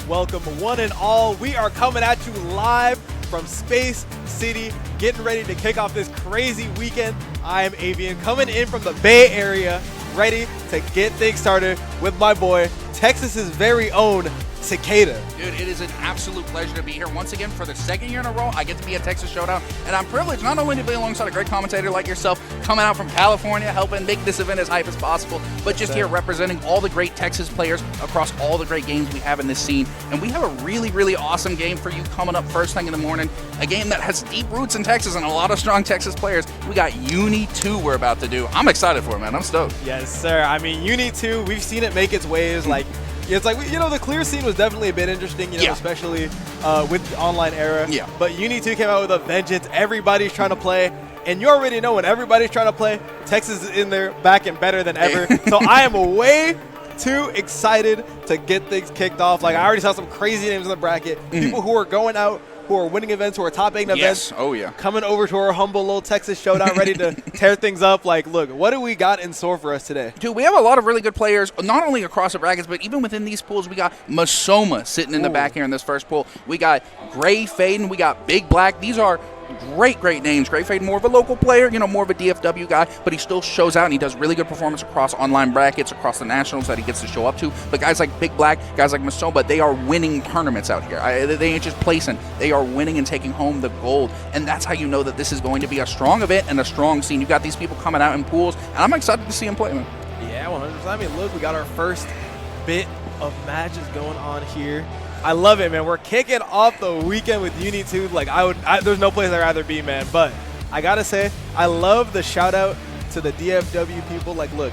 welcome one and all. We are coming at you live from Space City, getting ready to kick off this crazy weekend. I am Avian, coming in from the Bay Area, ready to get things started with my boy, Texas's very own Cicada. Dude, it is an absolute pleasure to be here once again for the second year in a row. I get to be at Texas Showdown, and I'm privileged not only to be alongside a great commentator like yourself, coming out from California, helping make this event as hype as possible, but just here representing all the great Texas players across all the great games we have in this scene. And we have a really, really awesome game for you coming up first thing in the morning, a game that has deep roots in Texas and a lot of strong Texas players. We got Uni 2 we're about to do. I'm excited for it, man. I'm stoked. Yes, sir. I mean, Uni 2, we've seen it make its waves, like, it's like, you know, the clear scene was definitely a bit interesting, you know, especially with the online era. Yeah. But Uni 2 came out with a vengeance. Everybody's trying to play. And you already know when everybody's trying to play, Texas is in there back and better than ever. So I am way too excited to get things kicked off. Like, I already saw some crazy names in the bracket. People who are going out, who are winning events, who are top 8 events. Oh, yeah. Coming over to our humble little Texas Showdown, ready to tear things up. Like, look, what do we got in store for us today? Dude, we have a lot of really good players, not only across the brackets, but even within these pools. We got Masoma sitting in the back here in this first pool. We got GreyFaiden. We got BigBlack. These are great names. GreyFaiden, more of a local player, you know, more of a DFW guy, but he still shows out and he does really good performance across online brackets, across the nationals that he gets to show up to. But guys like BigBlack, guys like Masoma, they are winning tournaments out here. They ain't just placing. They are winning and taking home the gold. And that's how you know that this is going to be a strong event and a strong scene. You got these people coming out in pools, and I'm excited to see them play, man. Yeah, 100%. I mean, look, we got our first bit of matches going on here. I love it, man. We're kicking off the weekend with Uni 2. Like, there's no place I'd rather be, man. But I gotta say, I love the shout out to the DFW people. Like, look,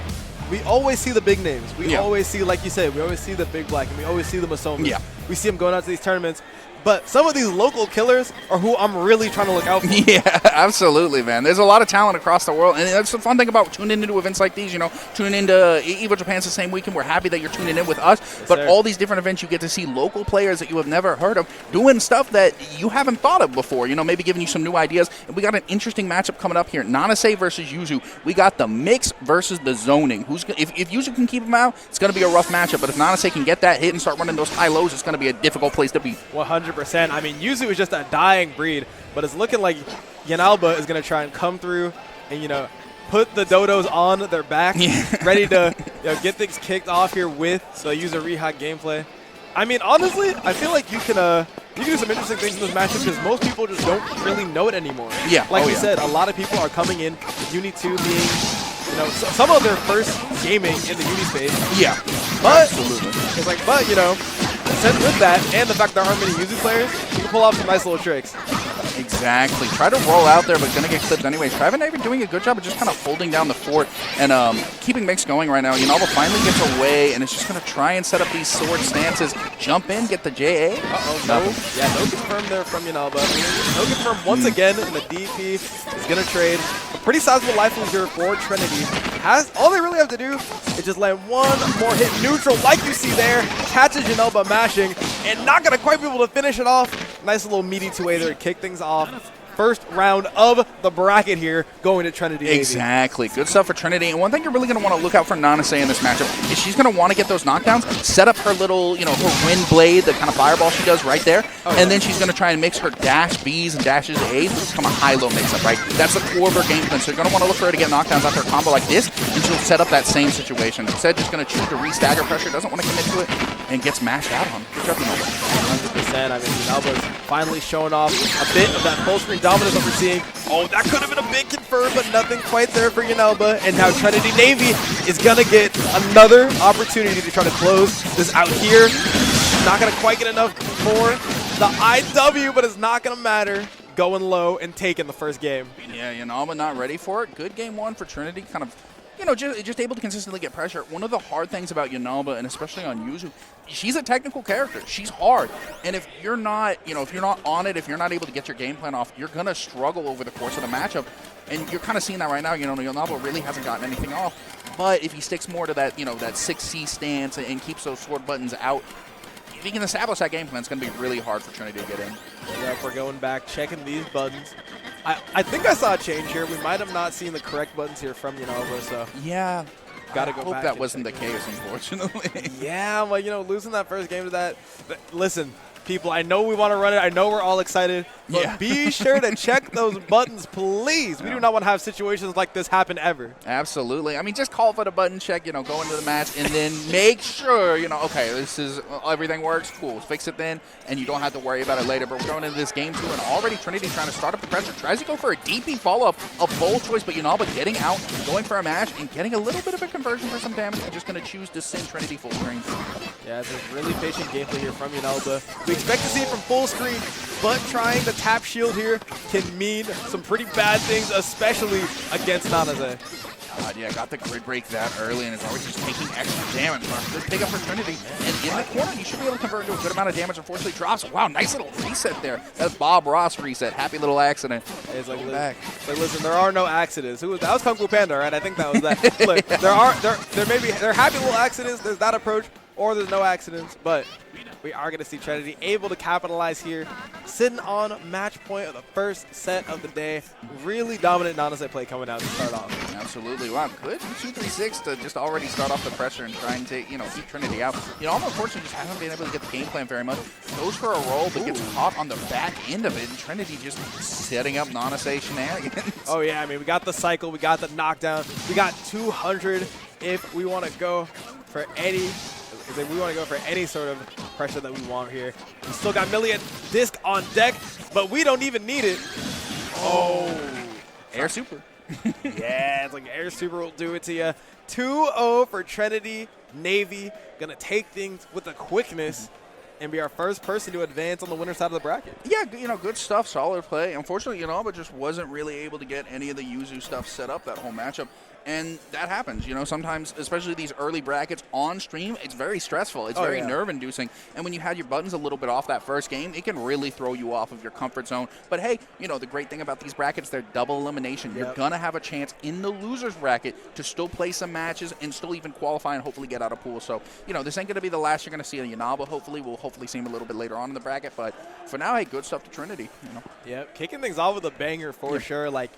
we always see the big names. We always see, like you said, we always see the BigBlack, and we always see the Masoma. Yeah. We see them going out to these tournaments. But some of these local killers are who I'm really trying to look out for. Yeah, absolutely, man. There's a lot of talent across the world, and that's the fun thing about tuning into events like these. You know, tuning into Evo Japan's the same weekend. We're happy that you're tuning in with us. Yes, but all these different events, you get to see local players that you have never heard of doing stuff that you haven't thought of before. You know, maybe giving you some new ideas. And we got an interesting matchup coming up here. Nanase versus Yuzu. We got the mix versus the zoning. If Yuzu can keep them out, it's going to be a rough matchup. But if Nanase can get that hit and start running those high lows, it's going to be a difficult place to be. 100%. I mean, Yuzu is just a dying breed, but it's looking like Yenalba is going to try and come through and, you know, put the dodos on their back, ready to get things kicked off here with the Yuzuriha gameplay. I mean, honestly, I feel like you can do some interesting things in this matchup because most people just don't really know it anymore. Yeah. Like we said, a lot of people are coming in with Uni 2 being, you know, some of their first gaming in the Uni space. Yeah. But it's like, you know, with that and the fact there aren't many Yuzu players, you can pull off some nice little tricks. Exactly. Try to roll out there, but going to get clipped anyway. Trinitynavy doing a good job of just kind of holding down the fort and keeping mix going right now. Yenalba finally gets away, and it's just going to try and set up these sword stances. Jump in, get the JA. No confirm there from Yenalba. No confirm once again, and the DP is going to trade. A pretty sizable life here for Trinity. All they really have to do is just land one more hit neutral, like you see there. Catches Yenalba mashing, and not going to quite be able to finish it off. Nice little meaty 2-way there to kick things off. First round of the bracket here going to Trinitynavy. Exactly. Good stuff for Trinity. And one thing you're really going to want to look out for Nanase in this matchup is she's going to want to get those knockdowns, set up her little, you know, her wind blade, the kind of fireball she does right there, and then she's going to try and mix her dash Bs and dashes As, which is kind of a high-low mix-up, right? That's the core of her game plan. So you're going to want to look for her to get knockdowns after a combo like this, and she'll set up that same situation. Instead, just going to choose to re-stagger pressure, doesn't want to commit to it, and gets mashed out on. Good job, Yenalba. 100%. I mean, Yenalba's finally showing off a bit of that full-screen dominance that we're seeing. Oh, that could have been a big confirm, but nothing quite there for Yenalba. And now Trinitynavy is going to get another opportunity to try to close this out here. Not going to quite get enough for the IW, but it's not going to matter. Going low and taking the first game. Yeah, Yenalba not ready for it. Good game one for Trinity, kind of, you know, just able to consistently get pressure. One of the hard things about Yenalba, and especially on Yuzu, she's a technical character. She's hard. And if you're not, you know, if you're not on it, if you're not able to get your game plan off, you're going to struggle over the course of the matchup. And you're kind of seeing that right now. You know, Yenalba really hasn't gotten anything off. But if he sticks more to that, you know, that 6C stance and keeps those sword buttons out, if he can establish that game plan, it's going to be really hard for Trinity to get in. Yeah, if we're going back, checking these buttons. I think I saw a change here. We might have not seen the correct buttons here from Yenalba, so. Yeah. got to go I hope back. that wasn't the case, unfortunately. Yeah, I'm like, losing that first game to that. Listen, people, I know we want to run it. I know we're all excited. But be sure to check those buttons, please. We do not want to have situations like this happen ever. Absolutely. I mean, just call for the button check, go into the match, and then make sure, okay, this is everything works, cool. Fix it then, and you don't have to worry about it later. But we're going into this game, too, and already Trinity trying to start up the pressure. Tries to go for a DP follow-up, a bold choice, but Yenalba getting out, going for a match, and getting a little bit of a conversion for some damage. We're just going to choose to send Trinity full screen. Yeah, it's a really patient gameplay here from Yenalba. We expect to see it from full screen, but trying to tap shield here can mean some pretty bad things, especially against Nanase. God, yeah, got the grid break that early, and is already just taking extra damage. Good pick up for Trinity, and in the corner, you should be able to convert into a good amount of damage. Unfortunately, drops. Wow, nice little reset there. That's Bob Ross reset. Happy little accident. It's like, listen, there are no accidents. That was Kung Fu Panda, right? I think that was that. Look, there are happy little accidents. There's that approach, or there's no accidents, but we are going to see Trinity able to capitalize here, sitting on match point of the first set of the day. Really dominant Nanase play coming out to start off. Absolutely. Wow, good 2-3-6 to just already start off the pressure and trying to, keep Trinity out. Unfortunately, just haven't been able to get the game plan very much. Goes for a roll, but gets caught on the back end of it, and Trinity just setting up Nanase shenanigans. Oh, yeah. I mean, we got the cycle. We got the knockdown. We got 200 if we want to go for any... If we want to go for any sort of pressure that we want here. We still got Million Disc on deck, but we don't even need it. Oh. Air Super. Yeah, it's like Air Super will do it to you. 2-0 for Trinitynavy. Going to take things with a quickness and be our first person to advance on the winner's side of the bracket. Yeah, good stuff, solid play. Unfortunately, but just wasn't really able to get any of the Yuzu stuff set up that whole matchup. And that happens, sometimes, especially these early brackets on stream, it's very stressful. It's very nerve-inducing. And when you had your buttons a little bit off that first game, it can really throw you off of your comfort zone. But hey, the great thing about these brackets, they're double elimination. You're going to have a chance in the loser's bracket to still play some matches and still even qualify and hopefully get out of pool. So, this ain't going to be the last you're going to see in Yenalba, hopefully. We'll hopefully see him a little bit later on in the bracket. But for now, hey, good stuff to Trinity. Yep, kicking things off with a banger for sure. Like,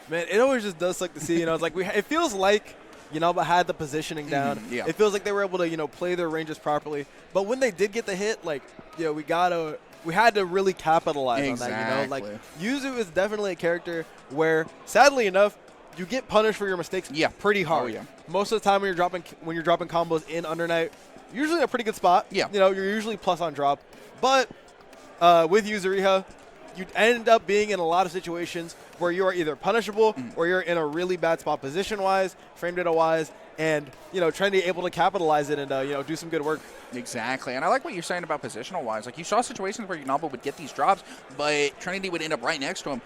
man, it always just does suck to see. It's like it feels like Yenalba had the positioning down. It feels like they were able to play their ranges properly. But when they did get the hit, like we had to really capitalize on that. Like Yuzu is definitely a character where, sadly enough, you get punished for your mistakes pretty hard. Most of the time when you're dropping combos in Undernight, usually in a pretty good spot. You're usually plus on drop. But with Yuzuriha, you end up being in a lot of situations where you are either punishable or you're in a really bad spot position-wise, frame data-wise, and, Trinity able to capitalize it and, do some good work. Exactly. And I like what you're saying about positional-wise. Like, you saw situations where Yenalba would get these drops, but Trinity would end up right next to him.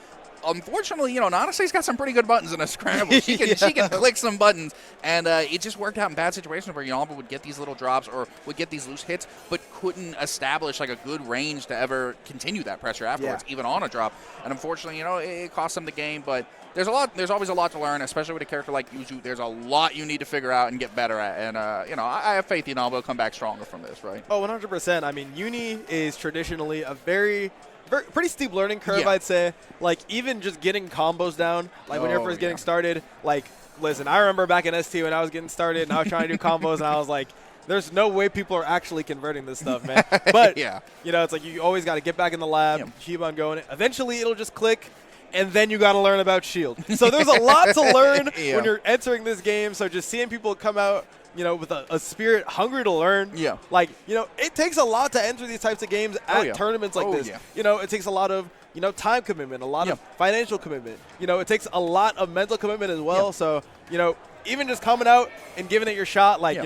Unfortunately, Nanase's got some pretty good buttons in a scramble. She can click some buttons, and it just worked out in bad situations where Yenalba would get these little drops or would get these loose hits, but couldn't establish like a good range to ever continue that pressure afterwards, even on a drop. And unfortunately, it cost them the game. But there's always a lot to learn, especially with a character like Yuzu. There's a lot you need to figure out and get better at. And I have faith Yenalba will come back stronger from this, right? Oh, 100%. I mean, Uni is traditionally a pretty steep learning curve, I'd say. Like, even just getting combos down, like when you're first getting started, like, listen, I remember back in ST when I was getting started and I was trying to do combos and I was like, there's no way people are actually converting this stuff, man. But, it's like you always got to get back in the lab, keep on going. Eventually, it'll just click, and then you got to learn about shield. So there's a lot to learn when you're entering this game. So just seeing people come out, with a spirit hungry to learn. Like, it takes a lot to enter these types of games at tournaments like this. It takes a lot of, time commitment, a lot of financial commitment. It takes a lot of mental commitment as well. So, even just coming out and giving it your shot, like,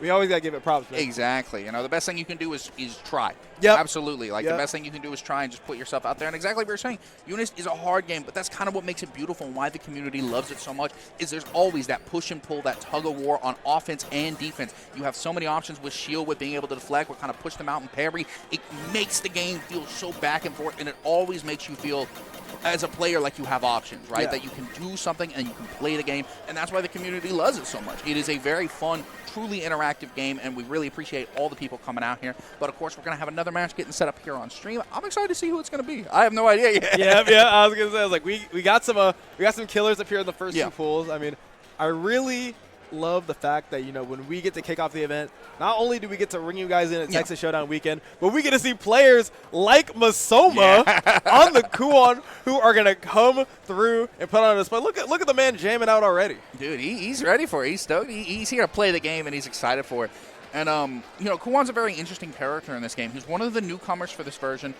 we always got to give it props, man. Exactly. The best thing you can do is try. Absolutely. Like, the best thing you can do is try and just put yourself out there. And exactly what you're saying, Unis is a hard game, but that's kind of what makes it beautiful and why the community loves it so much is there's always that push and pull, that tug of war on offense and defense. You have so many options with shield, with being able to deflect, with kind of push them out and parry. It makes the game feel so back and forth, and it always makes you feel as a player like you have options, right? That you can do something and you can play the game, and that's why the community loves it so much. It is a very fun, truly interactive game, and we really appreciate all the people coming out here. But of course, we're going to have another match getting set up here on stream. I'm excited to see who it's going to be. I have no idea yet. I was going to say, we got some killers up here in the first two pools. I mean, I really love the fact that, you know, when we get to kick off the event, not only do we get to ring you guys in at Texas Showdown weekend, but we get to see players like Masoma on the Kuon who are going to come through and put on a display. Look at the man jamming out already. Dude, he's ready for it. He's stoked. He's here to play the game, and he's excited for it. And, you know, Kuon's a very interesting character in this game. He's one of the newcomers for this version.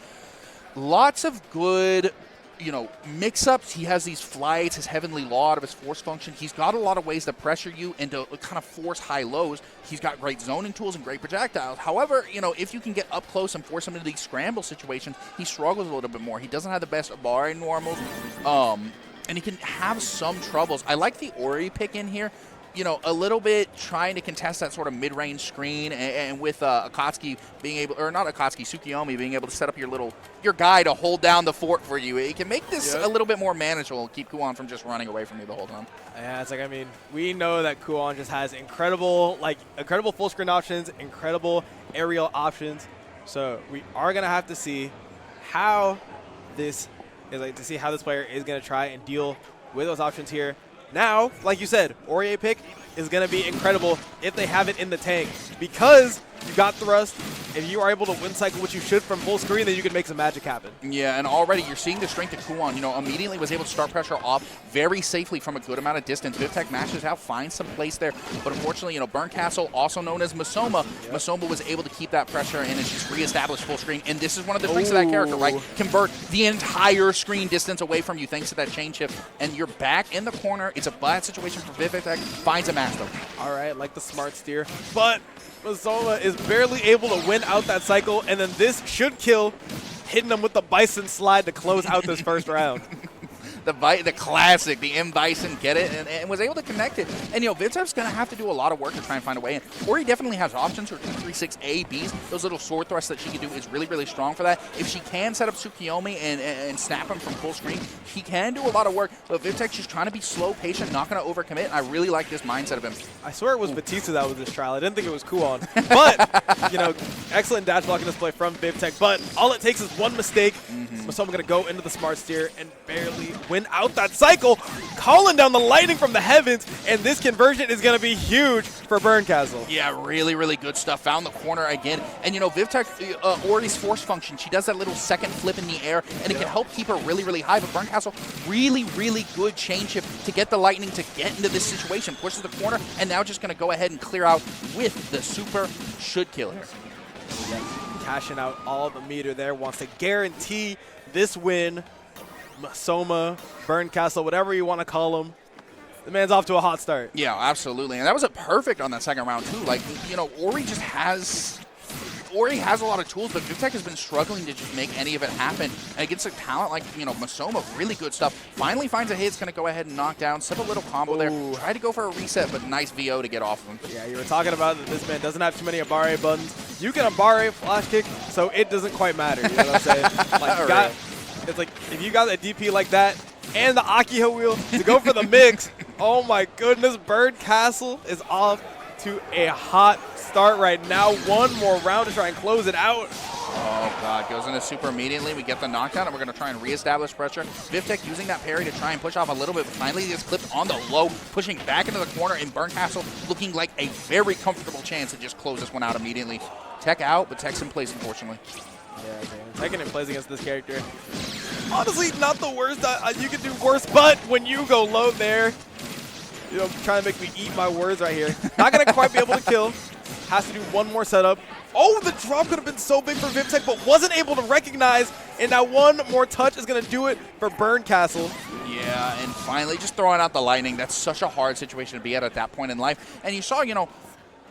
Lots of good, you know, mix-ups. He has these flights, his Heavenly Law out of his force function. He's got a lot of ways to pressure you and to kind of force high lows. He's got great zoning tools and great projectiles. However, you know, if you can get up close and force him into these scramble situations, he struggles a little bit more. He doesn't have the best Abari normals, and he can have some troubles. I like the Orie pick in here. You know, a little bit trying to contest that sort of mid-range screen, and with Akatsuki being able, or not Akatsuki, Tsukiyomi being able to set up your guy to hold down the fort for you. It can make this a little bit more manageable, keep Kuon from just running away from you the whole time. Yeah, it's like, I mean, we know that Kuon just has incredible full screen options, incredible aerial options. So we are going to have to see how this player is going to try and deal with those options here. Now, like you said, Orie pick is going to be incredible if they have it in the tank, because you got thrust. If you are able to win cycle, which you should from full screen, then you can make some magic happen. Yeah, and already you're seeing the strength of Kuon. You know, immediately was able to start pressure off very safely from a good amount of distance. Vivtec mashes out, finds some place there. But unfortunately, you know, Bernkastel, also known as Masoma, Masoma was able to keep that pressure in and just reestablish full screen. And this is one of the strengths of that character, right? Convert the entire screen distance away from you thanks to that chain shift. And you're back in the corner. It's a bad situation for Vivtec. Finds a master. All right, like the smart steer. But Masoma is barely able to win out that cycle, and then this should kill, hitting him with the Bison slide to close out this first round. The classic, the M Bison, get it, and was able to connect it. And, you know, Vivtec's going to have to do a lot of work to try and find a way in. Orie definitely has options for 236 A, Bs. Those little sword thrusts that she can do is really, really strong for that. If she can set up Tsukiyomi and snap him from full screen, he can do a lot of work. But Vivtec's just trying to be slow, patient, not going to overcommit. I really like this mindset of him. I swear it was Batista that was this trial. I didn't think it was Kuon. But, you know, excellent dash blocking display from Vivtec. But all it takes is one mistake. Masoma going to go into the smart steer and barely win out that cycle, calling down the lightning from the heavens, and this conversion is going to be huge for Bernkastel. Yeah, really, really good stuff. Found the corner again. And, you know, Vivtec, Orie's force function, she does that little second flip in the air, and it can help keep her really, really high. But Bernkastel, really, really good chain shift to get the lightning to get into this situation. Pushes the corner, and now just going to go ahead and clear out with the super should kill her. Cashing out all the meter there, wants to guarantee this win. Masoma, Bernkastel, whatever you want to call him. The man's off to a hot start. Yeah, absolutely. And that was a perfect on that second round, too. Like, you know, Orie has a lot of tools, but Vivtec has been struggling to just make any of it happen. And against a talent like, you know, Masoma, really good stuff. Finally finds a hit. It's going to go ahead and knock down. Set a little combo there. Tried to go for a reset, but nice VO to get off of him. Yeah, you were talking about that this man doesn't have too many Abare buttons. You can Abare flash kick, so it doesn't quite matter. You know what I'm saying? Like, it's like, if you got a DP like that and the Akiha wheel to go for the mix, oh my goodness, Bernkastel is off to a hot start right now. One more round to try and close it out. Oh, God. Goes into super immediately. We get the knockdown, and we're going to try and reestablish pressure. Vivtec using that parry to try and push off a little bit, but finally gets clipped on the low, pushing back into the corner, and Bernkastel looking like a very comfortable chance to just close this one out immediately. Tech out, but Tech's in place, unfortunately. Yeah, man. Teching in place against this character. Honestly, not the worst. You can do worse, but when you go low there, you know, trying to make me eat my words right here. Not going to quite be able to kill. Has to do one more setup. Oh, the drop could have been so big for Vivtec, but wasn't able to recognize. And now one more touch is going to do it for Bernkastel. Yeah, and finally just throwing out the lightning. That's such a hard situation to be at that point in life. And you saw, you know,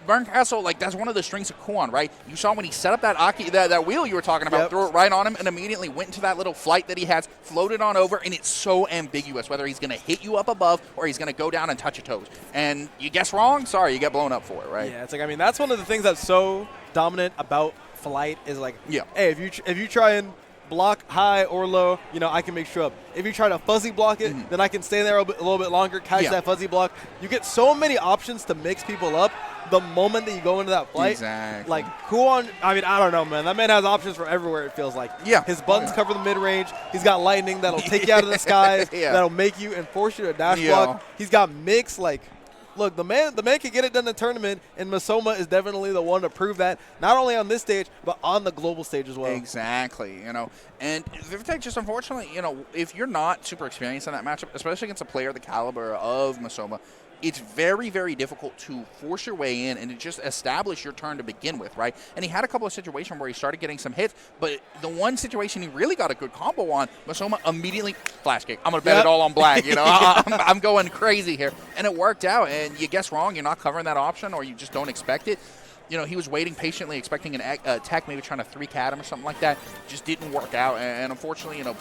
Bernkastel, like, that's one of the strengths of Kuon, right? You saw when he set up that wheel you were talking about, threw it right on him, and immediately went into that little flight that he has, floated on over, and it's so ambiguous whether he's going to hit you up above or he's going to go down and touch your toes. And you guess wrong, sorry, you get blown up for it, right? Yeah, it's like, I mean, that's one of the things that's so dominant about flight is like, hey, if you try and block high or low, you know, I can make sure up. If you try to fuzzy block it, then I can stay there a little bit longer, catch that fuzzy block. You get so many options to mix people up the moment that you go into that flight. Exactly. Like, Kuon, I mean, I don't know, man. That man has options for everywhere, it feels like. Yeah. His buttons cover the mid-range. He's got lightning that'll take you out of the skies, that'll make you and force you to dash block. He's got mix, like, look, the man can get it done in the tournament, and Masoma is definitely the one to prove that, not only on this stage, but on the global stage as well. Exactly, you know. And Vivtec just unfortunately, you know, if you're not super experienced in that matchup, especially against a player the caliber of Masoma, it's very, very difficult to force your way in and to just establish your turn to begin with, right? And he had a couple of situations where he started getting some hits, but the one situation he really got a good combo on, Masoma immediately flash kick. I'm going to bet it all on black, you know. I'm going crazy here. And it worked out, and you guess wrong, you're not covering that option or you just don't expect it. You know, he was waiting patiently, expecting an attack, maybe trying to 3-cat him or something like that. Just didn't work out, and unfortunately, you know,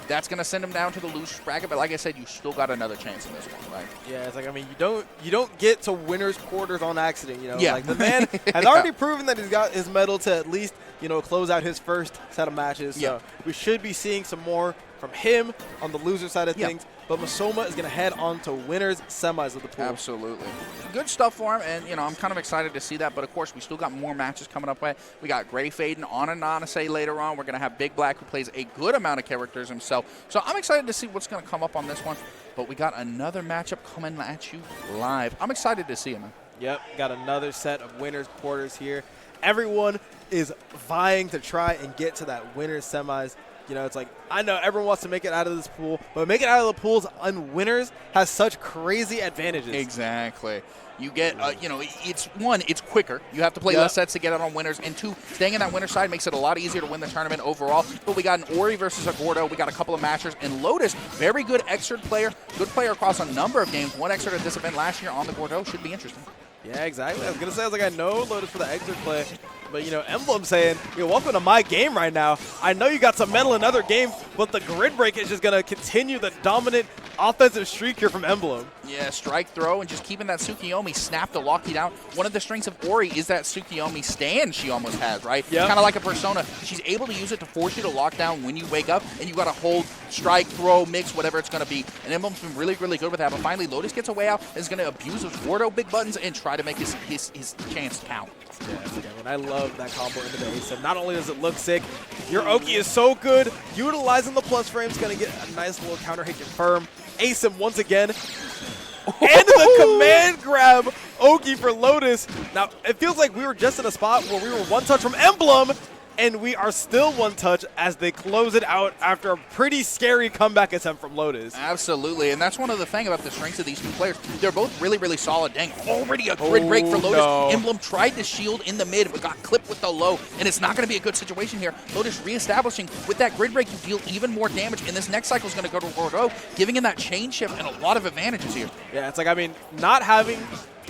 that's going to send him down to the loose bracket. But like I said, you still got another chance in this one, right? Yeah, it's like, I mean, you don't get to winner's quarters on accident, you know. Yeah. Like, the man has already proven that he's got his medal to at least, you know, close out his first set of matches. Yeah. So we should be seeing some more from him on the loser side of things. But Masoma is going to head on to winners semis of the pool. Absolutely. Good stuff for him, and, you know, I'm kind of excited to see that. But, of course, we still got more matches coming up. We got GreyFaiden on a Nanase later on. We're going to have BigBlack, who plays a good amount of characters himself. So I'm excited to see what's going to come up on this one. But we got another matchup coming at you live. I'm excited to see it, man. Yep, got another set of winners quarters here. Everyone is vying to try and get to that winners semis. You know, it's like, I know everyone wants to make it out of this pool, but making it out of the pools on winners has such crazy advantages. Exactly. You get, you know, it's quicker. You have to play less sets to get out on winners. And two, staying in that winner side makes it a lot easier to win the tournament overall. But we got an Orie versus a Gordeau. We got a couple of matchers. And Lotus, very good Xrd player, good player across a number of games. One Xrd at this event last year on the Gordeau should be interesting. Yeah, exactly. I was going to say, I was like, I know Lotus for the Xrd play. But, you know, Emblumm saying, yo, welcome to my game right now. I know you got some metal in other games, but the grid break is just going to continue the dominant offensive streak here from Emblumm. Yeah, strike throw and just keeping that Tsukiyomi snap to lock you down. One of the strengths of Orie is that Tsukiyomi stand she almost has, right? Yep. Kind of like a persona. She's able to use it to force you to lock down when you wake up, and you got to hold, strike, throw, mix, whatever it's going to be. And Emblumm's been really, really good with that. But finally, Lotus gets a way out and is going to abuse those Gordeau big buttons and try to make his chance count. Yeah, I mean, I love that combo into the ace. Not only does it look sick, your Oki is so good. Utilizing the plus frame is going to get a nice little counter hit confirm. Ace him once again. And the command grab Oki for Lotus. Now, it feels like we were just in a spot where we were one touch from Emblumm, and we are still one touch as they close it out after a pretty scary comeback attempt from Lotus. Absolutely, and that's one of the things about the strengths of these two players. They're both really, really solid. Dang, already a grid break for Lotus. No. Emblumm tried to shield in the mid, but got clipped with the low, and it's not going to be a good situation here. Lotus reestablishing. With that grid break, you deal even more damage, and this next cycle is going to go to Gordeau, giving him that chain shift and a lot of advantages here. Yeah, it's like, I mean,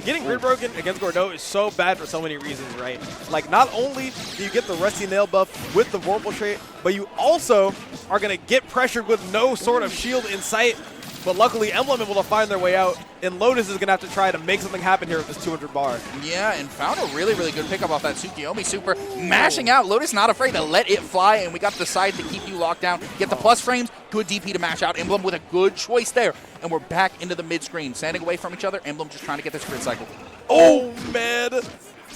getting grid broken against Gordeau is so bad for so many reasons, right? Like, not only do you get the Rusty Nail buff with the Vorpal trait, but you also are going to get pressured with no sort of shield in sight. But luckily, Emblumm able to find their way out, and Lotus is going to have to try to make something happen here with this 200 bar. Yeah, and found a really, really good pickup off that Tsukiyomi super. Mashing out. Lotus not afraid to let it fly, and we got the side to keep you locked down. Get the plus frames. Good DP to mash out. Emblumm with a good choice there. And we're back into the mid-screen. Standing away from each other. Emblumm just trying to get this grid cycle. Oh, man.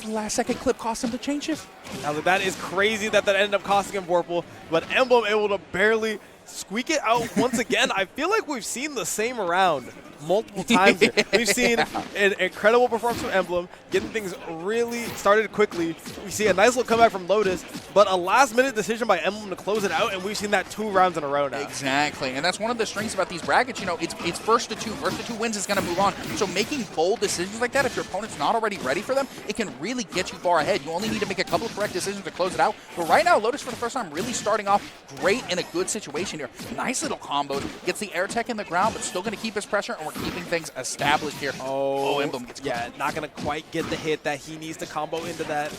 Last second clip cost him the chain shift. Now, that is crazy that ended up costing him Vorpal, but Emblumm able to barely squeak it out once again. I feel like we've seen the same round multiple times here. We've seen an incredible performance from Emblumm, getting things really started quickly. We see a nice little comeback from Lotus, but a last-minute decision by Emblumm to close it out, and we've seen that 2 rounds in a row now. Exactly, and that's one of the strengths about these brackets. You know, it's first to 2. First to 2 wins is going to move on. So making bold decisions like that, if your opponent's not already ready for them, it can really get you far ahead. You only need to make a couple of correct decisions to close it out. But right now, Lotus, for the first time, really starting off great in a good situation here. Nice little combos. Gets the air tech in the ground, but still going to keep his pressure, and we're keeping things established here. Oh, Emblumm gets yeah, not going to quite get the hit that he needs to combo into that.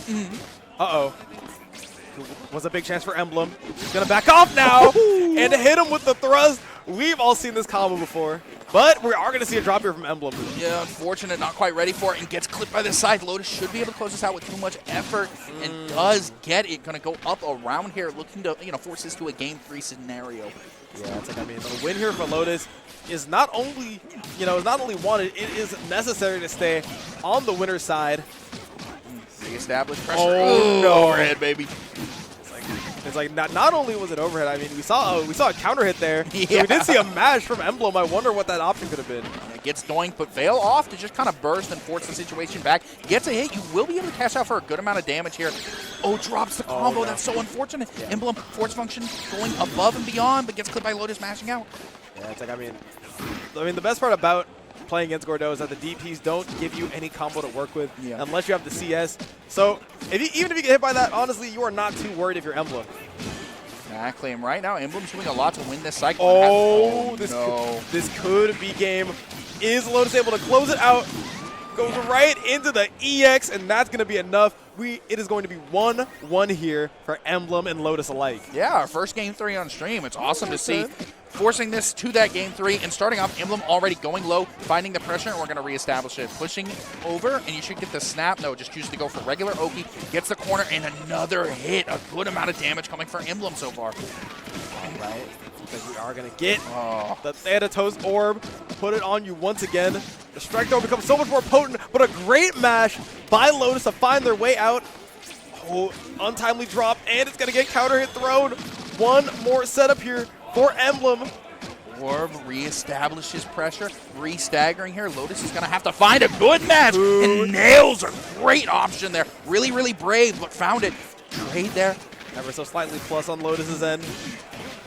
Uh-oh. Was a big chance for Emblumm. He's going to back off now and hit him with the thrust. We've all seen this combo before, but we are going to see a drop here from Emblumm. Yeah, unfortunate, not quite ready for it, and gets clipped by the side. Lotus should be able to close this out with too much effort, and does get it. Going to go up around here, looking to, you know, force this to a game 3 scenario. Yeah, it's like, I mean, the win here for Lotus is not only, you know, is not only wanted, it is necessary to stay on the winner's side. Re-established pressure. Oh, no. Overhead, baby. It's like not only was it overhead, I mean, we saw a counter hit there. Yeah. So we did see a mash from Emblumm. I wonder what that option could have been. Gets doinked, but Veil off to just kind of burst and force the situation back. Gets a hit. You will be able to cash out for a good amount of damage here. Oh, drops the combo. No. That's so unfortunate. Emblumm force function going above and beyond, but gets clipped by Lotus mashing out. Yeah, it's like, I mean, the best part about playing against Gordeau is that the DPs don't give you any combo to work with unless you have the CS. So even if you get hit by that, honestly, you are not too worried if you're Emblumm. Exactly, and right now, Emblumm's doing a lot to win this cycle. This could be game. Is Lotus able to close it out? Goes right into the EX, and that's going to be enough. It is going to be 1-1 here for Emblumm and Lotus alike. Yeah, our first game 3 on stream. It's awesome to see. Forcing this to that game 3 and starting off, Emblumm already going low, finding the pressure, and we're going to reestablish it. Pushing over, and you should get the snap. No, just choose to go for regular Oki. Gets the corner, and another hit. A good amount of damage coming for Emblumm so far. All right, because we are going to get the Thanatos Orb, put it on you once again. The Strike Throw becomes so much more potent, but a great mash by Lotus to find their way out. Oh, untimely drop, and it's going to get counter hit thrown. One more setup here for Emblumm. Orb reestablishes pressure, re-staggering here. Lotus is going to have to find a good match, and nails a great option there. Really, really brave, but found it. Trade there. Ever so slightly plus on Lotus's end.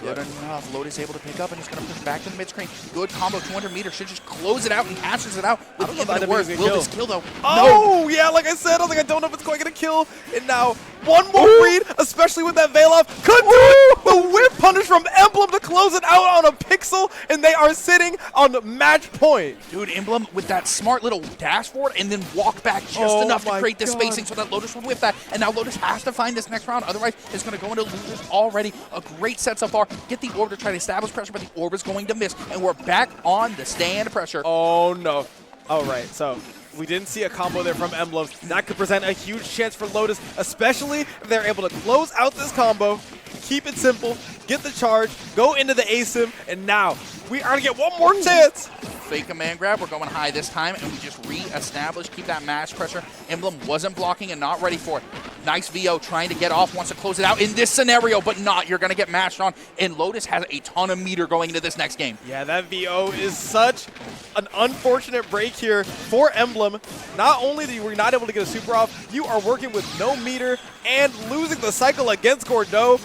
Good enough. Lotus able to pick up, and he's going to push back to the mid-screen. Good combo, 200 meters. Should just close it out and cashes it out with infinite worth. Will this kill, though? Oh, yeah, like I said, I don't know if it's quite going to kill. And now, one more read, especially with that Veil off. Could do it! The whip punish from Emblumm to close it out on a pixel, and they are sitting on match point. Dude, Emblumm with that smart little dash forward and then walk back just enough to create the spacing so that Lotus would whip that. And now Lotus has to find this next round. Otherwise, it's going to go into losers already. A great set so far. Get the orb to try to establish pressure, but the orb is going to miss. And we're back on the stand pressure. Oh, no. All right, so we didn't see a combo there from Emblumm. That could present a huge chance for Lotus, especially if they're able to close out this combo, keep it simple, get the charge, go into the ASIM, and now we are going to get one more chance. Fake a man grab. We're going high this time, and we just re-establish, keep that mash pressure. Emblumm wasn't blocking and not ready for it. Nice VO trying to get off, wants to close it out in this scenario, but not. You're going to get mashed on, and Lotus has a ton of meter going into this next game. Yeah, that VO is such an unfortunate break here for Emblumm. Not only that you were not able to get a super off, you are working with no meter and losing the cycle against Gordeau.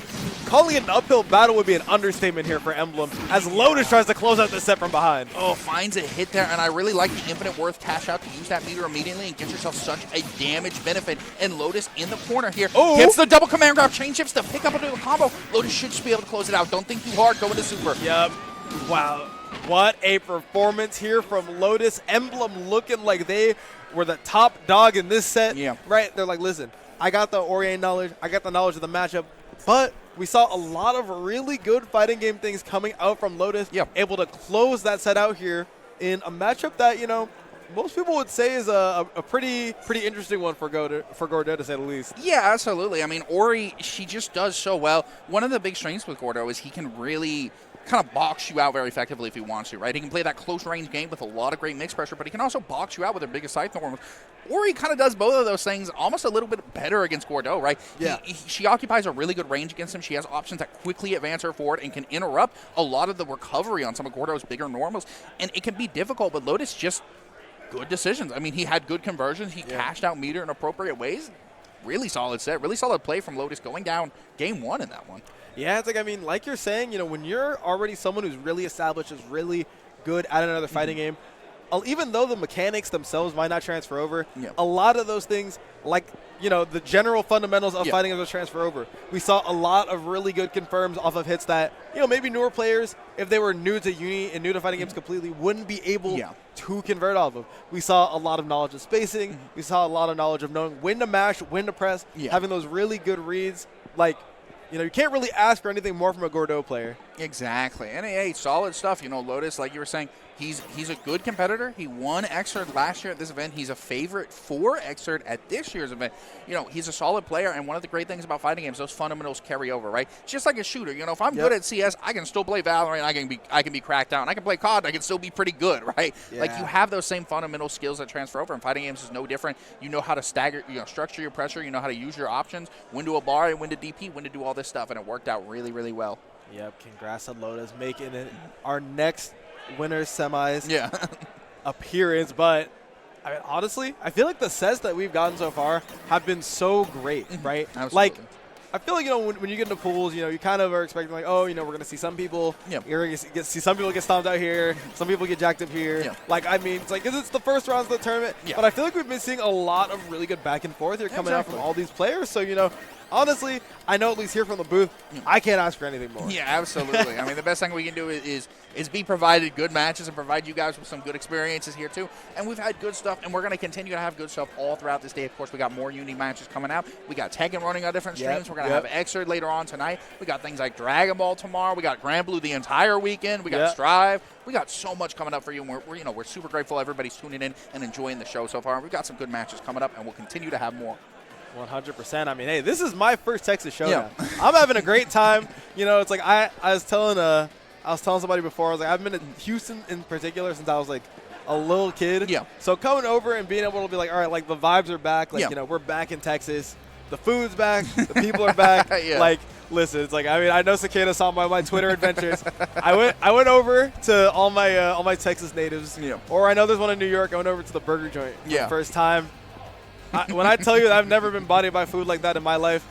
Calling it an uphill battle would be an understatement here for Emblumm as Lotus tries to close out the set from behind. Oh, finds a hit there, and I really like the infinite worth cash out to use that meter immediately and get yourself such a damage benefit. And Lotus in the corner here gets the double command grab, chain shifts to pick up into a combo. Lotus should just be able to close it out. Don't think too hard, go into super. Yep. Wow. What a performance here from Lotus. Emblumm looking like they were the top dog in this set. Yeah. Right? They're like, listen, I got the Orie knowledge, I got the knowledge of the matchup, but we saw a lot of really good fighting game things coming out from Lotus, able to close that set out here in a matchup that, you know, most people would say is a pretty interesting one for Gordeau, to say the least. Yeah, absolutely. I mean, Orie, she just does so well. One of the big strengths with Gordeau is he can really kind of box you out very effectively if he wants to, right? He can play that close-range game with a lot of great mix pressure, but he can also box you out with their biggest side normals. Orie kind of does both of those things almost a little bit better against Gordeau, right? Yeah. She occupies a really good range against him. She has options that quickly advance her forward and can interrupt a lot of the recovery on some of Gordeau's bigger normals, and it can be difficult, but Lotus just good decisions. I mean, he had good conversions. He cashed out meter in appropriate ways. Really solid set. Really solid play from Lotus going down game 1 in that one. Yeah, it's like, I mean, like you're saying, you know, when you're already someone who's really established, is really good at another fighting game, even though the mechanics themselves might not transfer over, a lot of those things, like, you know, the general fundamentals of fighting games transfer over. We saw a lot of really good confirms off of hits that, you know, maybe newer players, if they were new to Uni and new to fighting games completely, wouldn't be able to convert off of. We saw a lot of knowledge of spacing. We saw a lot of knowledge of knowing when to mash, when to press, having those really good reads. Like, you know, you can't really ask for anything more from a Gordeau player. Exactly. And, hey, solid stuff. You know, Lotus, like you were saying, he's a good competitor. He won Xrd last year at this event. He's a favorite for Xrd at this year's event. You know, he's a solid player, and one of the great things about fighting games, those fundamentals carry over, right? It's just like a shooter. You know, if I'm good at CS, I can still play Valorant. I can be cracked out. And I can play COD. I can still be pretty good, right? Yeah. Like, you have those same fundamental skills that transfer over, and fighting games is no different. You know how to structure your pressure. You know how to use your options, when to a bar, when to DP, when to do all this stuff, and it worked out really, really well. Yep, congrats to Lotus making it our next winner's semis. Yeah. appearance, but I mean, honestly, I feel like the sets that we've gotten so far have been so great, right? Absolutely. Like, I feel like, when you get into pools, you kind of are expecting, like, oh, we're going to see some people. Yep. You're going to see some people get stomped out here. Some people get jacked up here. Yep. Like, I mean, it's like, 'cause it's the first rounds of the tournament. Yep. But I feel like we've been seeing a lot of really good back and forth here coming out from all these players. So, honestly, I know at least here from the booth, I can't ask for anything more. Yeah, absolutely. I mean, the best thing we can do is be provided good matches and provide you guys with some good experiences here, too. And we've had good stuff, and we're going to continue to have good stuff all throughout this day. Of course, we got more Uni matches coming out. We got Tekken running on different streams. We're going to have Xrd later on tonight. We got things like Dragon Ball tomorrow. We got Grand Blue the entire weekend. We got Strive. We got so much coming up for you, and we're super grateful everybody's tuning in and enjoying the show so far. We've got some good matches coming up, and we'll continue to have more. 100%. I mean, hey, this is my first Texas Showdown. Yeah. I'm having a great time. It's like I was telling somebody before, I was like, I've been to Houston in particular since I was like a little kid. Yeah. So coming over and being able to be like, all right, like the vibes are back. Like, we're back in Texas. The food's back. The people are back. Like, listen, it's like, I mean, I know Cicada saw my Twitter adventures. I went over to all my Texas natives. Yeah. Or I know there's one in New York. I went over to the burger joint for the first time. When I tell you that I've never been bodied by food like that in my life,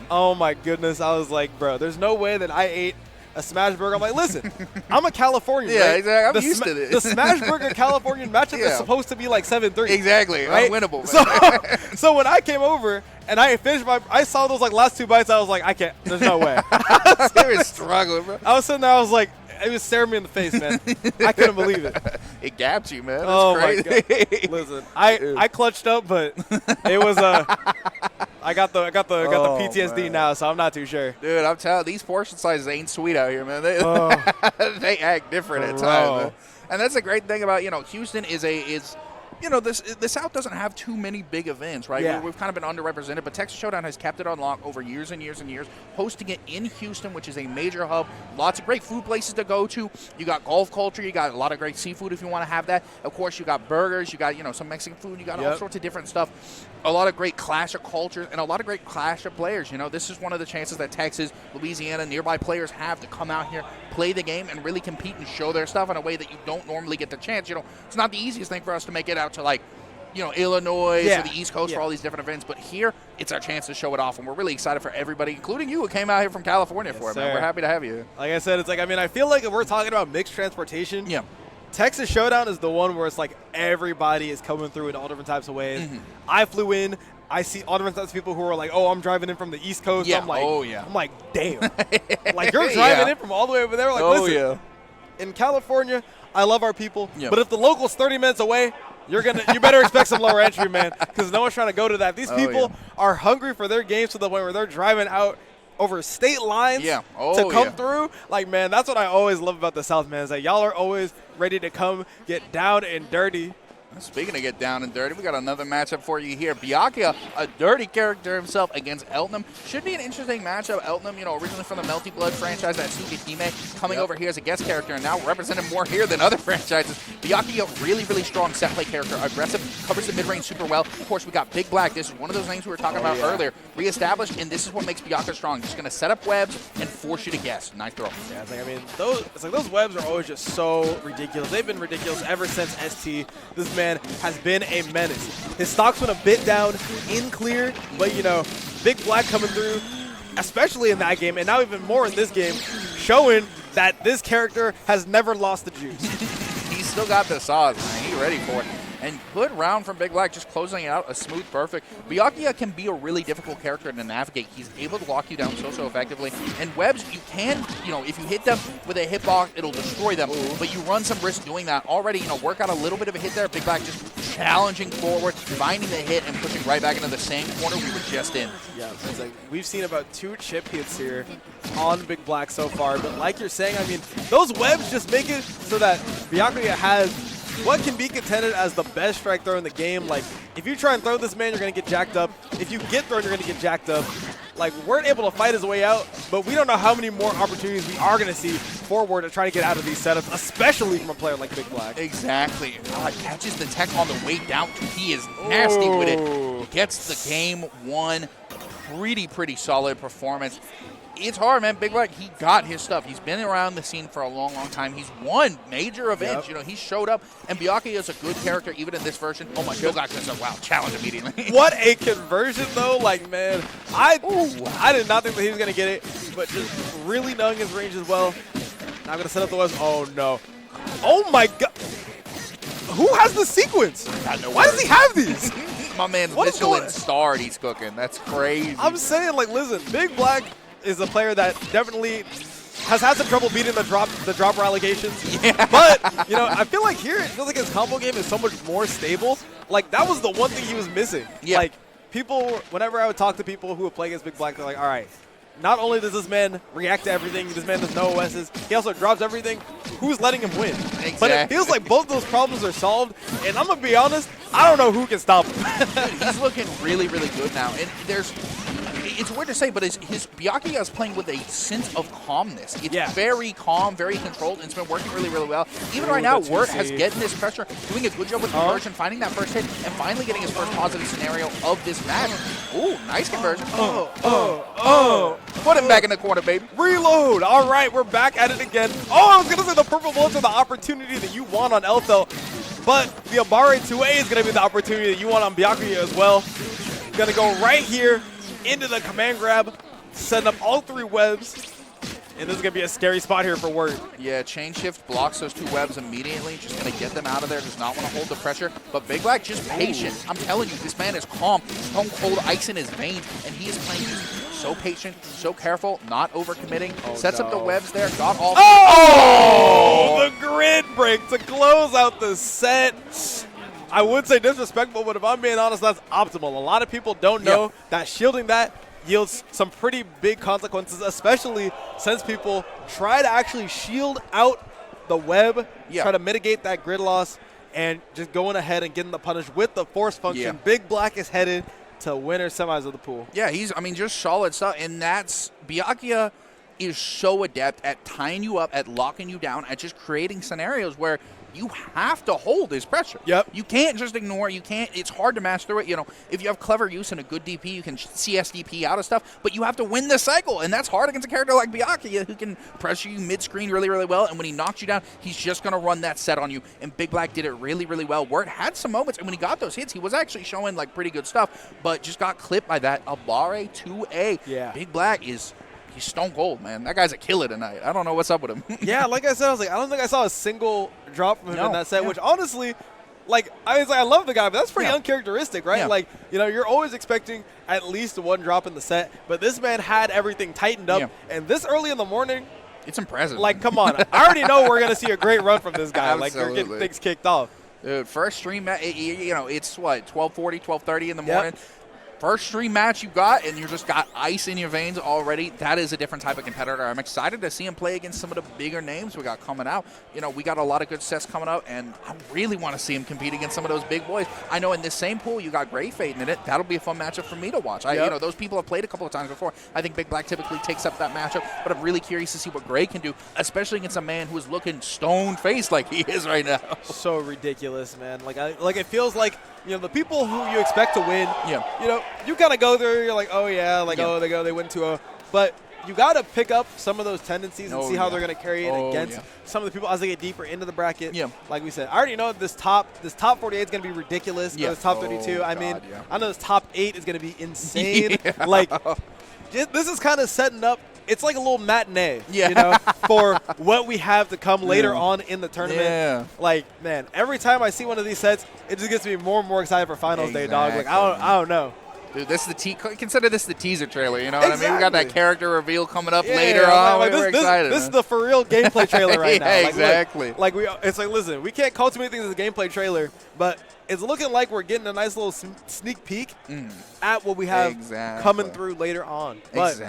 oh my goodness, I was like, bro, there's no way that I ate a smash burger. I'm like, listen, I'm a Californian, right? Exactly. I'm used to this. The smash burger Californian matchup is supposed to be like 7-3. Exactly. Right? Unwinnable. So when I came over and I finished I saw those like last 2 bites, I was like, I can't. There's no way. They were struggling, bro. I was sitting there, I was like, it was staring me in the face, man. I couldn't believe it. It gapped you, man. That's crazy. My God. Listen, I clutched up, but it was I got the PTSD now, so I'm not too sure. Dude, I'm telling you, these portion sizes ain't sweet out here, man. They act different at times, man. And that's the great thing about Houston is the South doesn't have too many big events, right? Yeah. We've kind of been underrepresented, but Texas Showdown has kept it on lock over years and years and years, hosting it in Houston, which is a major hub. Lots of great food places to go to. You got golf culture. You got a lot of great seafood if you want to have that. Of course, you got burgers. You got, some Mexican food. You got all sorts of different stuff. A lot of great clash of cultures and a lot of great clash of players. This is one of the chances that Texas, Louisiana, nearby players have to come out here, play the game, and really compete and show their stuff in a way that you don't normally get the chance. It's not the easiest thing for us to make it out to, like, Illinois or the East Coast for all these different events. But here, it's our chance to show it off. And we're really excited for everybody, including you, who came out here from California for it, man. We're happy to have you. Like I said, it's like, I mean, I feel like if we're talking about mixed transportation, Texas Showdown is the one where it's like everybody is coming through in all different types of ways. Mm-hmm. I flew in. I see all different types of people who are like, oh, I'm driving in from the East Coast. Yeah. I'm like, I'm like, damn. Like, you're driving Yeah. in from all the way over there. Like, listen, in California, I love our people. But if the local's 30 minutes away, you better expect some lower entry, man, because no one's trying to go to that. These people are hungry for their games to the point where they're driving out over state lines to come through. Like, man, that's what I always love about the South, man, is that y'all are always ready to come get down and dirty. Speaking of get down and dirty, we got another matchup for you here. Byakuya, a dirty character himself, against Eltnum. Should be an interesting matchup. Eltnum, originally from the Melty Blood franchise at Tsukihime, coming over here as a guest character and now representing more here than other franchises. Byakuya, really, really strong set play character. Aggressive, covers the mid-range super well. Of course, we got BigBlack. This is one of those names we were talking about earlier. Reestablished, and this is what makes Byakuya strong. Just going to set up webs and force you to guess. Nice throw. Yeah, it's like, I mean, those webs are always just so ridiculous. They've been ridiculous ever since ST. This man has been a menace. His stocks went a bit down in clear, but BigBlack coming through, especially in that game, and now even more in this game, showing that this character has never lost the juice. He's still got the sauce, man. He's ready for it. And good round from BigBlack, just closing it out, a smooth, perfect. Byakuya can be a really difficult character to navigate. He's able to lock you down so effectively. And webs, you can, if you hit them with a hitbox, it'll destroy them. But you run some risk doing that. Already, work out a little bit of a hit there. BigBlack just challenging forward, finding the hit, and pushing right back into the same corner we were just in. Yeah, it's like we've seen about 2 chip hits here on BigBlack so far. But like you're saying, I mean, those webs just make it so that Byakuya has what can be contended as the best strike throw in the game. Like, if you try and throw this man, you're going to get jacked up. If you get thrown, you're going to get jacked up. Like, Wert able to fight his way out, but we don't know how many more opportunities we are going to see for Wert to try to get out of these setups, especially from a player like BigBlack. Exactly. Catches the tech on the way down. He is nasty with it. Gets the game won. Pretty solid performance. It's hard, man. BigBlack, he got his stuff. He's been around the scene for a long, long time. He's won major events. You know, he showed up, and Byakuya is a good character even in this version. Oh my God, wow, challenge immediately. What a conversion, though. Like, man, I did not think that he was going to get it, but just really knowing his range as well. Now I'm going to set up the West. Oh, no. Oh, my God. Who has the sequence? Why does he have these? My man's Michelin starred he's cooking. That's crazy. I'm saying, like, listen, BigBlack is a player that definitely has had some trouble beating the dropper allegations. Yeah. But, you know, I feel like here it feels like his combo game is so much more stable. Like, that was the one thing he was missing. Yeah. Like, people, whenever I would talk to people who would play against BigBlack, they're like, all right, not only does this man react to everything, this man does no OSs, he also drops everything. Who's letting him win? Exactly. But it feels like both those problems are solved, and I'm going to be honest, I don't know who can stop him. Dude, he's looking really, really good now. And it's weird to say, but his Byakuya is playing with a sense of calmness. It's very calm, very controlled, and it's been working really, really well. Even right now, Wert has getting this pressure, doing a good job with conversion, finding that first hit, and finally getting his first positive scenario of this match. Ooh, nice conversion. Put him back in the corner, baby. Reload. All right, we're back at it again. Oh, I was going to say the purple bullets are the opportunity that you want on Elthel, but the Abare 2A is going to be the opportunity that you want on Byakuya as well. Going to go right here into the command grab, setting up all 3 webs, and this is going to be a scary spot here for Wert. Yeah, chain shift blocks those 2 webs immediately, just going to get them out of there, does not want to hold the pressure, but BigBlack just patient. I'm telling you, this man is calm, stone cold ice in his veins, and he is playing so patient, so careful, not overcommitting, sets up the webs there, got all... The grid break to close out the set. I would say disrespectful, but if I'm being honest, that's optimal. A lot of people don't know that shielding that yields some pretty big consequences, especially since people try to actually shield out the web, try to mitigate that grid loss, and just going ahead and getting the punish with the force function. BigBlack is headed to winner semis of the pool. Yeah, just solid stuff, and that's Byakuya is so adept at tying you up, at locking you down, at just creating scenarios where you have to hold his pressure. You can't just ignore it. You can't. It's hard to master it. You know, if you have clever use and a good DP, you can CSDP out of stuff, but you have to win the cycle, and that's hard against a character like Byakuya who can pressure you mid-screen really, really well, and when he knocks you down, he's just going to run that set on you, and BigBlack did it really, really well. Wert had some moments, and when he got those hits, he was actually showing, like, pretty good stuff, but just got clipped by that Abare 2A. BigBlack is... He's stone cold, man. That guy's a killer tonight. I don't know what's up with him. Yeah, like I said, I was like, I don't think I saw a single drop from him in that set, which honestly, like, I love the guy, but that's pretty uncharacteristic, right? Like, you know, you're always expecting at least 1 drop in the set, but this man had everything tightened up, and this early in the morning, it's impressive. Like, come on. I already know we're going to see a great run from this guy. Like, they're getting things kicked off. Dude, first stream, you know, it's what, 12:40, 12:30 in the morning. First stream match you got, and you just got ice in your veins already. That is a different type of competitor. I'm excited to see him play against some of the bigger names we got coming out. You know, we got a lot of good sets coming up, and I really want to see him compete against some of those big boys. I know in this same pool, you got GreyFaiden in it. That'll be a fun matchup for me to watch. You know, those people have played a couple of times before. I think BigBlack typically takes up that matchup, but I'm really curious to see what Grey can do, especially against a man who is looking stone-faced like he is right now. So ridiculous, man. Like it feels like, you know, the people who you expect to win, you know, you kind of go there, you're like, oh, yeah, like, oh, they win 2-0. But you got to pick up some of those tendencies and see how they're going to carry it against some of the people as they get deeper into the bracket. Like we said, I already know this top 48 is going to be ridiculous. This top 32, I mean, I know this top 8 is going to be insane. Like, this is kind of setting up. It's like a little matinee, you know, for what we have to come later on in the tournament. Like, man, every time I see one of these sets, it just gets me more and more excited for finals day, dog. Like, I don't know. Dude, this is consider this the teaser trailer, you know what I mean? We got that character reveal coming up later on. Like, we're excited. This is the for real gameplay trailer right now. Like, exactly. It's like, listen, we can't call too many things as a gameplay trailer, but it's looking like we're getting a nice little sneak peek at what we have coming through later on. But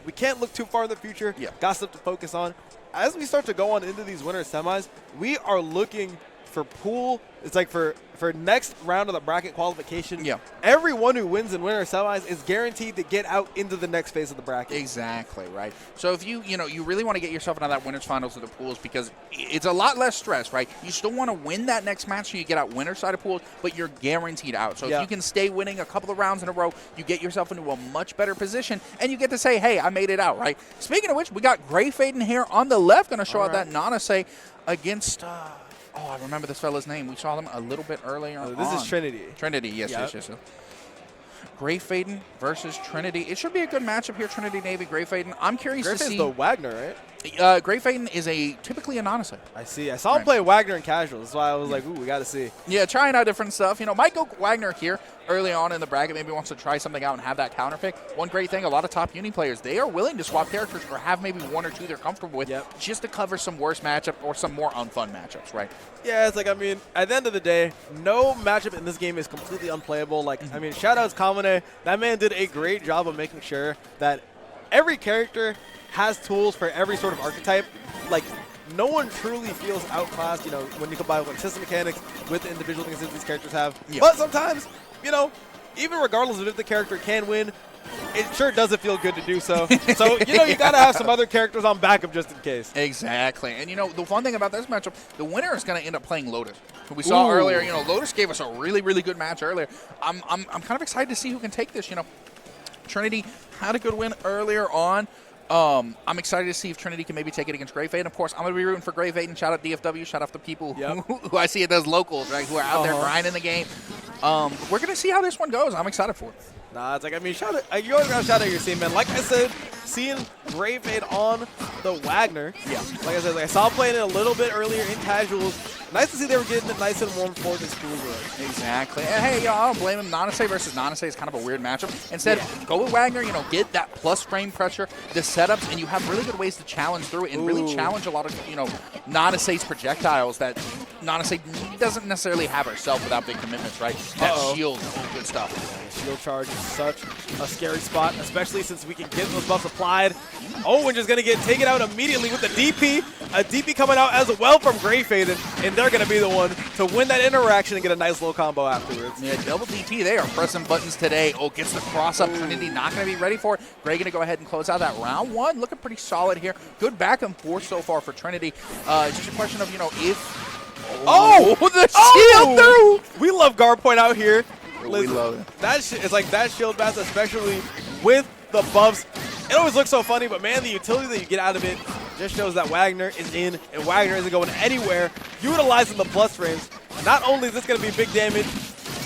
we can't look too far in the future. Got stuff to focus on. As we start to go on into these winter semis, we are looking for pool, it's like for next round of the bracket qualification, Yeah. everyone who wins in winner semis is guaranteed to get out into the next phase of the bracket. Exactly, right? So if you really want to get yourself into that winners finals of the pools, because it's a lot less stress, right? You still want to win that next match so you get out winner side of pools, but you're guaranteed out. So if you can stay winning a couple of rounds in a row, you get yourself into a much better position, and you get to say, hey, I made it out, right? Speaking of which, we got GreyFaiden here on the left, going to show out that Nanase against... I remember this fella's name. We saw them a little bit earlier This is Trinity. Trinity, yes. GreyFaiden versus Trinity. It should be a good matchup here, Trinitynavy, GreyFaiden. I'm curious to see... the Wagner, right? GreyFaiden is typically a Nanase. I see. I saw him play Wagner in casuals. That's why I was like, ooh, we got to see. Yeah, trying out different stuff. Might go Wagner here early on in the bracket. Maybe wants to try something out and have that counter pick. One great thing, a lot of top uni players, they are willing to swap characters or have maybe one or two they're comfortable with just to cover some worse matchup or some more unfun matchups, right? Yeah, it's like, I mean, at the end of the day, no matchup in this game is completely unplayable. Like, I mean, shout-outs Kamine. That man did a great job of making sure that every character has tools for every sort of archetype. Like, no one truly feels outclassed, when you combine like system mechanics with the individual things that these characters have. But sometimes, even regardless of if the character can win, it sure doesn't feel good to do so. So, you got to have some other characters on backup just in case. Exactly. And, the fun thing about this matchup, the winner is going to end up playing Lotus. We saw earlier, Lotus gave us a really, really good match earlier. I'm kind of excited to see who can take this, Trinity had a good win earlier on. I'm excited to see if Trinity can maybe take it against GreyFaiden. Of course, I'm going to be rooting for GreyFaiden. Shout out DFW. Shout out the people who I see at those locals, right, who are out there grinding the game. We're going to see how this one goes. I'm excited for it. Nah, it's like, I mean, you always got to shout out your team, man. Like I said, seeing GreyFaiden on the Wagner. Yeah. Like I said, I saw him playing it a little bit earlier in casuals. Nice to see they were getting it nice and warm for this school. Exactly. And hey, I don't blame him. Nanase versus Nanase is kind of a weird matchup. Instead, go with Wagner, get that plus frame pressure, the setups, and you have really good ways to challenge through it and really challenge a lot of, Nanase's projectiles that Nanase doesn't necessarily have herself without big commitments, right? That shield, good stuff. Shield charge is such a scary spot, especially since we can get those buffs applied. Owen just going to get taken out immediately with the DP. A DP coming out as well from GreyFaiden, and they're going to be the one to win that interaction and get a nice little combo afterwards. Yeah, double DT. They are pressing buttons today. Gets the cross-up. Trinity not going to be ready for it. Gray going to go ahead and close out that round one. Looking pretty solid here. Good back and forth so far for Trinity. It's just a question of, if... the shield through! We love guard point out here. We love it. It's like that shield bass, especially with the buffs. It always looks so funny, but man, the utility that you get out of it just shows that Wagner is in, and Wagner isn't going anywhere. Utilizing the plus frames. Not only is this going to be big damage,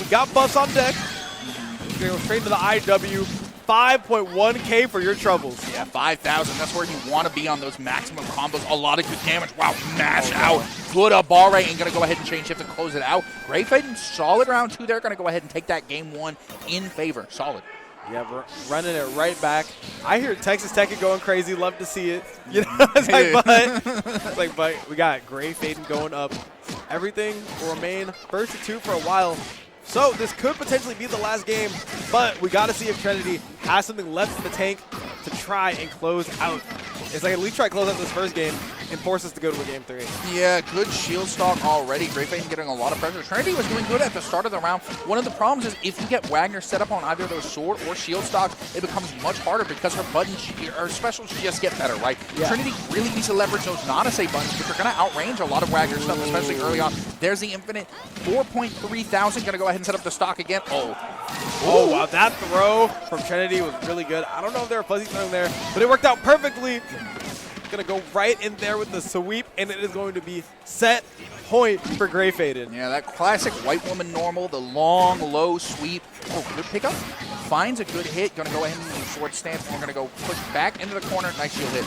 we got buffs on deck. We're going to go straight to the IW. 5.1K for your troubles. Yeah, 5,000. That's where you want to be on those maximum combos. A lot of good damage. Wow, mash out. Good bar rate, and going to go ahead and change shift and close it out. GreyFaiden, solid round two there. Going to go ahead and take that game one in favor. Solid. Yeah, we're running it right back. I hear Texas Tech is going crazy. Love to see it. It's like, but we got GreyFaiden going up. Everything will remain first to two for a while. So this could potentially be the last game, but we got to see if Trinity has something left in the tank to try and close out. It's like at least try to close out this first game and force us to go to a game 3. Yeah, good shield stock already. GreyFaiden getting a lot of pressure. Trinity was doing good at the start of the round. One of the problems is if you get Wagner set up on either of those sword or shield stocks, it becomes much harder because her buttons, her specials just get better, right? Yeah. Trinity really needs to leverage those Nanase buttons, but they're going to outrange a lot of Wagner stuff, especially early on. There's the infinite 4.3 thousand. Going to go ahead and set up the stock again. Oh, wow. That throw from Trinity was really good. I don't know if they were fuzzy throwing there, but it worked out perfectly. Going to go right in there with the sweep, and it is going to be set point for GreyFaiden. Yeah, that classic white woman normal, the long, low sweep. Oh, good pickup. Finds a good hit. Going to go ahead and short stance, and we're going to go push back into the corner. Nice shield hit.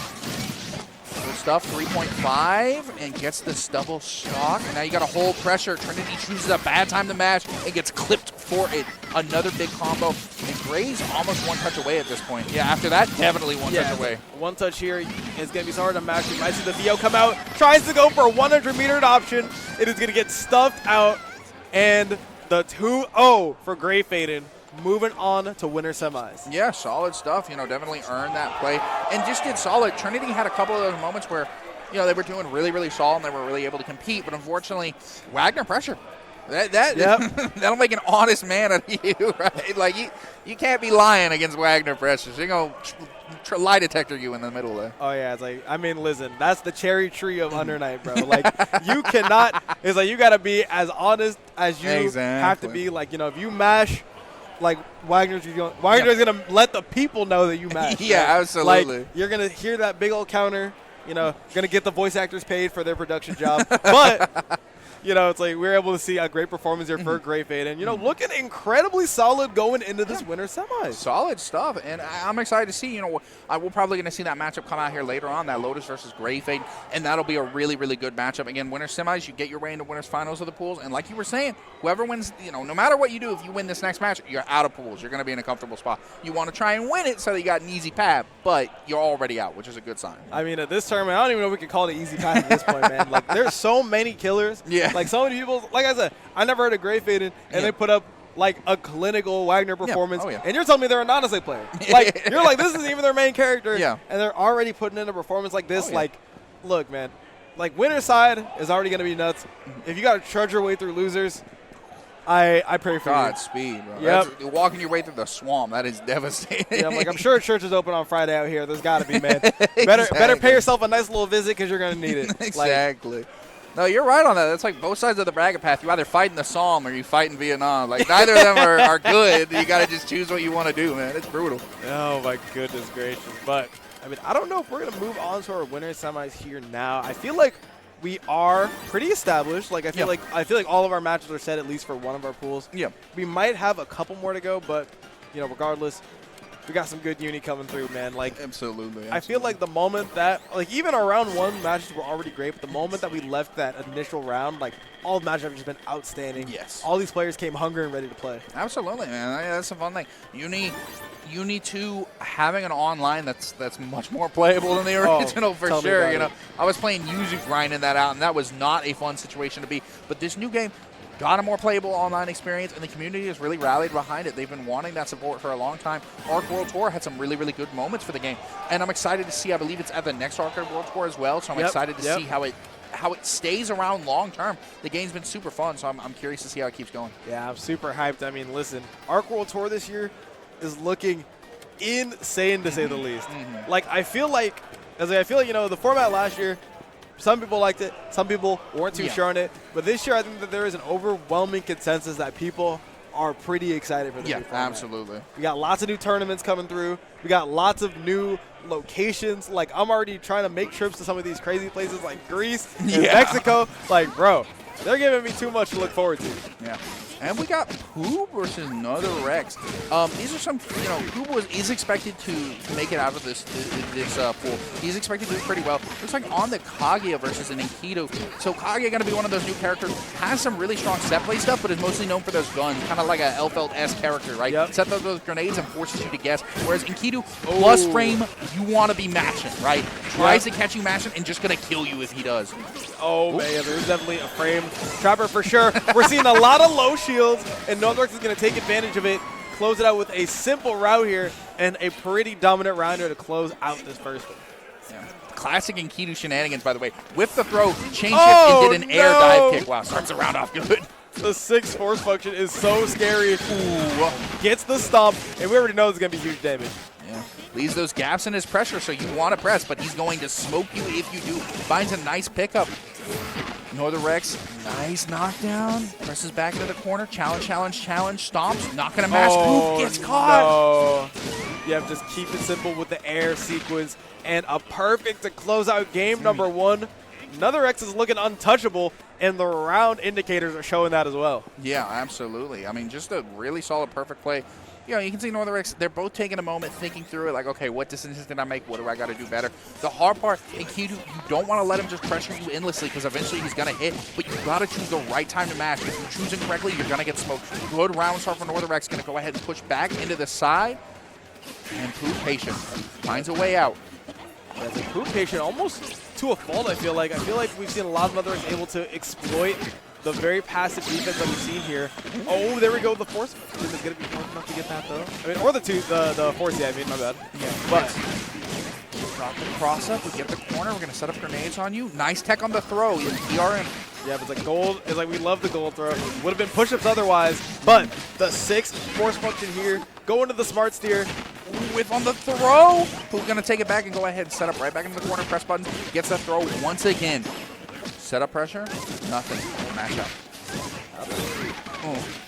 Good stuff, 3.5, and gets the double stock. And now you got to hold pressure. Trinity chooses a bad time to match and gets clipped for it. Another big combo. And Gray's almost one touch away at this point. Yeah, after that, definitely one touch away. One touch here is going to be so hard to match. You might see the VO come out. Tries to go for a 100-meter option. It is going to get stuffed out. And the 2-0 for GreyFaiden. Moving on to winner semis. Yeah, solid stuff. Definitely earned that play and just did solid. Trinity had a couple of those moments where you know, they were doing really, really solid and they were really able to compete. But unfortunately, Wagner pressure. That'll make an honest man out of you, right? Like, you can't be lying against Wagner pressure. They're going to lie detector you in the middle there. Oh, yeah. It's like, I mean, listen, that's the cherry tree of Under Night, bro. Like, you cannot – it's like you got to be as honest as you have to be. Like, you know, if you mash, like, Wagner's going to let the people know that you mash. Yeah, right? absolutely. Like, you're going to hear that big old counter, you know, going to get the voice actors paid for their production job. But – you know, it's like we're able to see a great performance here for GreyFaiden. You know, looking incredibly solid going into this winter semis. Solid stuff, and I'm excited to see. You know, we're probably going to see that matchup come out here later on, that Lotus versus GreyFaiden, and that'll be a really, really good matchup. Again, winter semis, you get your way into winners finals of the pools, and like you were saying, whoever wins, you know, no matter what you do, if you win this next match, you're out of pools. You're going to be in a comfortable spot. You want to try and win it so that you got an easy path, but you're already out, which is a good sign. I mean, at this tournament, I don't even know if we can call it an easy path at this point, man. Like, there's so many killers. Yeah. Like, so many people. Like I said, I never heard of GreyFaiden, and they put up like a clinical Wagner performance, and you're telling me they're a Nanase player. Like, you're like, this isn't even their main character, and they're already putting in a performance like this. Like, look, man, like winner side is already going to be nuts. If you got to trudge your way through losers, I pray for you. Godspeed, bro. Yep. Walking your way through the swamp, that is devastating. Yeah, I'm like, I'm sure church is open on Friday out here. There's got to be, man. Better pay yourself a nice little visit because you're going to need it. Exactly. No, you're right on that. That's like both sides of the bracket path. You either fight in the Somme or you fight in Vietnam. Like, neither of them are good. You got to just choose what you want to do, man. It's brutal. Oh, my goodness gracious. But, I mean, I don't know if we're going to move on to our winner semis here now. I feel like we are pretty established. Like, I feel like all of our matches are set at least for one of our pools. Yeah. We might have a couple more to go, but, you know, regardless, we got some good uni coming through, man. Like, absolutely. I feel like the moment that, like, even our round one matches were already great, but the moment that we left that initial round, like, all the matches have just been outstanding. Yes. All these players came hungry and ready to play. Absolutely, man. That's a fun thing. Uni 2 having an online that's much more playable than the original for sure. You know, I was playing Yuzu grinding that out, and that was not a fun situation to be. But this new game got a more playable online experience, and the community has really rallied behind it. They've been wanting that support for a long time. Arc World Tour had some really, really good moments for the game, and I'm excited to see. I believe it's at the next Arc World Tour as well, so I'm excited to see how it stays around long term. The game's been super fun, so I'm curious to see how it keeps going. Yeah, I'm super hyped. I mean, listen, Arc World Tour this year is looking insane to say the least. Like, I feel like, you know, the format last year, some people liked it, some people weren't too sure on it, but this year I think that there is an overwhelming consensus that people are pretty excited for the new format. Absolutely. We got lots of new tournaments coming through. We got lots of new locations. Like, I'm already trying to make trips to some of these crazy places like Greece and Mexico. Like, bro, they're giving me too much to look forward to. Yeah. And we got Poob versus another Rex. These are some, you know, Poob is expected to make it out of this pool. He's expected to do pretty well. Looks like on the Kaguya versus an Enkidu. So Kaguya going to be one of those new characters. Has some really strong set play stuff, but is mostly known for those guns. Kind of like a Elfeld-esque character, right? Yep. Set those grenades and forces you to guess. Whereas Enkidu, plus frame, you want to be mashing, right? Tries to catch you mashing and just going to kill you if he does. Oh, man, yeah, there's definitely a frame trapper for sure. We're seeing a lot of low shields, and Northworks is going to take advantage of it, close it out with a simple route here, and a pretty dominant rounder to close out this first one. Yeah. Classic Enkidu shenanigans, by the way. Whip the throw, change it, and did an air dive kick. Wow, starts the round off good. The 6 force function is so scary. Ooh, gets the stomp, and we already know it's going to be huge damage. Yeah. Leaves those gaps in his pressure, so you want to press, but he's going to smoke you if you do. Finds a nice pickup. Northern Rex, nice knockdown. Presses back into the corner. Challenge, stomps. Not going to mash. Poob gets caught. No. Yeah, just keep it simple with the air sequence. And a perfect to close out game number 1. Another Rex is looking untouchable, and the round indicators are showing that as well. Yeah, absolutely. I mean, just a really solid, perfect play. You know, you can see Northern Rex, they're both taking a moment, thinking through it, like, okay, what distances did I make? What do I got to do better? The hard part, Enkidu, you don't want to let him just pressure you endlessly because eventually he's going to hit, but you got to choose the right time to mash. If you choose incorrectly, you're going to get smoked. Good round start for Northern Rex, going to go ahead and push back into the side. And Poob patient, finds a way out. Yeah, it's like Poob patient almost to a fault, I feel like. I feel like we've seen a lot of Northern Rex able to exploit the very passive defense that we've seen here. Oh, there we go. The force is going to be hard enough to get that, though. I mean, or the force, yeah, I mean, my bad. Yeah. But Drop the cross up. We get the corner. We're going to set up grenades on you. Nice tech on the throw. PRM. Yeah, but it's like gold. It's like we love the gold throw. Would have been push-ups otherwise, but the 6 force function here. Go into the smart steer. Whiff on the throw. Who's going to take it back and go ahead and set up right back into the corner. Press buttons. Gets that throw once again. Set up pressure. Nothing. Match up.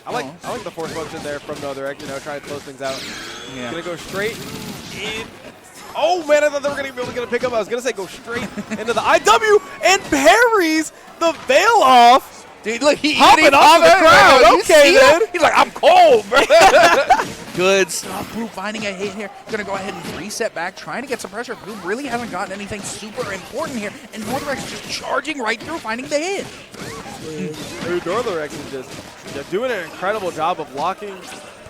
I like the force function there from the other end, trying to close things out. Yeah. Gonna go straight in. Oh man, I thought they were gonna be able to get a pickup. I was gonna say go straight into the IW and parries the veil off. Dude, look, he hopping off the crowd. Okay, then. He's like, I'm cold, bro. Good stuff. Poob finding a hit here. Going to go ahead and reset back, trying to get some pressure. Poob really hasn't gotten anything super important here. And Northrex just charging right through, finding the hit. Northrex is just doing an incredible job of locking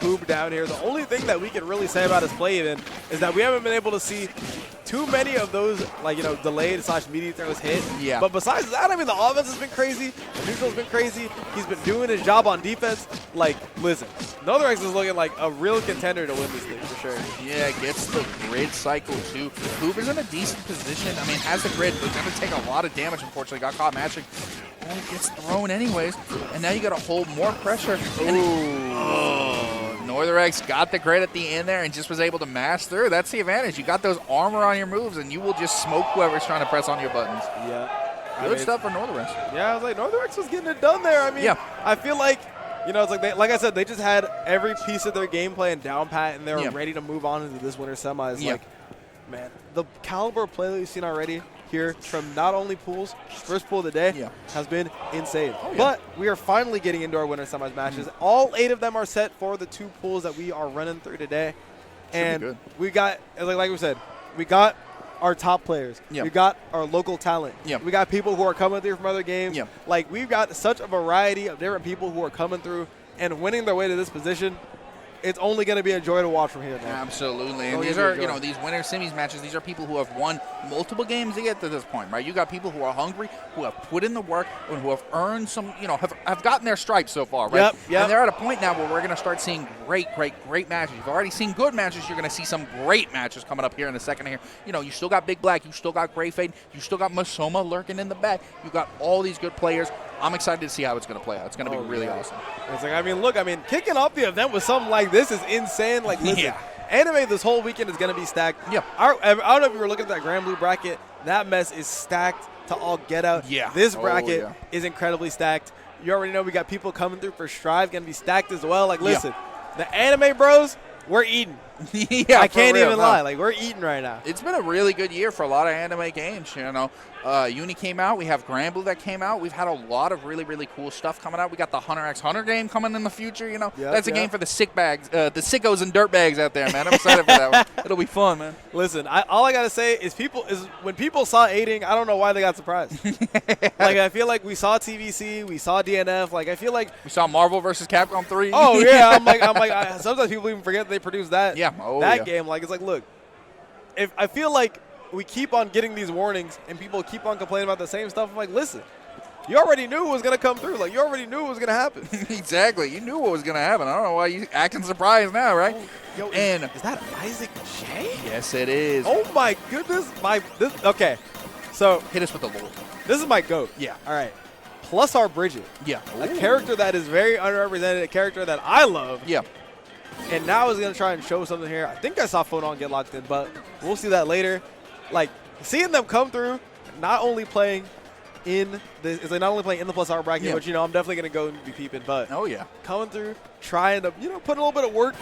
Poob down here. The only thing that we can really say about his play even is that we haven't been able to see too many of those, delayed / media throws hit. Yeah. But besides that, I mean, the offense has been crazy. The neutral's been crazy. He's been doing his job on defense. Listen, Northrex is looking like a real contender to win this thing for sure. Yeah, gets the grid cycle too. Poob is in a decent position. I mean, has the grid, but going to take a lot of damage, unfortunately. Got caught matching. Oh, gets thrown anyways. And now you got to hold more pressure. Northrex got the grid at the end there and just was able to mash through. That's the advantage. You got those armor on your moves, and you will just smoke whoever's trying to press on your buttons. Yeah. Good stuff for Northrex. Yeah, I was like, Northrex was getting it done there. I mean, yeah. I feel like, it's like I said, they just had every piece of their game plan down pat, and they were ready to move on into this winter semis. Yeah. Man, the caliber of play that we've seen already here from not only pools, first pool of the day, has been insane. Oh, yeah. But we are finally getting into our winter semis matches. All 8 of them are set for the 2 pools that we are running through today. And we got, like we said, we got our top players. We got our local talent. We got people who are coming through from other games. We've got such a variety of different people who are coming through and winning their way to this position. It's only going to be a joy to watch from here. Man. Absolutely. And these are, these winter semis matches, these are people who have won multiple games to get to this point, right? You got people who are hungry, who have put in the work, and who have earned some, have gotten their stripes so far, right? Yep. And they're at a point now where we're going to start seeing great matches. You've already seen good matches. You're going to see some great matches coming up here in the second here. You still got BigBlack. You still got GreyFaiden. You still got Masoma lurking in the back. You got all these good players. I'm excited to see how it's going to play out. It's going to be really awesome. It's like, kicking off the event with something like this is insane. Listen, anime this whole weekend is going to be stacked. Yeah. I don't know if you were looking at that Grand Blue bracket. That mess is stacked to all get out. Yeah. This bracket is incredibly stacked. You already know we got people coming through for Strive going to be stacked as well. Listen, the anime bros, we're eating. I can't even lie. We're eating right now. It's been a really good year for a lot of anime games. Uni came out. We have Grand Blue that came out. We've had a lot of really, really cool stuff coming out. We got the Hunter x Hunter game coming in the future. That's a game for the the sickos and dirtbags out there, man. I'm excited for that one. It'll be fun, man. Listen, all I gotta say is when people saw aiding, I don't know why they got surprised. I feel like we saw TVC, we saw DNF. I feel like we saw Marvel versus Capcom 3. Oh yeah, I'm like sometimes people even forget they produced that. Yeah. Game. Look, if I feel like we keep on getting these warnings and people keep on complaining about the same stuff, I'm like, listen, you already knew it was going to come through. You already knew it was going to happen. Exactly. You knew what was going to happen. I don't know why you acting surprised now, right? Is that IsaacJ? Yes, it is. Oh, my goodness. Okay. So hit us with the Lord. This is my GOAT. Yeah. All right. Plus our Bridget. Yeah. A character that is very underrepresented, a character that I love. Yeah. And now is going to try and show something here. I think I saw Phonon get locked in, but we'll see that later. Seeing them come through, not only playing in the plus R bracket, but I'm definitely going to go and be peeping. But coming through, trying to put a little bit of work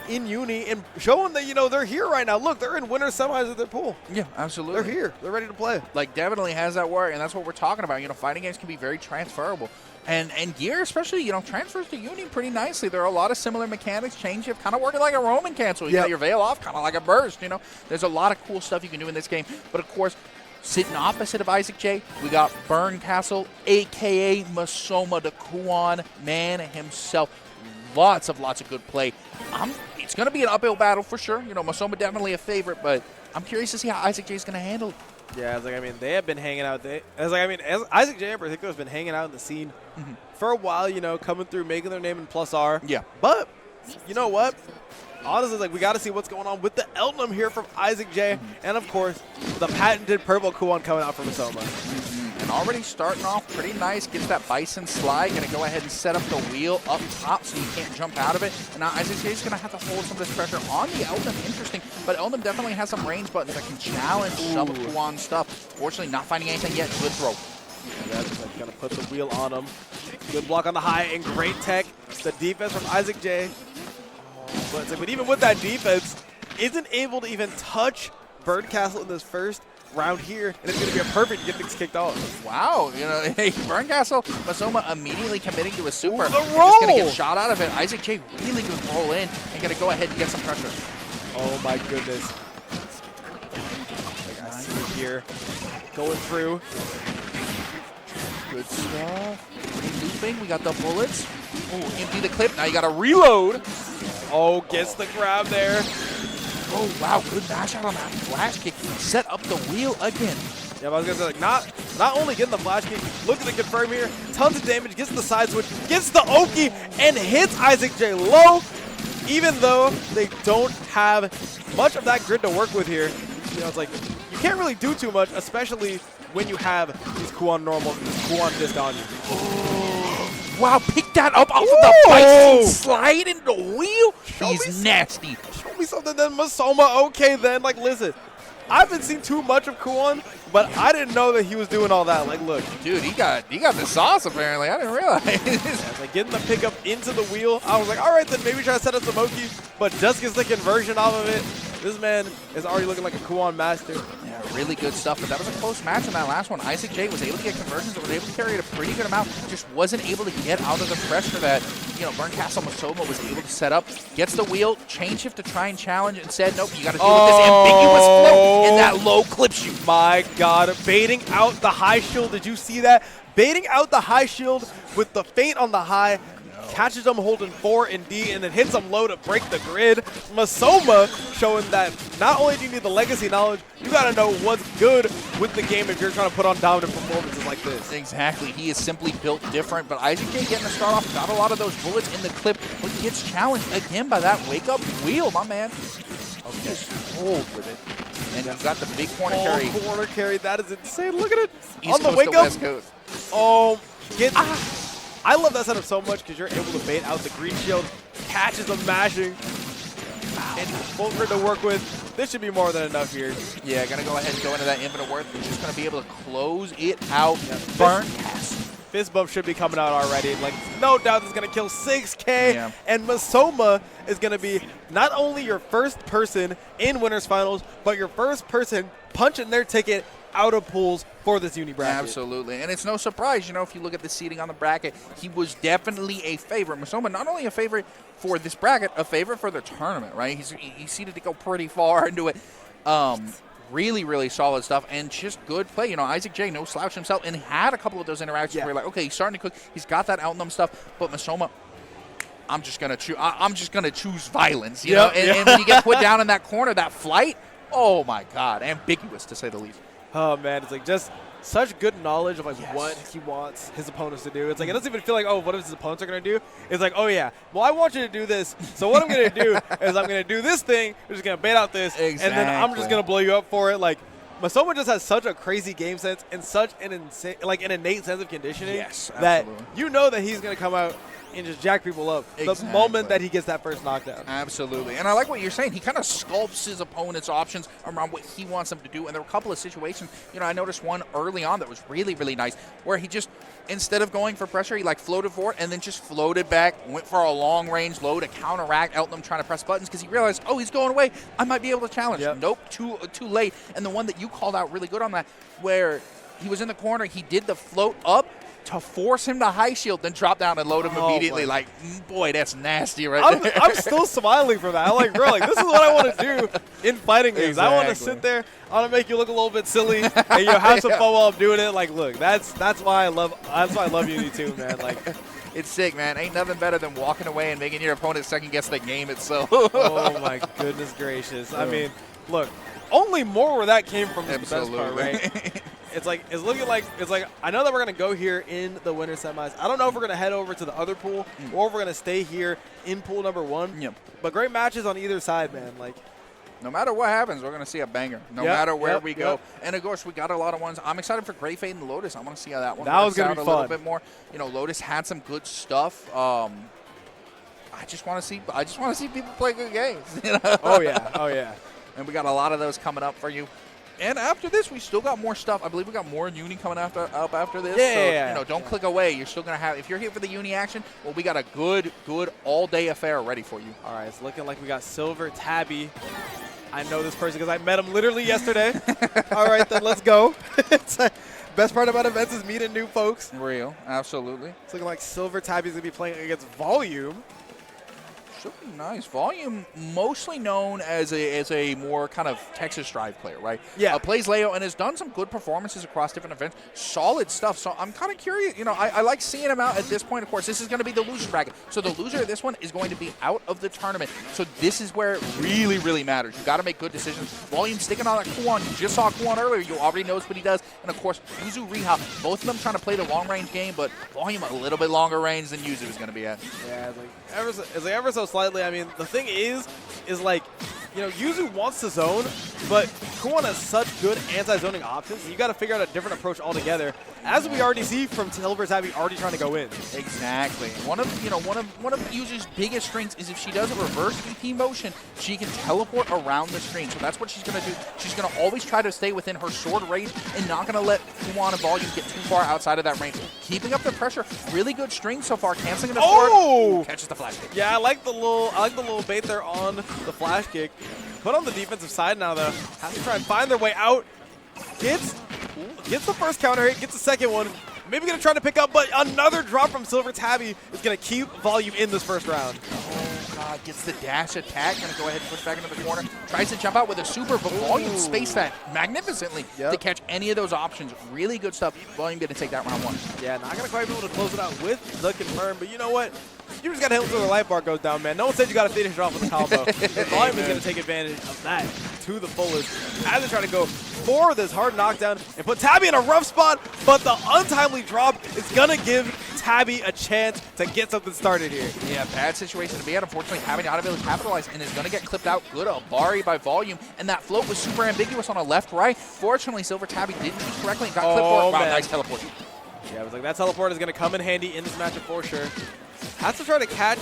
in uni and showing that they're here right now. Look, they're in winter semis of their pool. Yeah, absolutely. They're here. They're ready to play. Definitely has that work, and that's what we're talking about. Fighting games can be very transferable. And gear, especially, transfers to Uni pretty nicely. There are a lot of similar mechanics. Change shift, kind of working like a Roman cancel. You got your veil off, kind of like a burst. There's a lot of cool stuff you can do in this game. But of course, sitting opposite of IsaacJ, we got Bernkastel, a.k.a. Masoma, the Kuon man himself. Lots of good play. It's going to be an uphill battle for sure. Masoma definitely a favorite, but I'm curious to see how IsaacJ is going to handle it. Yeah, they have been hanging out. IsaacJ in particular has been hanging out in the scene for a while, coming through, making their name in plus R. Yeah. But, you know what? honestly, like, we got to see what's going on with the Eltnum here from IsaacJ. And, of course, the patented purple Kuon coming out from Masoma. And already starting off pretty nice. Gets that Bison slide. Going to go ahead and set up the wheel up top so you can't jump out of it. And now IsaacJ is going to have to hold some of this pressure on the Eltnum. Interesting. But Eltnum definitely has some range buttons that can challenge some of Kuon's stuff. Fortunately, not finding anything yet. Good throw. Yeah, just like going to put the wheel on him. Good block on the high and great tech. The defense from IsaacJ. But even with that defense, isn't able to even touch Bernkastel in this first round here, and it's going to be a perfect to get things kicked off. Wow, you know, hey, Bernkastel, Masoma immediately committing to a super. Ooh, the Just roll! going to get shot out of it. IsaacJ really good roll in and going to go ahead and get some pressure. Oh my goodness. Like I see it here. Going through. Good stuff. Looping, we got the bullets. Oh, empty the clip. Now you got to reload. Oh, gets the grab there. Oh, wow, good mash out on that flash kick. Set up the wheel again. Yeah, but I was going to say, like, not only getting the flash kick, look at the confirm here. Tons of damage, gets the side switch, gets the Oki, and hits IsaacJ low. Even though they don't have much of that grid to work with here, you know, it's like, you can't really do too much, especially when you have these Kuon normal, this Kuon disc on you. Oh, wow, pick that up off of the Bison slide into the wheel. He's nasty. Show me something then, Masoma. Okay, then. Like, listen, I haven't seen too much of Kuon, but I didn't know that he was doing all that. Like, look. Dude, he got the sauce, apparently. I didn't realize. Yeah, like, getting the pickup into the wheel. I was like, all right, then maybe try to set up some Oki, but just gets the conversion off of it. This man is already looking like a Kuon master. Yeah, really good stuff, but that was a close match in that last one. IsaacJ was able to get conversions, was able to carry it a pretty good amount, just wasn't able to get out of the pressure that, you know, Bernkastel Masoma was able to set up. Gets the wheel, chain shift to try and challenge, and said, nope, you got to deal with this ambiguous float, and that low clips you. My God, baiting out the high shield. Did you see that? Baiting out the high shield with the feint on the high. Catches him holding 4 and D, and then hits him low to break the grid. Masoma showing that not only do you need the legacy knowledge, you got to know what's good with the game if you're trying to put on dominant performances like this. Exactly. He is simply built different, but IsaacJ getting to start off, got a lot of those bullets in the clip, but gets challenged again by that wake-up wheel, my man. Okay, hold with it. And he's got the big corner carry. Corner carry, that is insane. Look at it. East on the Coast wake to up. West Coast. Oh, I love that setup so much because you're able to bait out the green shield, catches him mashing, and full grid to work with. This should be more than enough here. Yeah, gonna go ahead and go into that infinite worth. We're just gonna be able to close it out. Yeah. Bernkastel. Fist bump should be coming out already. Like, no doubt this is going to kill 6K. Yeah. And Masoma is going to be not only your first person in Winners Finals, but your first person punching their ticket out of pools for this uni bracket. Absolutely. And it's no surprise, you know, if you look at the seating on the bracket, he was definitely a favorite. Masoma, not only a favorite for this bracket, a favorite for the tournament, right? He's seated to go pretty far into it. Really, really solid stuff, and just good play. You know, IsaacJ, no slouch himself, and had a couple of those interactions where you're like, okay, he's starting to cook. He's got that Eltnum stuff, but Masoma, I'm just gonna choose violence. You know, and when you get put down in that corner, that flight, oh my God, ambiguous to say the least. Oh man, it's like just such good knowledge of like what he wants his opponents to do. It's like it doesn't even feel like, oh, what his opponents are gonna do. It's like, oh yeah, well I want you to do this. So what I'm gonna do is I'm gonna do this thing. We're just gonna bait out this, and then I'm just gonna blow you up for it. Like Masoma just has such a crazy game sense and such an insane, like an innate sense of conditioning that you know that he's gonna come out and just jack people up the moment that he gets that first knockdown. Absolutely. And I like what you're saying. He kind of sculpts his opponent's options around what he wants them to do. And there were a couple of situations, you know, I noticed one early on that was really, really nice, where he just, instead of going for pressure, he like floated for it and then just floated back, went for a long range low to counteract Eltnum trying to press buttons because he realized, oh, he's going away. I might be able to challenge. Nope, too late. And the one that you called out really good on that, where he was in the corner, he did the float up to force him to high shield, then drop down and load him immediately. Like, boy, that's nasty there. I'm still smiling for that. I'm like, bro, like, this is what I want to do in fighting games. I want to sit there, I want to make you look a little bit silly, and you know, have some fun while I'm doing it. Like, look, that's why I love Uni too, man. Like, it's sick, man. Ain't nothing better than walking away and making your opponent second guess the game itself. Oh my goodness gracious. I mean, look, only more where that came from is the best part, right? it's looking like I know that we're gonna go here in the winter semis. I don't know if we're gonna head over to the other pool or if we're gonna stay here in pool number 1. Yep. But great matches on either side, man. Like, no matter what happens, we're going to see a banger. No matter where we go. And, of course, we got a lot of ones. I'm excited for GreyFaiden and Lotus. I want to see how that one works out a little bit more. You know, Lotus had some good stuff. I just want to see people play good games. You know? Oh, yeah. And we got a lot of those coming up for you. And after this, we still got more stuff. I believe we got more Uni coming up after this. Yeah. You know, don't click away. You're still going to have, if you're here for the Uni action, well, we got a good all-day affair ready for you. All right, it's looking like we got SilverTabby. I know this person because I met him literally yesterday. All right, then let's go. Best part about events is meeting new folks. Real, absolutely. It's looking like SilverTabby's going to be playing against Volume. Should be nice. Volume, mostly known as a more kind of Texas Drive player, right? Yeah. Plays Leo and has done some good performances across different events. Solid stuff. So I'm kind of curious. You know, I like seeing him out at this point. Of course, this is going to be the loser bracket. So the loser of this one is going to be out of the tournament. So this is where it really, really matters. You got to make good decisions. Volume sticking on that Kuon. You just saw Kuon earlier. You already knows what he does. And of course, Yuzuriha. Both of them trying to play the long range game, but Volume a little bit longer range than Yuzu is going to be at. Yeah, it's like ever so slightly. I mean, the thing is like, you know, Yuzu wants to zone, but Kuon has such good anti-zoning options. You got to figure out a different approach altogether, as we already see from SilverTabby already trying to go in. Exactly. One of Yuzu's biggest strengths is if she does a reverse EP motion, she can teleport around the screen. So that's what she's going to do. She's going to always try to stay within her sword range and not going to let Kuon and Volume get too far outside of that range. Keeping up the pressure. Really good string so far. Canceling the sword. Catches the flash kick. Yeah, I like the little bait there on the flash kick. Put on the defensive side now, though. Has to try and find their way out. Gets the first counter hit, gets the second one. Maybe going to try to pick up, but another drop from SilverTabby is going to keep Volume in this first round. Oh, God. Gets the dash attack. Going to go ahead and push back into the corner. Tries to jump out with a super, but Volume spaced that magnificently to catch any of those options. Really good stuff. Volume going to take that round 1. Yeah, not going to quite be able to close it out with the confirm, but you know what? You just got to hit him until the light bar goes down, man. No one said you got to finish it off with a combo. Volume is going to take advantage of that to the fullest as they try to go for this hard knockdown and put Tabby in a rough spot, but the untimely drop is going to give Tabby a chance to get something started here. Yeah, bad situation to be in. Unfortunately, Tabby not able to capitalize and is going to get clipped out. Good Obari by Volume, and that float was super ambiguous on a left-right. Fortunately, SilverTabby didn't choose correctly and got clipped for it. Wow, nice teleport. Yeah, I was like, that teleport is going to come in handy in this matchup for sure. Has to try to catch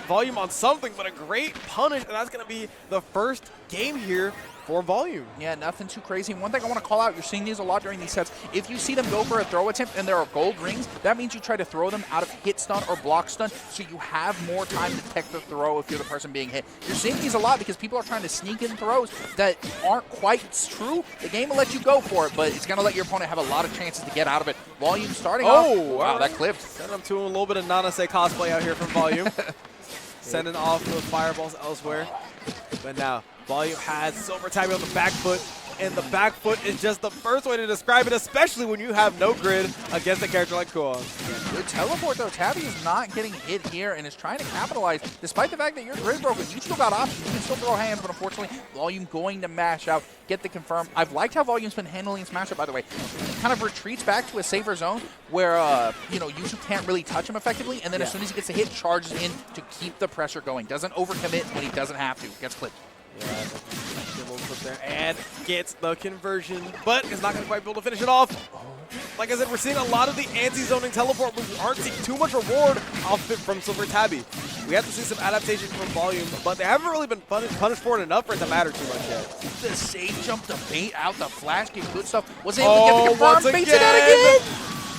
Volume on something, but a great punish, and that's going to be the first game here for Volume. Yeah, nothing too crazy. And one thing I want to call out, you're seeing these a lot during these sets. If you see them go for a throw attempt and there are gold rings, that means you try to throw them out of hit stun or block stun, so you have more time to detect the throw if you're the person being hit. You're seeing these a lot because people are trying to sneak in throws that aren't quite true. The game will let you go for it, but it's going to let your opponent have a lot of chances to get out of it. Volume starting off. Wow, that clipped. Sending up to a little bit of Nanase cosplay out here from Volume. Sending off those fireballs elsewhere. But now, Volume has SilverTabby on the back foot, and the back foot is just the first way to describe it, especially when you have no grid against a character like Kuon. Yeah, good teleport, though. Tabby is not getting hit here and is trying to capitalize. Despite the fact that you're grid broken, you still got options. You can still throw hands, but unfortunately, Volume going to mash out, get the confirm. I've liked how Volume's been handling his matchup, by the way. He kind of retreats back to a safer zone where, Yuzu can't really touch him effectively, and then as soon as he gets a hit, charges in to keep the pressure going. Doesn't overcommit when he doesn't have to. Gets clipped. Yeah, a little clip there, and gets the conversion, but is not going to quite be able to finish it off. Like I said, we're seeing a lot of the anti-zoning teleport, but we aren't seeing too much reward off it from SilverTabby. We have to see some adaptation from Volume, but they haven't really been punished for it enough for it to matter too much yet. The safe jump to bait out the flash kick, good stuff. Was able to get the confirm, baits it out again.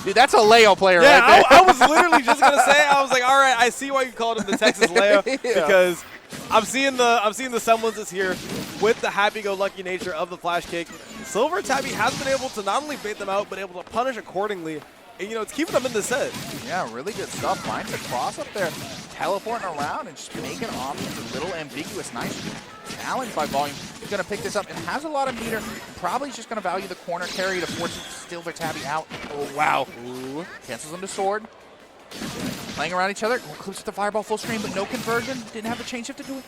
Dude, that's a Leo player right there. I was literally just going to say, I was like, all right, I see why you called him the Texas Leo, because I'm seeing the semblances here with the happy-go-lucky nature of the flash kick. SilverTabby has been able to not only bait them out, but able to punish accordingly. And, it's keeping them in the set. Yeah, really good stuff. Finds a cross up there, teleporting around and just making options a little ambiguous. Nice challenge by Volume. He's going to pick this up and has a lot of meter. Probably just going to value the corner carry to force SilverTabby out. Oh, wow. Ooh. Cancels him to sword. playing around each other. Clips with the fireball full screen, but no conversion. Didn't have the chain shift to do it.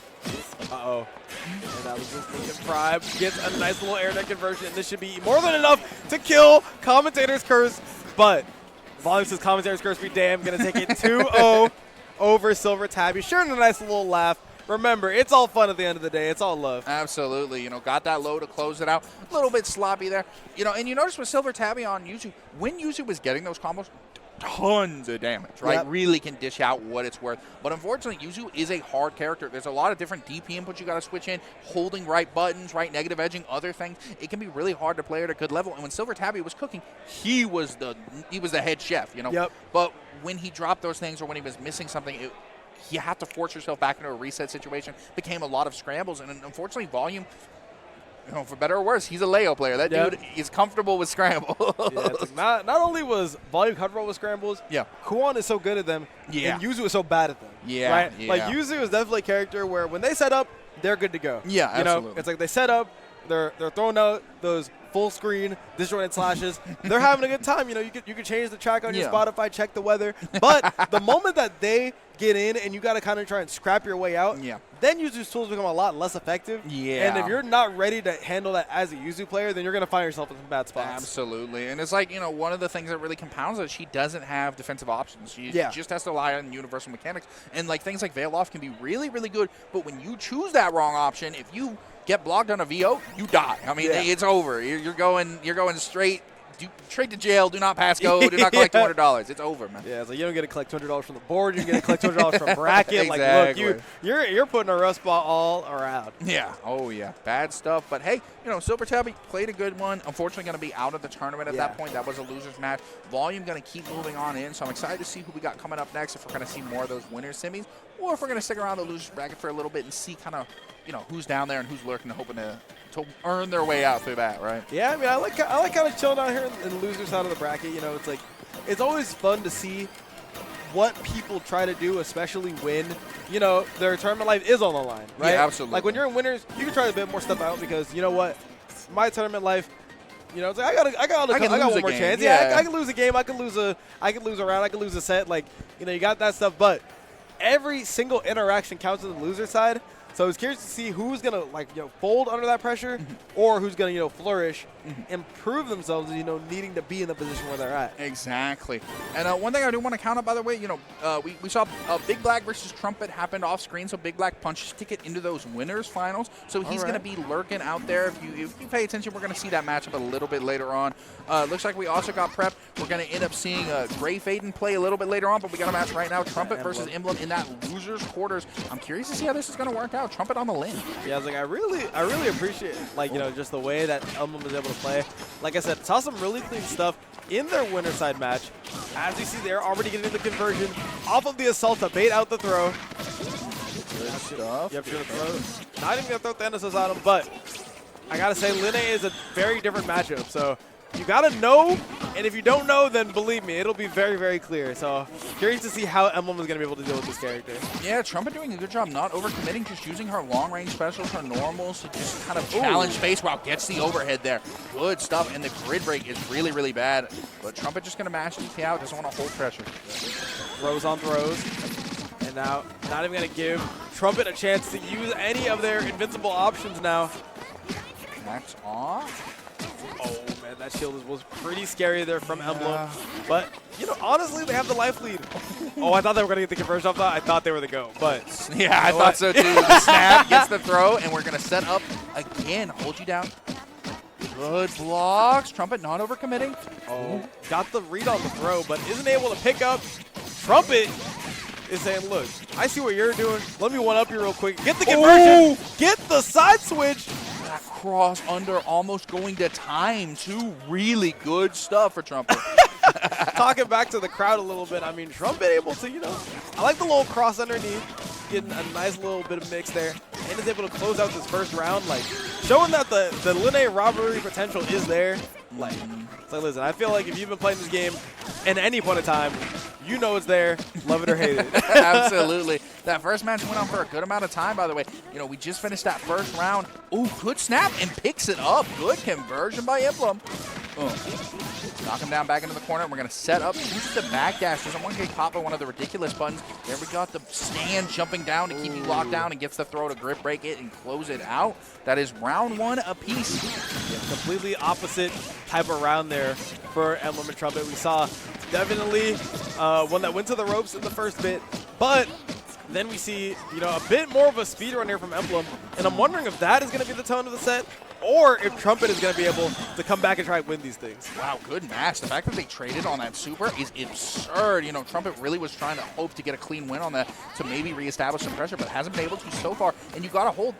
Uh-oh. And that was just thinking Prime gets a nice little air deck conversion. This should be more than enough to kill Commentator's Curse. But Volume says Commentator's Curse be damn. Going to take it 2-0 over SilverTabby. Sure, a nice little laugh. Remember, it's all fun at the end of the day. It's all love. Absolutely. You know, got that low to close it out. A little bit sloppy there. You know, and you notice with SilverTabby on Yuzu, when Yuzu was getting those combos, tons of damage, right? Yep. Really can dish out what it's worth. But unfortunately, Yuzu is a hard character. There's a lot of different DP inputs you got to switch in, holding right buttons, right negative edging, other things. It can be really hard to play at a good level. And when SilverTabby was cooking, he was the head chef, you know? Yep. But when he dropped those things or when he was missing something, you have to force yourself back into a reset situation. Became a lot of scrambles, and unfortunately, Volume, you know, for better or worse, he's a Leo player. That dude is comfortable with scrambles. Yeah, it's like not only was Volume comfortable with scrambles, Kuon is so good at them, and Yuzu is so bad at them. Yeah, right? yeah. Like, Yuzu is definitely a character where when they set up, they're good to go. Yeah, absolutely. You know, it's like they set up, they're throwing out those full screen disjointed slashes. They're having a good time. You know, you could change the track on your Spotify, check the weather. But the moment that they get in and you got to kind of try and scrap your way out, then Yuzu's tools become a lot less effective. Yeah. And if you're not ready to handle that as a Yuzu player, then you're going to find yourself in some bad spots. Absolutely. And it's like, you know, one of the things that really compounds it, she doesn't have defensive options. She just has to rely on universal mechanics. And like things like Veil Off can be really, really good. But when you choose that wrong option, if you get blocked on a VO, you die. I mean, it's over. You're going straight to jail. Do not pass go. Do not collect $200. It's over, man. Yeah, it's like you don't get to collect $200 from the board. You get to collect $200 from bracket. Exactly. Like, look, you're putting a rust ball all around. Yeah. Oh yeah. Bad stuff. But hey, you know, SilverTabby played a good one. Unfortunately, going to be out of the tournament at that point. That was a losers match. Volume going to keep moving on in. So I'm excited to see who we got coming up next. If we're going to see more of those winners semis, or if we're going to stick around the losers bracket for a little bit and see kind of, you know, who's down there and who's lurking and hoping to earn their way out through that, right? Yeah, I mean, I like kind of chilling out here in the loser side of the bracket. You know, it's like it's always fun to see what people try to do, especially when, you know, their tournament life is on the line, right? Yeah, absolutely. Like when you're in winners, you can try a bit more stuff out because you know what, my tournament life, you know, it's like I got one more chance. Yeah, I can lose a game. I can lose a round. I can lose a set. Like, you know, you got that stuff, but every single interaction counts on the loser side. So I was curious to see who's going to, like, you know, fold under that pressure or who's going to, you know, flourish and prove themselves, you know, needing to be in the position where they're at. Exactly. And one thing I do want to count out, by the way, you know, we saw BigBlack versus Trumpet happened off screen, so BigBlack punched his ticket into those winners finals. So he's going to be lurking out there. If you pay attention, we're going to see that matchup a little bit later on. Looks like we also got prepped. We're going to end up seeing GreyFaiden play a little bit later on, but we got a match right now, Trumpet versus Emblumm in that losers quarters. I'm curious to see how this is going to work out. Trumpet on the Linne. Yeah, I was like, I really appreciate, like, you know, just the way that Emblumm was able to play. Like I said, saw some really clean stuff in their winner side match. As you see, they're already getting the conversion off of the assault to bait out the throw. Good stuff. Yep, gonna throw. Not even gonna throw Thanasis on him, but I gotta say, Linne is a very different matchup. So you gotta know, and if you don't know, then believe me, it'll be very, very clear. So curious to see how Emblumm is gonna be able to deal with this character. Yeah, Trumpet doing a good job not overcommitting, just using her long-range specials, her normals to just kind of challenge space. Wow, gets the overhead there. Good stuff, and the grid break is really, really bad. But Trumpet just gonna mash DP out, doesn't want to hold pressure. Throws on throws. And now, not even going to give Trumpet a chance to use any of their invincible options now. Max off. Oh, man, that shield was pretty scary there from Emblumm. But, you know, honestly, they have the life lead. Oh, I thought they were going to get the conversion off that. I thought they were the go. But, yeah, I thought so, too. The snap gets the throw, and we're going to set up again. Hold you down. Good blocks. Trumpet not overcommitting. Oh, got the read on the throw, but isn't able to pick up. Trumpet is saying, look, I see what you're doing. Let me one up you real quick. Get the conversion. Get the side switch. That cross under almost going to time, too. Really good stuff for Trumpet. Talking back to the crowd a little bit, I mean, Trumpet able to, you know, I like the little cross underneath, getting a nice little bit of mix there, and is able to close out this first round, like, showing that the Linne robbery potential is there. Like, it's like, listen, I feel like if you've been playing this game at any point in time, you know it's there, love it or hate it. Absolutely. That first match went on for a good amount of time, by the way. You know, we just finished that first round. Ooh, good snap and picks it up. Good conversion by Emblumm. Knock him down back into the corner. And we're going to set up. Use the backdash. Doesn't want to get caught by one of the ridiculous buttons. There we got the stand jumping down to keep you locked down and gets the throw to grip break it and close it out. That is round 1 apiece. Yeah, completely opposite type of round there for Emblumm and Trumpet. We saw definitely one that went to the ropes in the first bit, but then we see, a bit more of a speed run here from Emblumm, and I'm wondering if that is going to be the tone of the set, or if Trumpet is going to be able to come back and try and win these things. Wow, good match. The fact that they traded on that super is absurd. Trumpet really was trying to hope to get a clean win on that to maybe reestablish some pressure, but hasn't been able to so far. And you got to hold,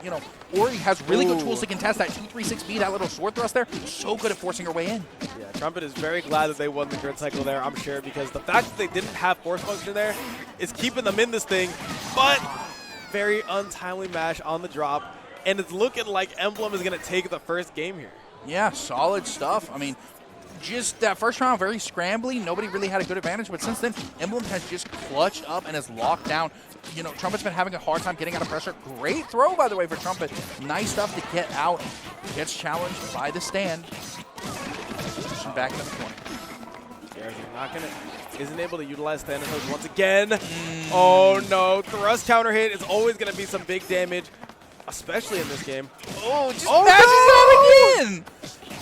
Orie has really good tools to contest that 2-3-6B, that little sword thrust there. So good at forcing her way in. Yeah, Trumpet is very glad that they won the grid cycle there, I'm sure, because the fact that they didn't have force function there is keeping them in this thing, but very untimely mash on the drop. And it's looking like Emblumm is going to take the first game here. Yeah, solid stuff. I mean, just that first round, very scrambly. Nobody really had a good advantage. But since then, Emblumm has just clutched up and has locked down. Trumpet's been having a hard time getting out of pressure. Great throw, by the way, for Trumpet. Nice stuff to get out. Gets challenged by the stand. Pushing back into the corner. Isn't able to utilize Thanatos once again. Oh, no. Thrust counter hit is always going to be some big damage, especially in this game. Just mashes out again.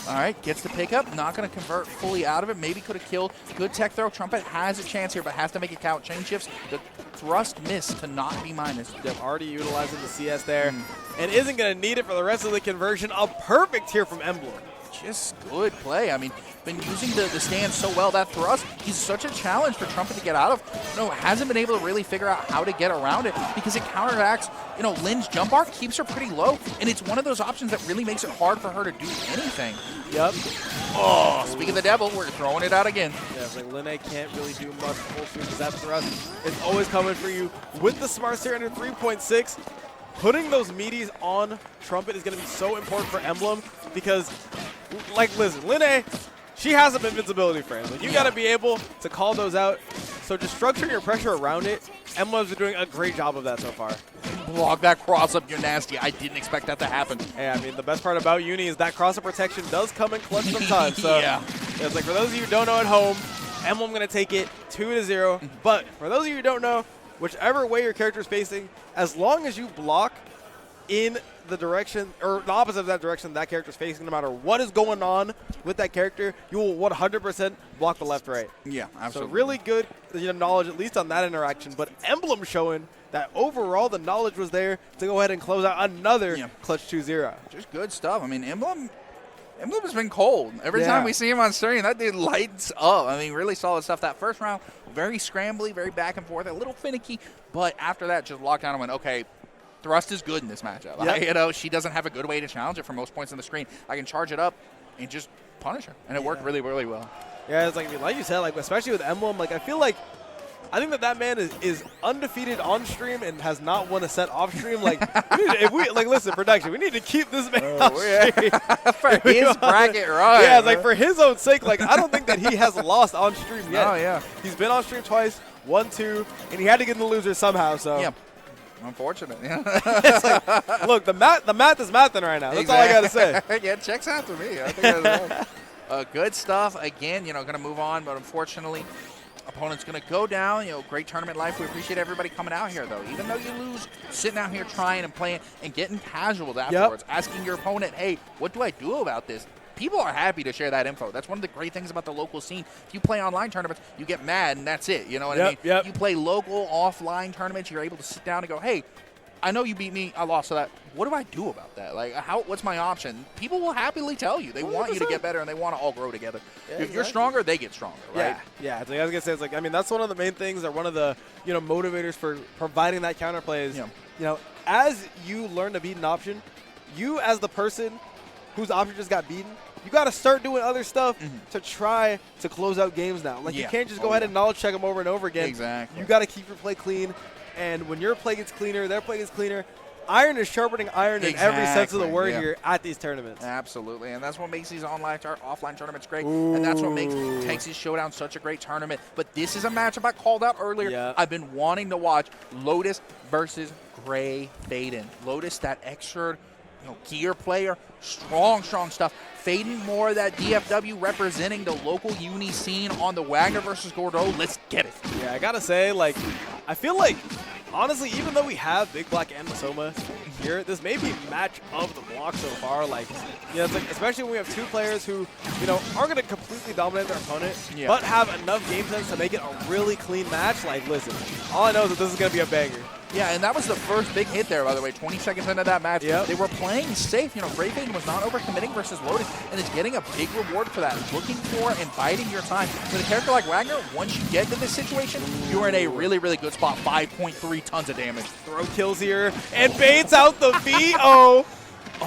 All right, gets the pickup. Not going to convert fully out of it. Maybe could have killed. Good tech throw. Trumpet has a chance here, but has to make it count. Chain shifts. The thrust miss to not be minus. They're already utilizing the CS there and isn't going to need it for the rest of the conversion. A perfect here from Emblumm. Just good play. I mean, been using the stand so well. That thrust, he's such a challenge for Trumpet to get out of. Hasn't been able to really figure out how to get around it because it counteracts, Linne's jump bar keeps her pretty low, and it's one of those options that really makes it hard for her to do anything. Yep. Oh, speaking of the devil, we're throwing it out again. Yeah, it's like Linne can't really do much full stream because that thrust is always coming for you. With the smart steer under 3.6, putting those meaties on Trumpet is going to be so important for Emblumm because, listen, Linne, she has some invincibility frames. You got to be able to call those out. So just structuring your pressure around it, Emblumm's been doing a great job of that so far. Block that cross up, you're nasty. I didn't expect that to happen. Yeah, I mean, the best part about Uni is that cross-up protection does come in clutch sometimes. So it's like, for those of you who don't know at home, Emblumm going to take it 2-0. But for those of you who don't know, whichever way your character is facing, as long as you block in the direction, or the opposite of that direction that character is facing, no matter what is going on with that character, you will 100% block the left-right. Yeah, absolutely. So really good knowledge, at least on that interaction. But Emblumm showing that overall the knowledge was there to go ahead and close out another clutch 2-0. Just good stuff. I mean, Emblumm has been cold. Every time we see him on stream, that dude lights up. I mean, really solid stuff. That first round, very scrambly, very back and forth, a little finicky. But after that, just locked down and went, okay, thrust is good in this matchup. She doesn't have a good way to challenge it for most points on the screen. I can charge it up and just punish her. And it worked really, really well. Yeah, it's like you said, especially with Emblumm, I think that man is undefeated on stream and has not won a set off stream. Listen, production, we need to keep this man off stream. For his bracket, right? Yeah, it's for his own sake. I don't think that he has lost on stream yet. Oh, yeah. He's been on stream twice, 1-2, and he had to get in the loser somehow. So yeah. Unfortunate. It's look, the math is mathing right now. That's all I got to say. Yeah, checks out to me. I think that's good stuff. Again, going to move on, but unfortunately, opponent's going to go down. Great tournament life. We appreciate everybody coming out here, though. Even though you lose, sitting out here trying and playing and getting casual afterwards, asking your opponent, hey, what do I do about this? People are happy to share that info. That's one of the great things about the local scene. If you play online tournaments, you get mad, and that's it. You know what I mean? Yep. You play local, offline tournaments, you're able to sit down and go, hey, I know you beat me. I lost to that. What do I do about that? What's my option? People will happily tell you. They 100%. Want you to get better, and they want to all grow together. Yeah, if you're stronger, they get stronger, right? Yeah. I was going to say, that's one of the main things, or one of the motivators for providing that counterplay is, as you learn to beat an option, you as the person whose option just got beaten, you got to start doing other stuff to try to close out games now. You can't just go ahead and knowledge check them over and over again. Exactly. You got to keep your play clean, and when your play gets cleaner, their play gets cleaner. Iron is sharpening iron in every sense of the word here at these tournaments. Absolutely, and that's what makes these offline tournaments great, and that's what makes Texas Showdown such a great tournament. But this is a matchup I called out earlier. Yeah. I've been wanting to watch Lotus versus GreyFaiden. Lotus, that extra gear player, strong stuff. Faiden more of that DFW representing the local uni scene on the Wagner versus Gordeau. Let's get it. Yeah, I gotta say, like, I feel like, honestly, even though we have BigBlack and Masoma here, this may be match of the block so far. Like, it's like, especially when we have two players who, aren't going to completely dominate their opponent, but have enough game sense to make it a really clean match. Like, listen, all I know is that this is going to be a banger. Yeah, and that was the first big hit there, by the way, 20 seconds into that match. Yep. They were playing safe. GreyFaiden was not overcommitting versus Lotus, and is getting a big reward for that. Looking for and biding your time. With a character like Wagner, once you get into this situation, you're in a really, really good spot. 5.3 tons of damage. Throw kills here, and baits out the VO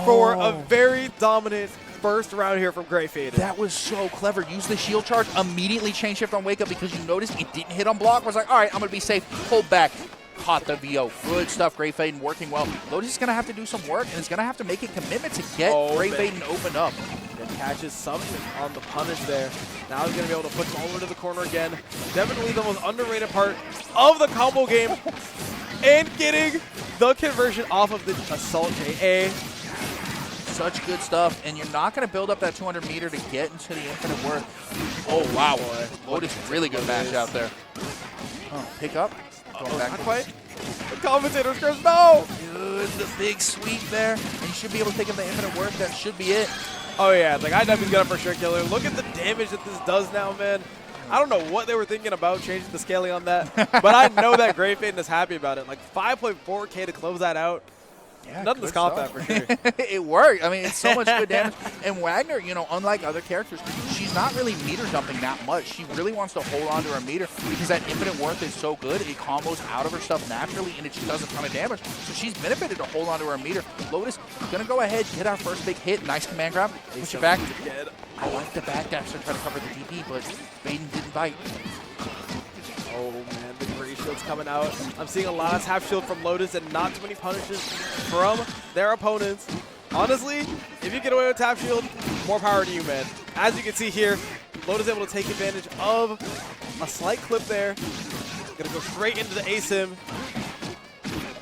for a very dominant first round here from GreyFaiden. That was so clever. Use the shield charge, immediately chain shift on wake up because you noticed it didn't hit on block. Was like, all right, I'm going to be safe. Hold back. Caught the VO. Good stuff. GreyFaiden working well. Lotus is going to have to do some work, and is going to have to make a commitment to get GreyFaiden opened up. And catches something on the punish there. Now he's going to be able to push him all the way to the corner again. Definitely the most underrated part of the combo game. And getting the conversion off of the AsaacJ. Such good stuff, and you're not going to build up that 200 meter to get into the infinite worth. Oh, wow. Lotus, really good match out there. Pick up. Not quite. The commentator screams, no! Good, the big sweep there. And you should be able to take him the infinite worth. That should be it. Oh, yeah. Like, IW's got a for sure killer. Look at the damage that this does now, man. I don't know what they were thinking about changing the scaling on that, but I know that GreyFaiden is happy about it. Like, 5.4K to close that out. Yeah, nothing to scoff at for sure. It worked. I mean, it's so much good damage. And Wagner, unlike other characters, she's not really meter dumping that much. She really wants to hold on to her meter because that infinite worth is so good. It combos out of her stuff naturally, and it just does a ton of damage. So she's benefited to hold on to her meter. Lotus going to go ahead, get our first big hit. Nice command grab. Push it back. I like the backdash to try to cover the DP, but Faiden didn't bite. Oh, man, the Gray Shield's coming out. I'm seeing a lot of half shield from Lotus and not too many punishes from their opponents. Honestly, if you get away with tap shield, more power to you, man. As you can see here, Lotus able to take advantage of a slight clip there. Gonna go straight into the ASIM.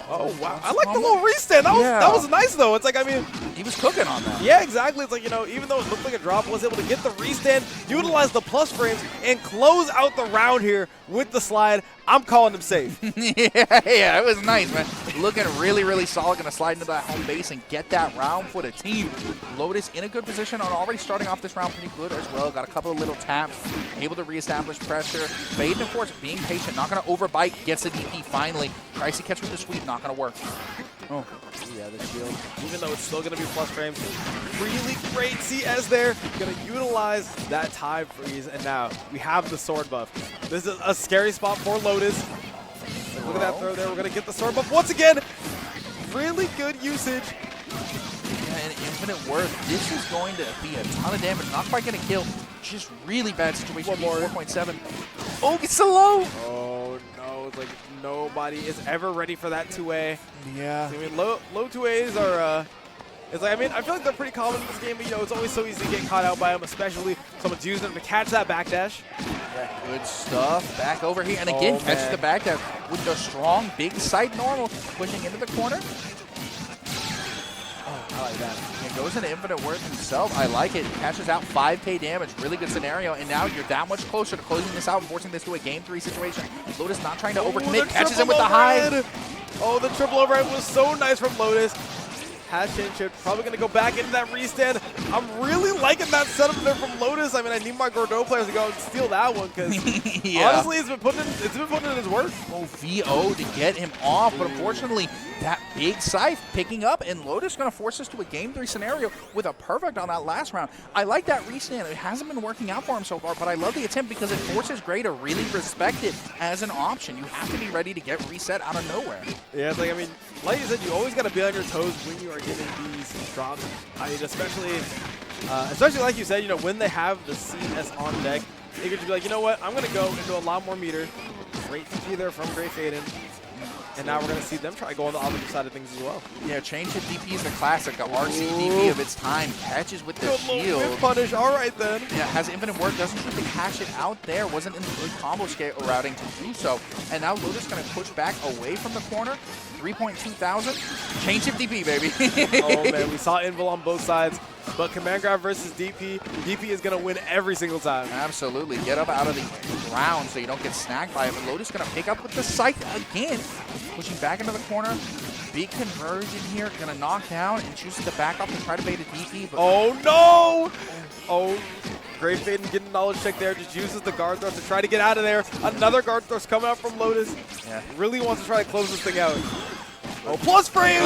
Oh, wow. I like the little restand. That was nice, though. It's like, I mean, he was cooking on that. Yeah, exactly. It's like, even though it looked like a drop, was able to get the restand, utilize the plus frames, and close out the round here with the slide. I'm calling him safe. yeah, it was nice, man. Looking really, really solid. Going to slide into that home base and get that round for the team. Lotus in a good position on already starting off this round pretty good as well. Got a couple of little taps, able to reestablish pressure. Faiden, of course, being patient, not going to overbite, gets the DP finally. Tries to catch with the sweep, not going to work. Oh, yeah, the shield, even though it's still going to be plus frames. Really great CS there. Going to utilize that time freeze, and now we have the sword buff. This is a scary spot for Lotus. Look at that throw there. We're going to get the sword buff once again. Really good usage. Yeah, and infinite worth. This is going to be a ton of damage. Not quite going to kill. Just really bad situation. 4.7. Oh, it's so low. Oh, no. It's like nobody is ever ready for that 2A. Yeah. I mean, low 2As are... It's like, I mean, I feel like they're pretty common in this game, but, it's always so easy to get caught out by them, especially someone's using them to catch that backdash. Yeah, good stuff. Back over here. And again, catches the backdash with the strong, big side normal, pushing into the corner. Oh, I like that. It goes into infinite worth himself. I like it. Catches out 5K damage. Really good scenario. And now you're that much closer to closing this out and forcing this to a game 3 situation. Lotus not trying to overcommit. Catches him with the high. Oh, the triple overhead was so nice from Lotus. Has chain shift, probably going to go back into that restand. I'm really liking that setup there from Lotus. I mean, I need my Gordeau players to go and steal that one because honestly, it's been putting in his work. Oh, VO to get him off, but unfortunately, that big scythe picking up, and Lotus going to force us to a game 3 scenario with a perfect on that last round. I like that restand. It hasn't been working out for him so far, but I love the attempt because it forces Grey to really respect it as an option. You have to be ready to get reset out of nowhere. Yeah, it's like, I mean, like you said, you always got to be on your toes when you are getting these drops. I mean, especially like you said, when they have the CS on deck, they could just be like, you know what, I'm going to go into a lot more meter. Great TP there from GreyFaiden. And now we're going to see them try to go on the opposite side of things as well. Yeah, change hit DP is the classic, the RC DP of its time. Catches with the shield. Good punish. All right, then. Yeah, has infinite word, doesn't shoot the cash it out there. Wasn't in the good combo scale routing to do so. And now Lotus going to push back away from the corner. 3.2 thousand. Change hit DP, baby. Oh, man. We saw Invul on both sides. But Command Grab versus DP, DP is going to win every single time. Absolutely. Get up out of the ground so you don't get snagged by it. But Lotus going to pick up with the Scythe again. Pushing back into the corner. Big conversion here. Going to knock down and chooses to back off and try to bait a DP. But oh, no! Oh, GreyFaiden getting knowledge check there. Just uses the guard thrust to try to get out of there. Another guard thrust coming out from Lotus. Yeah. Really wants to try to close this thing out. Oh, plus frames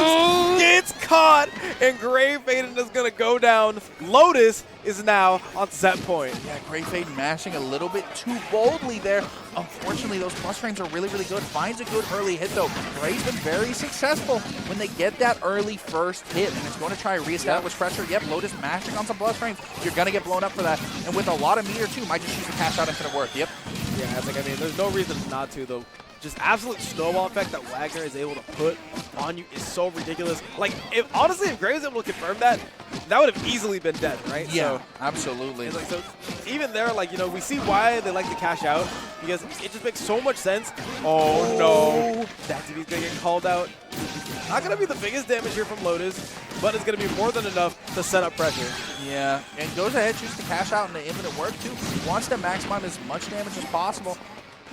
gets caught, and GreyFaiden is going to go down. Lotus is now on set point. Yeah, GreyFaiden mashing a little bit too boldly there. Unfortunately, those plus frames are really, really good. Finds a good early hit, though. Grey's been very successful when they get that early first hit, and it's going to try to reestablish pressure. Yep, Lotus mashing on some plus frames. You're going to get blown up for that. And with a lot of meter, too, might just use the cash out infinite worth. Yep. Yeah, it's like, I mean, there's no reason not to, though. Just absolute snowball effect that Wagner is able to put on you is so ridiculous. Like, honestly, if Grey was able to confirm that, that would have easily been dead, right? Yeah, so, absolutely. It's like, so even there, like, you know, we see why they like to cash out because it just makes so much sense. Oh, no. That DB's going to get called out. Not going to be the biggest damage here from Lotus, but it's going to be more than enough to set up pressure. Yeah, and goes ahead, chooses to cash out in the infinite work, too. Wants to maximize as much damage as possible.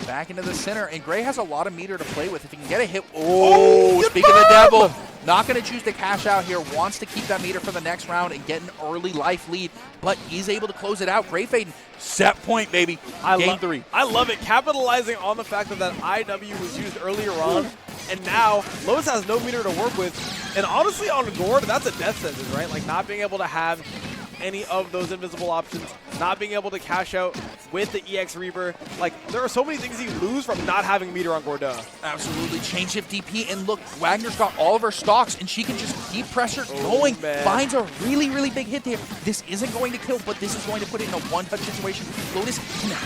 Back into the center, and Grey has a lot of meter to play with. If he can get a hit, speak of the devil, not going to choose to cash out here. Wants to keep that meter for the next round and get an early life lead, but he's able to close it out. GreyFaiden, set point, baby. Game 3. I love it, capitalizing on the fact that IW was used earlier on, and now Lotus has no meter to work with. And honestly, on Gord, that's a death sentence, right? Like not being able to have any of those invisible options, not being able to cash out with the EX Reaper. Like, there are so many things you lose from not having meter on Gordeau. Absolutely. Change shift DP, and look, Wagner's got all of her stocks, and she can just keep pressure going. Man. Finds a really, really big hit there. This isn't going to kill, but this is going to put it in a one-touch situation. Lotus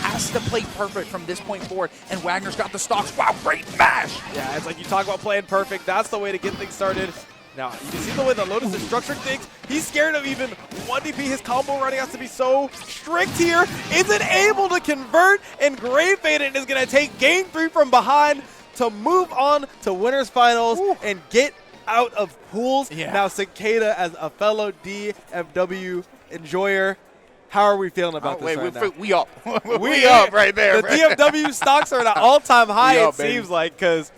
has to play perfect from this point forward, and Wagner's got the stocks. Wow, great mash! Yeah, it's like you talk about playing perfect. That's the way to get things started. Now, you can see the way that Lotus is structuring things. He's scared of even 1DP. His combo running has to be so strict here. Isn't able to convert, and GreyFaiden is going to take game 3 from behind to move on to winners finals and get out of pools. Yeah. Now, Cicada, as a fellow DFW enjoyer, how are we feeling about this right now? We up. we up right there. The DFW stocks are at an all-time high, up, it baby. seems like, because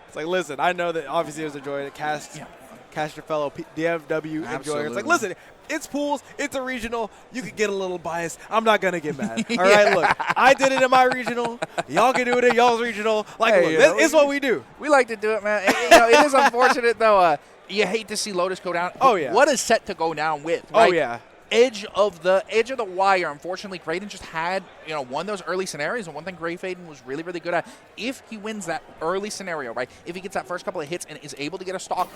it's like, listen, I know that obviously it was a joy to cast your fellow DFW enjoyer. It's like, listen, it's pools, it's a regional, you could get a little biased. I'm not going to get mad. All right, look, I did it in my regional. Y'all can do it in y'all's regional. Like, Hey, look, this is what we do. We like to do it, man. It is unfortunate, though. You hate to see Lotus go down. Oh, yeah. What a set to go down with, right? Oh, yeah. Edge of the wire. Unfortunately, GreyFaiden just had, won those early scenarios, and one thing GreyFaiden was really, really good at, if he wins that early scenario, right, if he gets that first couple of hits and is able to get a stock,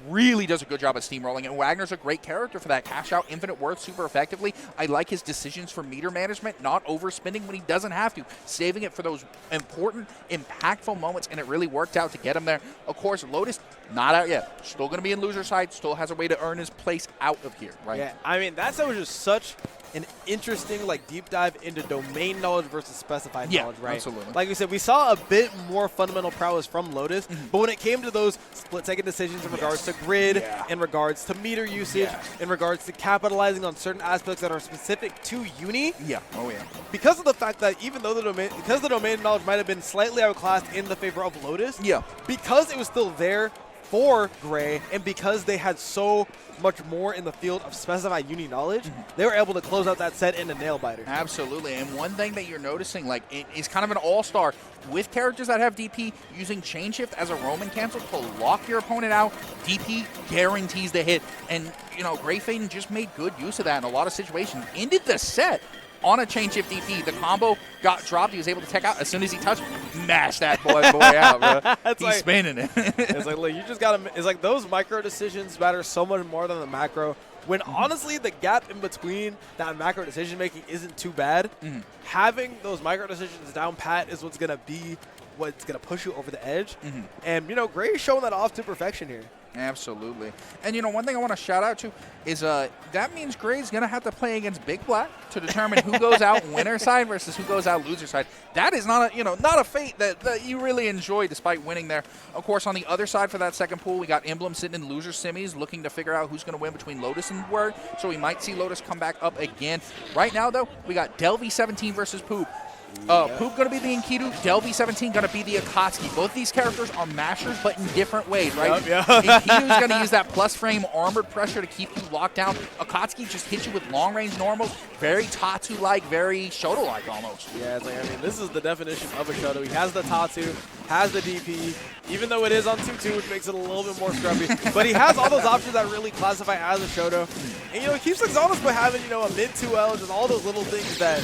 really does a good job at steamrolling, and Wagner's a great character for that. Cash out infinite worth super effectively. I like his decisions for meter management, not overspending when he doesn't have to, saving it for those important, impactful moments, and it really worked out to get him there. Of course, Lotus, not out yet. Still going to be in loser side, still has a way to earn his place out of here, right? Yeah, I mean, that was just such an interesting, like, deep dive into domain knowledge versus specified knowledge, right? Absolutely. Like we said, we saw a bit more fundamental prowess from Lotus, but when it came to those split-second decisions in regards to grid, in regards to meter usage, in regards to capitalizing on certain aspects that are specific to Uni, because of the fact that even though the domain knowledge might have been slightly outclassed in the favor of Lotus, because it was still there for Grey, and because they had so much more in the field of specified Uni knowledge, they were able to close out that set in a nail-biter. Absolutely, and one thing that you're noticing, like, it is kind of an all-star with characters that have DP, using chain shift as a Roman cancel to lock your opponent out. DP guarantees the hit, and, GreyFaiden just made good use of that in a lot of situations. Ended the set on a chain shift DP. The combo got dropped. He was able to tech out. As soon as he touched, mash that boy out, bro. He's like, spinning it. It's like, look, you just got to – it's like those micro decisions matter so much more than the macro. When honestly the gap in between that macro decision-making isn't too bad, having those micro decisions down pat is what's going to be what's going to push you over the edge. And, you know, Grey is showing that off to perfection here. Absolutely. And, you know, one thing I want to shout out to is that means Grey's going to have to play against BigBlack to determine who goes out winner side versus who goes out loser side. That is not a, you know, not a fate that you really enjoy despite winning there. Of course, on the other side for that second pool, we got Emblumm sitting in loser semis looking to figure out who's going to win between Lotus and Wert. So we might see Lotus come back up again. Right now, though, we got Delvey17 versus Poob. Poob going to be the Enkidu, Delvey17 going to be the Akatsuki. Both these characters are mashers, but in different ways, right? Enkidu's going to use that plus frame armored pressure to keep you locked down. Akatsuki just hits you with long range normals. Very Tatsu-like, very Shoto-like almost. Yeah, it's like, I mean, this is the definition of a Shoto. He has the Tatsu, has the DP, even though it is on 2-2, which makes it a little bit more scrubby. But he has all those options that really classify as a Shoto. And, you know, he keeps things honest by having, you know, a mid-2L and just all those little things that...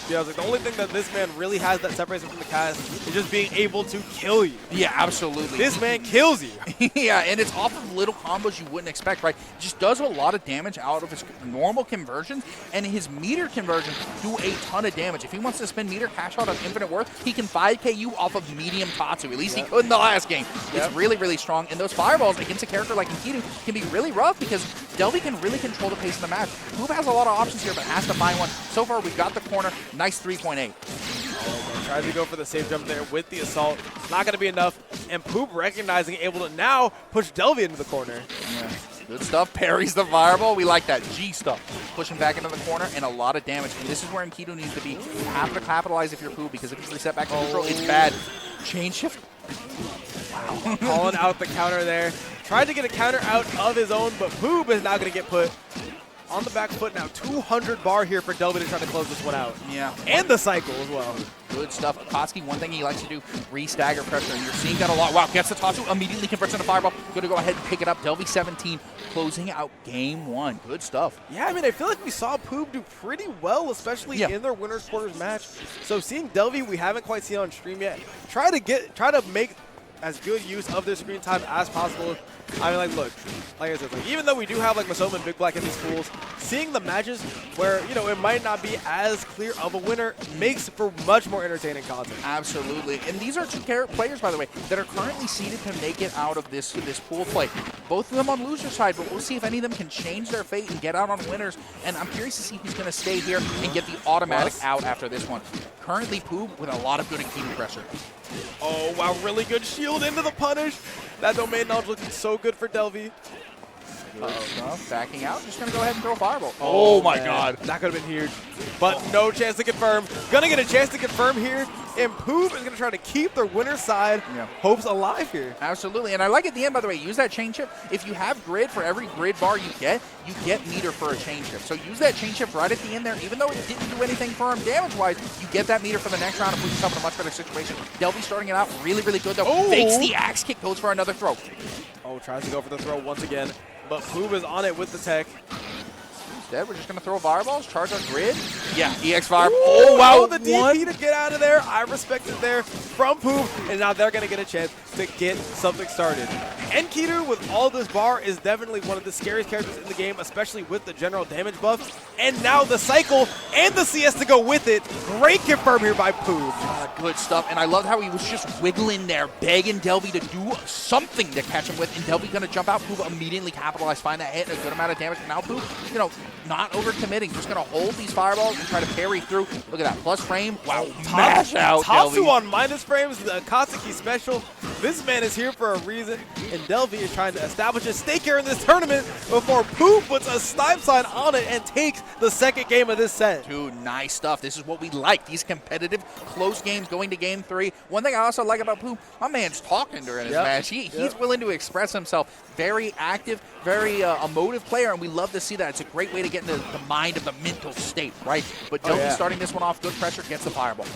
Yeah, I was like, the only thing that this man really has that separates him from the cast is just being able to kill you. Yeah, absolutely. This man kills you. Yeah, and it's off of little combos you wouldn't expect, right? Just does a lot of damage out of his normal conversions, and his meter conversions do a ton of damage. If he wants to spend meter cash out on Infinite Worth, he can 5k you off of medium Tatsu. At least he could in the last game. It's really, really strong, and those fireballs against a character like Enkidu can be really rough because Delvey can really control the pace of the match. Poob has a lot of options here, but has to find one. So far, we've got the corner. Nice 3.8. Tries to go for the safe jump there with the assault. Not going to be enough. And Poob recognizing, able to now push Delvey into the corner. Yeah. Good stuff. Parries the fireball. We like that G stuff. Pushing back into the corner and a lot of damage. And this is where Enkidu needs to be. You have to capitalize if you're Poob because if he's reset back to neutral, it's bad. Chain shift. Wow. Calling out the counter there. Tried to get a counter out of his own, but Poob is now going to get put on the back foot now. 200 bar here for Delvey to try to close this one out. Yeah. And the cycle as well. Good stuff. Akatsuki, one thing he likes to do, re-stagger pressure, and you're seeing that a lot. Wow, gets the Tatsu, immediately converts into fireball. Going to go ahead and pick it up. Delvey17 closing out game one. Good stuff. Yeah, I mean, I feel like we saw Poob do pretty well, especially in their winner's quarters match. So seeing Delvey, we haven't quite seen on stream yet. Try to make as good use of their screen time as possible. I mean, like, look, like I said, like, even though we do have, like, Masoma and BigBlack in these pools, seeing the matches where, you know, it might not be as clear of a winner makes for much more entertaining content. Absolutely. And these are two players, by the way, that are currently seeded to make it out of this pool play. Both of them on loser side, but we'll see if any of them can change their fate and get out on winners. And I'm curious to see who's going to stay here and get the automatic out after this one. Currently, Poob with a lot of good Enkidu pressure. Oh, wow, really good shield into the punish. That domain knowledge looking so good for Delvey. Backing out, just going to go ahead and throw a fireball. Oh my God. That could have been huge. But no chance to confirm. Gonna get a chance to confirm here. And Poob is going to try to keep their winner's side hopes alive here. Absolutely. And I like at the end, by the way, use that chain shift. If you have grid, for every grid bar you get meter for a chain shift. So use that chain shift right at the end there. Even though it didn't do anything for him damage-wise, you get that meter for the next round and put yourself in a much better situation. Delvey starting it out really, really good, though. Oh. Fakes the axe kick, goes for another throw. Oh, tries to go for the throw once again. But Poob is on it with the tech. Instead, we're just going to throw fireballs, charge our grid. Yeah, EX fire. Oh, wow, the DP to get out of there. I respect it there from Poob. And now they're going to get a chance to get something started. Enkidu, with all this bar, is definitely one of the scariest characters in the game, especially with the general damage buff. And now the cycle and the CS to go with it. Great confirm here by Poob. Good stuff. And I loved how he was just wiggling there, begging Delvey to do something to catch him with. And Delvey going to jump out. Poob immediately capitalized, find that hit, a good amount of damage. Now Poob, you know, not overcommitting, just going to hold these fireballs and try to parry through. Look at that, plus frame. Wow, mash out Tatsu Delvey. on minus frames, the Akatsuki special. This man is here for a reason, and Delvey is trying to establish a stake here in this tournament before Poob puts a snipe sign on it and takes the second game of this set. Dude, nice stuff. This is what we like. These competitive, close games going to game three. One thing I also like about Poob, my man's talking during his match. He's willing to express himself. Very active, very emotive player, and we love to see that. It's a great way to get into the mind of the mental state, right? But Delvey starting this one off, good pressure, gets the fireball.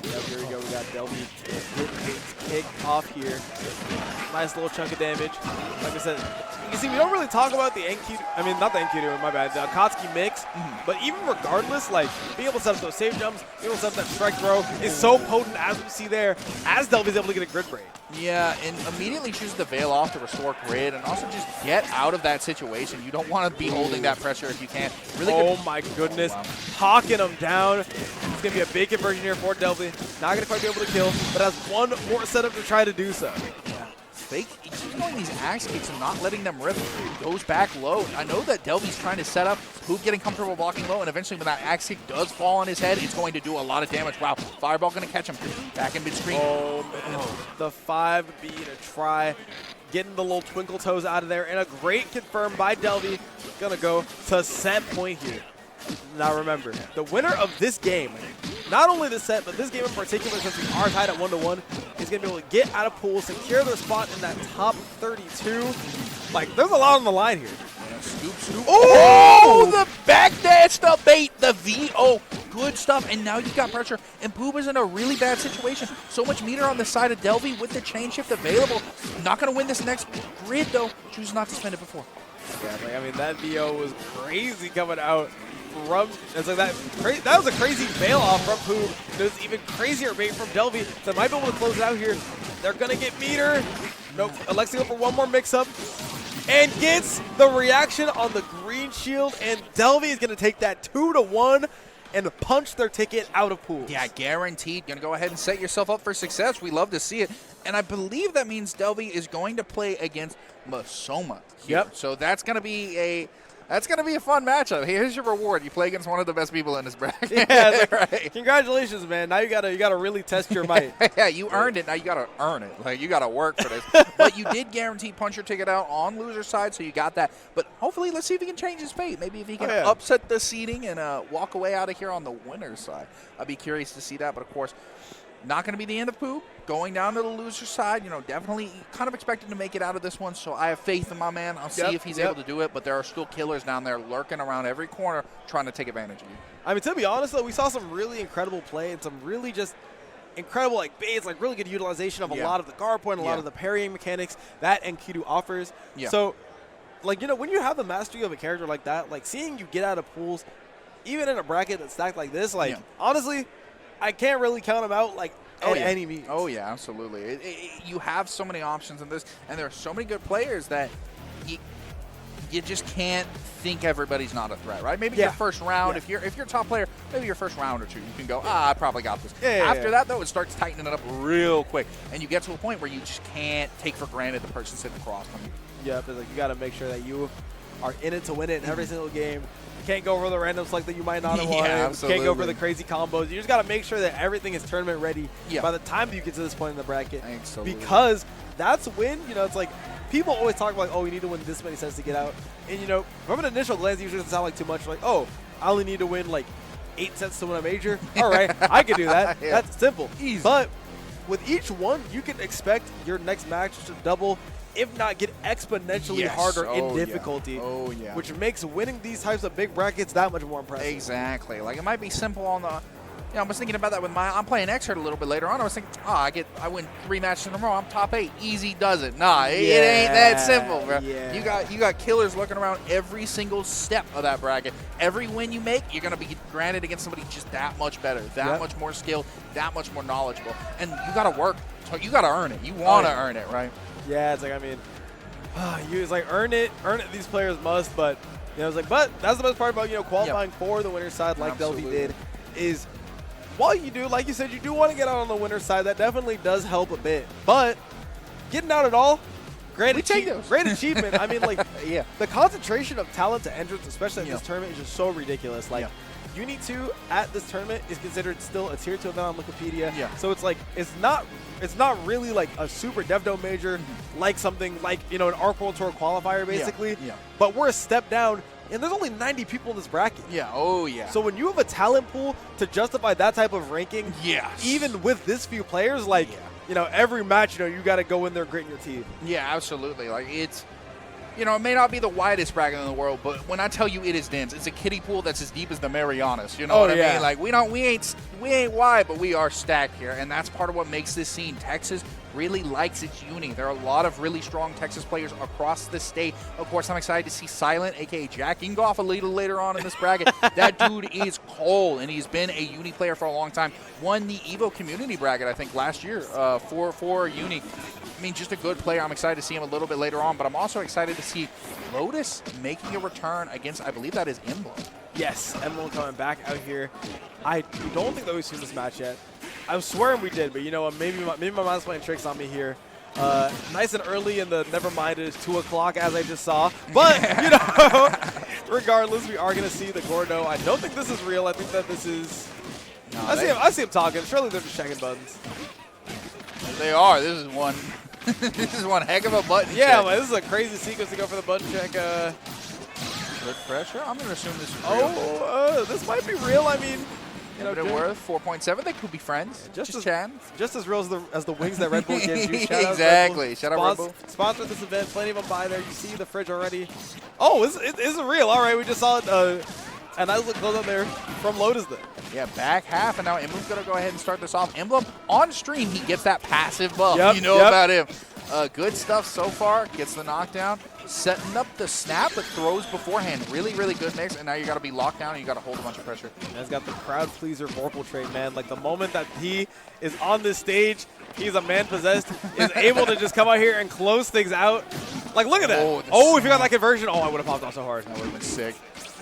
Yep, here we go. We got Delvey kick off here. Nice little chunk of damage. Like I said, you can see we don't really talk about the Enkidu. I mean, not the Enkidu, my bad. The Akatsuki mix. But even regardless, like being able to set up those safe jumps, being able to set up that strike throw is so potent as we see there. As Delvey's able to get a grid break. Yeah, and immediately chooses to veil off to restore grid and also just get out of that situation. You don't want to be holding that pressure if you can. Really good. My goodness. Wow. Hawking him down. It's going to be a big conversion here for Delvey. Not going to quite be able to kill, but has one more setup to try to do so. He keeps going these axe kicks and not letting them rip. Goes back low. I know that Delvy's trying to set up, Poob getting comfortable blocking low, and eventually when that axe kick does fall on his head, it's going to do a lot of damage. Wow, Fireball going to catch him. Back in mid-screen. Oh, man. The 5B to try getting the little twinkle toes out of there, and a great confirm by Delvey. Going to go to set point here. Now remember, the winner of this game, not only the set, but this game in particular, since we are tied at 1-1, is going to be able to get out of pool, secure their spot in that top 32. Like, there's a lot on the line here. Yeah, scoop. Oh, the back dash, the bait, the VO. Good stuff, and now you got pressure, and Poob is in a really bad situation. So much meter on the side of Delvey with the chain shift available. Not going to win this next grid, though. Chooses not to spend it before. Yeah, like, I mean, that VO was crazy coming out. It's like that was a crazy bail off from Poob. There's even crazier bait from Delvey. So they might be able to close it out here. They're going to get meter. Nope. Alexi for one more mix-up. And gets the reaction on the green shield. And Delvey is going to take that 2-1 and punch their ticket out of pool. Yeah, guaranteed. Going to go ahead and set yourself up for success. We love to see it. And I believe that means Delvey is going to play against Masoma here. Yep. So that's going to be a fun matchup. Here's your reward. You play against one of the best people in this bracket. Yeah, like, right. Congratulations, man. Now you gotta really test your might. Yeah, you earned it. Now you gotta earn it. Like, you gotta work for this. But you did guarantee punch your ticket out on loser side, so you got that. But hopefully, let's see if he can change his fate. Maybe if he can upset the seeding and walk away out of here on the winner's side. I'd be curious to see that. But of course, not going to be the end of Poob. Going down to the loser side, definitely kind of expected to make it out of this one. So I have faith in my man. I'll see if he's able to do it. But there are still killers down there lurking around every corner trying to take advantage of you. I mean, to be honest, though, we saw some really incredible play and some really just incredible baits, really good utilization of a lot of the guard point, a lot of the parrying mechanics that Enkidu offers. Yeah. So, when you have the mastery of a character like that, seeing you get out of pools, even in a bracket that's stacked like this, honestly, I can't really count him out any means. Oh, yeah, absolutely. You have so many options in this, and there are so many good players that you just can't think everybody's not a threat, right? Maybe your first round, if you're a top player, maybe your first round or two, you can go, I probably got this. After that, though, it starts tightening it up real quick, and you get to a point where you just can't take for granted the person sitting across from you. Yeah, but you got to make sure that you are in it to win it in every single game. Can't go for the random select that you might not have wanted. Absolutely. Can't go for the crazy combos. You just got to make sure that everything is tournament ready by the time you get to this point in the bracket. Absolutely. Because that's when, it's like people always talk about, you need to win this many sets to get out. And, from an initial glance, it usually doesn't sound like too much. Like, I only need to win 8 sets to win a major. All right, I can do that. That's simple. Easy. But with each one, you can expect your next match to double, if not get exponentially harder in difficulty. Oh, yeah. Which makes winning these types of big brackets that much more impressive. Exactly. It might be simple on the... I was thinking about that with I'm playing X-Herd a little bit later on. I was thinking, I win 3 matches in a row. I'm top 8. Easy does it. Nah, it ain't that simple, bro. Yeah. You got killers looking around every single step of that bracket. Every win you make, you're going to be granted against somebody just that much better, that much more skilled, that much more knowledgeable. And you got to work. You got to earn it. You want to earn it, right? Yeah, it's earn it. These players must, but but that's the best part about qualifying for the winner's side, like Delvey did, is while you do, like you said, you do want to get out on the winner's side. That definitely does help a bit, but getting out at all, great achievement. I mean, the concentration of talent to entrance, especially at this tournament, is just so ridiculous. Unity 2 at this tournament is considered still a tier 2 event on Wikipedia. Yeah. So it's not really a super DevDome major, something an Arc World Tour qualifier basically. Yeah. But we're a step down, and there's only 90 people in this bracket. Yeah. Oh yeah. So when you have a talent pool to justify that type of ranking, even with this few players, every match, you got to go in there gritting your teeth. Yeah, absolutely. You know, it may not be the widest bracket in the world, but when I tell you it is dense, it's a kiddie pool that's as deep as the Marianas. You know what I mean? Like we ain't wide, but we are stacked here, and that's part of what makes this scene. Texas really likes its uni. There are a lot of really strong Texas players across the state. Of course, I'm excited to see Silent, aka Jack Ingoff, a little later on in this bracket. That dude is cold, and he's been a uni player for a long time. Won the Evo community bracket, I think, last year for uni. I mean, just a good player. I'm excited to see him a little bit later on, but I'm also excited to see Lotus making a return against, I believe that is Emblumm. Yes, Emblumm coming back out here. I don't think that we've seen this match yet. I was swearing we did, but you know what? Maybe my mind's playing tricks on me here. Nice and early in the never mind, it is 2 o'clock as I just saw. But, you know, regardless, we are going to see the Gordeau. I don't think this is real. I think that this is... No, I see him talking. Surely they're just checking buttons. They are. This is one... this is one heck of a button check. Well, this is a crazy sequence to go for the button check. Good pressure. I'm going to assume this is real. This might be real. I mean, you know, worth 4.7. They could be friends. Just as real as the wings that Red Bull gives you. Exactly. Shout out Red Bull. Sponsored this event. Plenty of them by there. You see the fridge already. Oh, this is real. All right, we just saw it. A nice little close up there from Lotus then. Yeah, back half, and now Emblumm's going to go ahead and start this off. Emblumm, on stream, he gets that passive buff. You know about him. Good stuff so far. Gets the knockdown. Setting up the snap, but throws beforehand. Really, really good mix, and now you got to be locked down, and you got to hold a bunch of pressure. And he's got the crowd pleaser Vorpal trait, man. Like, the moment that he is on this stage, he's a man possessed, is able to just come out here and close things out. Like, look at that. If you got that conversion, I would have popped off so hard. That would have been sick.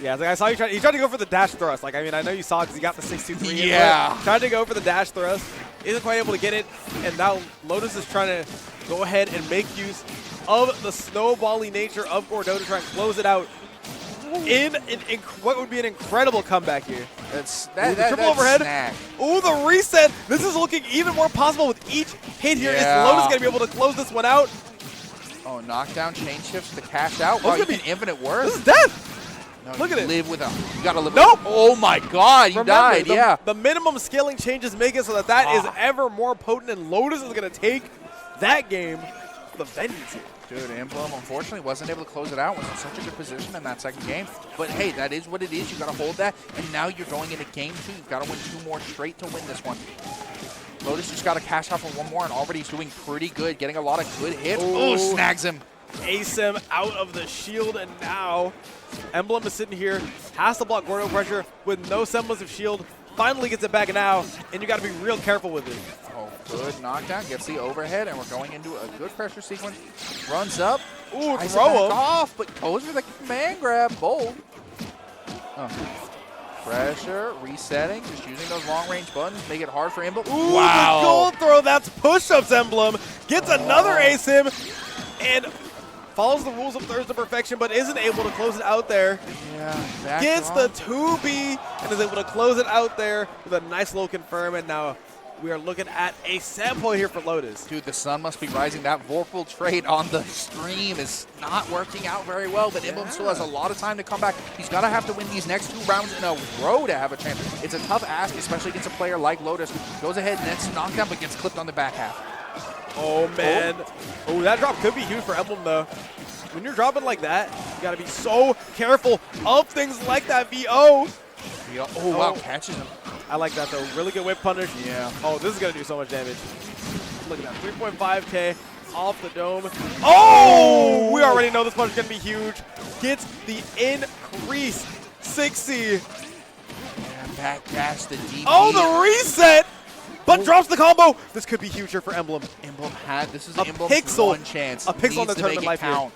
Yeah, like I saw you he tried to go for the dash thrust. Like, I mean, I know you saw it because he got the 6-2-3. Yeah. Tried to go for the dash thrust. Isn't quite able to get it. And now Lotus is trying to go ahead and make use of the snowbally nature of Gordeau to try and close it out in what would be an incredible comeback here. Triple overhead. Snag. Ooh, the reset. This is looking even more possible with each hit here. Yeah. Is Lotus going to be able to close this one out? Oh, knockdown, chain shifts to cash out. Wow, you can infinite worth. This is death. No, look at it. You got to live nope. with it. Oh, my God. You died. The minimum scaling changes make it so that is ever more potent, and Lotus is going to take that game the vengeance here. Dude, Emblumm unfortunately wasn't able to close it out. Was in such a good position in that second game. But hey, that is what it is. You got to hold that. And now you're going into game 2. You've got to win 2 more straight to win this one. Lotus just got to cash out for 1 more, and already he's doing pretty good, getting a lot of good hits. Oh, snags him. Ace him out of the shield, and now Emblumm is sitting here, has to block Gordeau pressure with no semblance of shield. Finally gets it back now, and you got to be real careful with it. Oh, good knockdown. Gets the overhead, and we're going into a good pressure sequence. Runs up. Ooh, throw him off, but goes for the command grab. Bold. Oh. Pressure, resetting, just using those long-range buttons, make it hard for Emblumm. Ooh, wow. The gold throw, that's push-ups, Emblumm. Gets another ace him, and follows the rules of thirds to perfection, but isn't able to close it out there. Yeah, gets the 2B, and is able to close it out there with a nice low confirm, and now we are looking at a set point here for Lotus. Dude, the sun must be rising. That Vorpal trade on the stream is not working out very well, but Emblumm still has a lot of time to come back. He's going to have to win these next 2 rounds in a row to have a chance. It's a tough ask, especially against a player like Lotus, who goes ahead and nets knockdown, but gets clipped on the back half. Oh, man. Oh, that drop could be huge for Emblumm, though. When you're dropping like that, you got to be so careful of things like that VO. Oh, wow, catches him. I like that, though. Really good whip punish. Yeah. Oh, this is going to do so much damage. Look at that. 3.5K off the dome. Oh! We already know this punch is going to be huge. Gets the increase. 6C. And back dash the DP. Oh, the reset! But drops the combo. This could be huge here for Emblumm. This is Emblumm's one chance. A pixel on the tournament life here.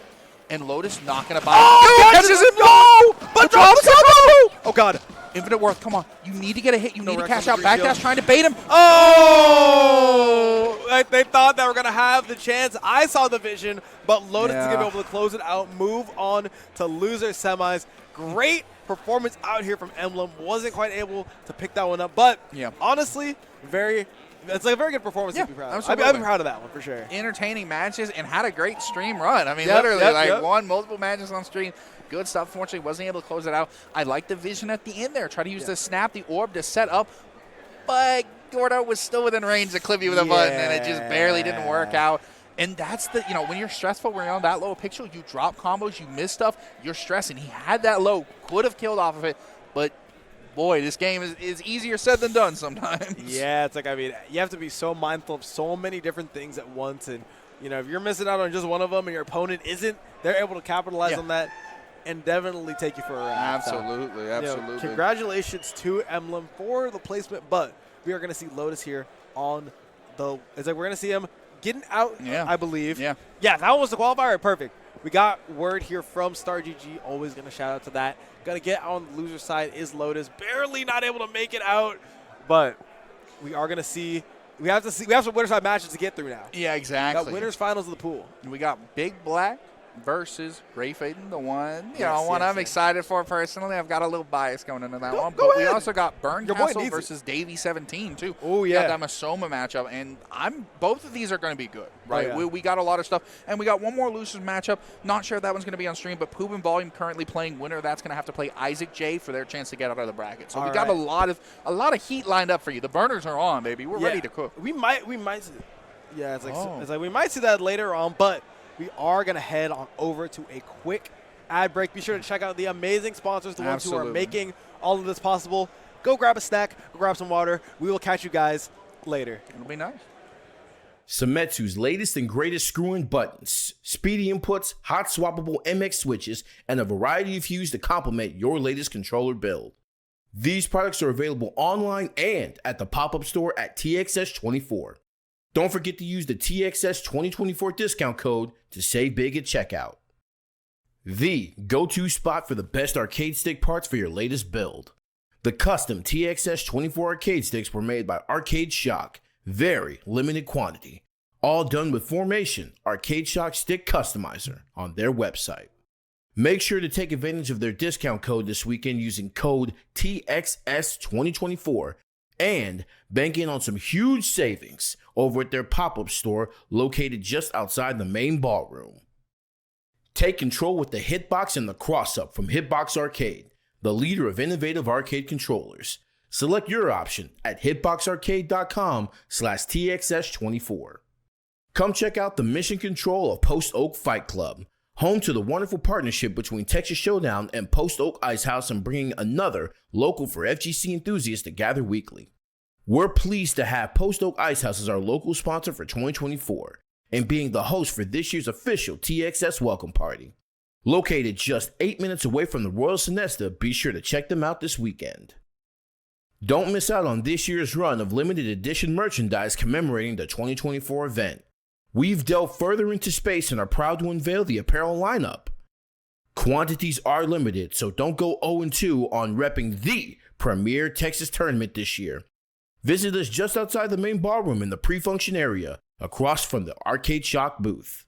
And Lotus not going to buy it. Catches him. No! But drops the combo! Oh, God. Infinite worth, come on. You need to get a hit. You need to cash out. Backdash trying to bait him. Oh! They thought they were going to have the chance. I saw the vision, but Lotus is going to be able to close it out, move on to loser semis. Great performance out here from Emblumm. Wasn't quite able to pick that one up, but honestly, it's like a very good performance to be proud of. I'd be proud of that one for sure. Entertaining matches and had a great stream run. I mean, literally, won multiple matches on stream. Good stuff. Fortunately, wasn't able to close it out. I like the vision at the end there. Try to use the snap, the orb to set up, but Gordeau was still within range to clip you with a button, and it just barely didn't work out. And that's the, when you're stressful, when you're on that low pixel, you drop combos, you miss stuff, you're stressing. He had that low, could have killed off of it, but boy, this game is easier said than done sometimes. Yeah, it's like, I mean, you have to be so mindful of so many different things at once. And, if you're missing out on just one of them and your opponent isn't, they're able to capitalize on that and definitely take you for a ride. Absolutely, absolutely. Congratulations to Emblumm for the placement, but we are going to see Lotus here on it's like we're going to see him getting out, I believe. Yeah, that one was the qualifier. Perfect. We got word here from Star GG. Always going to shout out to that. Going to get on the loser side is Lotus. Barely not able to make it out, but we are going to see. We have some winner side matches to get through now. Yeah, exactly. Got winners finals of the pool. We got BigBlack versus GreyFaiden, the one I'm excited for personally. I've got a little bias going into that one. But we also got Bernkastel versus Davey17 too. Oh, yeah. We got that Masoma matchup, and both of these are going to be good, right? Oh, yeah. We got a lot of stuff, and we got one more losers matchup. Not sure if that one's going to be on stream, but Poob and Volume currently playing winner. That's going to have to play IsaacJ for their chance to get out of the bracket. So we got a lot of heat lined up for you. The burners are on, baby. We're ready to cook. We might see, it's like we might see that later on, but we are going to head on over to a quick ad break. Be sure to check out the amazing sponsors, the ones who are making all of this possible. Go grab a snack, go grab some water. We will catch you guys later. It'll be nice. Seimetsu's latest and greatest screw-in buttons, speedy inputs, hot swappable MX switches, and a variety of hues to complement your latest controller build. These products are available online and at the pop-up store at TXS24. Don't forget to use the TXS 2024 discount code to save big at checkout. The go-to spot for the best arcade stick parts for your latest build. The custom TXS 24 arcade sticks were made by Arcade Shock. Very limited quantity. All done with Formation, Arcade Shock Stick Customizer, on their website. Make sure to take advantage of their discount code this weekend using code TXS2024 and bank in on some huge savings over at their pop-up store located just outside the main ballroom. Take control with the Hitbox and the Cross-Up from Hitbox Arcade, the leader of innovative arcade controllers. Select your option at hitboxarcade.com/TXS24. Come check out the Mission Control of Post Oak Fight Club, home to the wonderful partnership between Texas Showdown and Post Oak Ice House, and bringing another local for FGC enthusiasts to gather weekly. We're pleased to have Post Oak Ice House as our local sponsor for 2024 and being the host for this year's official TXS Welcome Party. Located just 8 minutes away from the Royal Sonesta, be sure to check them out this weekend. Don't miss out on this year's run of limited edition merchandise commemorating the 2024 event. We've delved further into space and are proud to unveil the apparel lineup. Quantities are limited, so don't go 0-2 on repping the premier Texas tournament this year. Visit us just outside the main ballroom in the pre-function area, across from the Arcade Shock booth.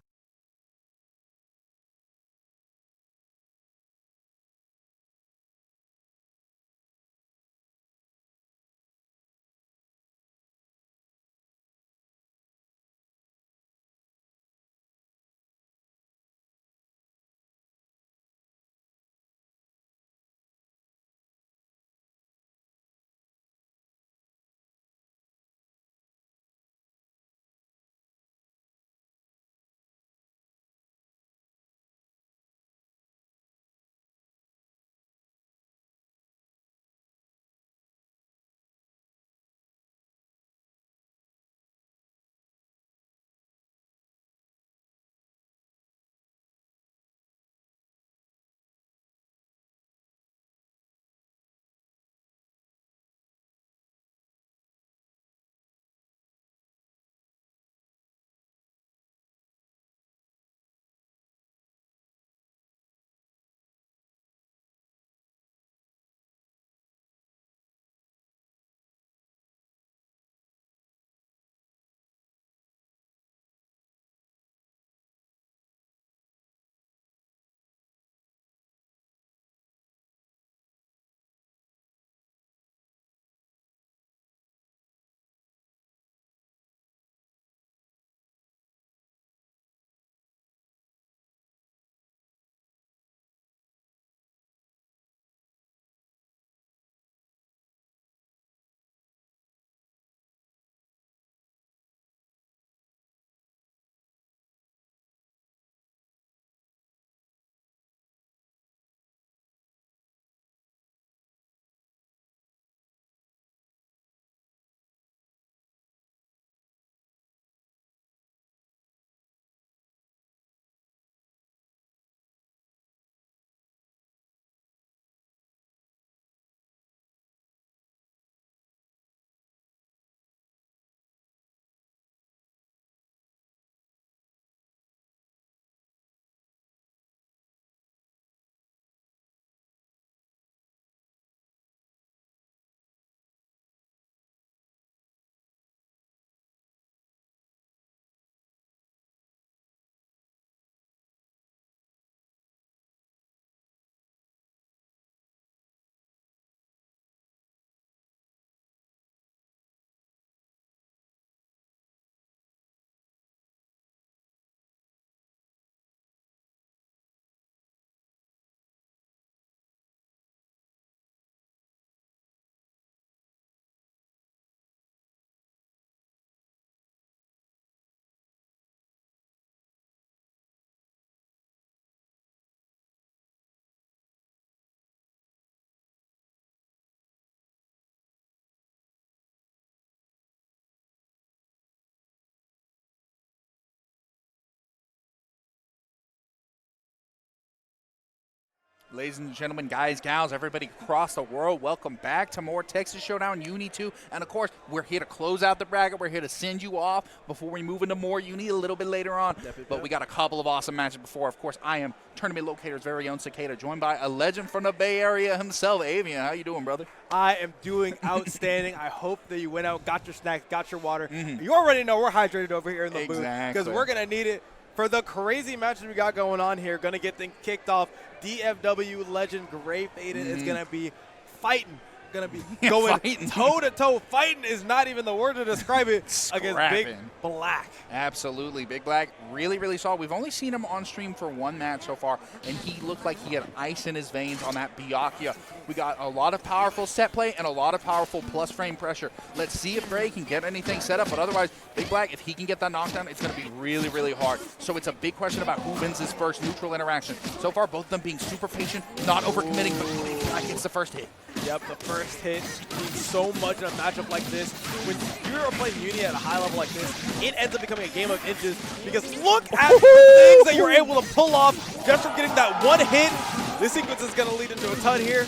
Ladies and gentlemen, guys, gals, everybody across the world, welcome back to more Texas Showdown Uni 2. And of course, we're here to close out the bracket. We're here to send you off before we move into more Uni a little bit later on. But we got a couple of awesome matches before. Of course, I am Tournament Locator's very own Cicada, joined by a legend from the Bay Area himself, Avian. How you doing, brother? I am doing outstanding. I hope that you went out, got your snacks, got your water. You already know we're hydrated over here in the booth because we're going to need it for the crazy matches we got going on here. Going to get things kicked off. DFW legend GreyFaiden is going to be fighting. Going to be going toe-to-toe. Fighting is not even the word to describe it against Big Black. Absolutely. Big Black, really, really solid. We've only seen him on stream for one match so far, and he looked like he had ice in his veins on that Byakuya. We got a lot of powerful set play and a lot of powerful plus frame pressure. Let's see if Grey can get anything set up, but otherwise, Big Black, if he can get that knockdown, it's going to be really, really hard. So it's a big question about who wins this first neutral interaction. So far, both of them being super patient, not overcommitting, but Big Black gets the first hit. Yep, the first hit means so much in a matchup like this. When you're playing Uni at a high level like this, it ends up becoming a game of inches because look at the things that you're able to pull off just from getting that one hit. This sequence is going to lead into a ton here.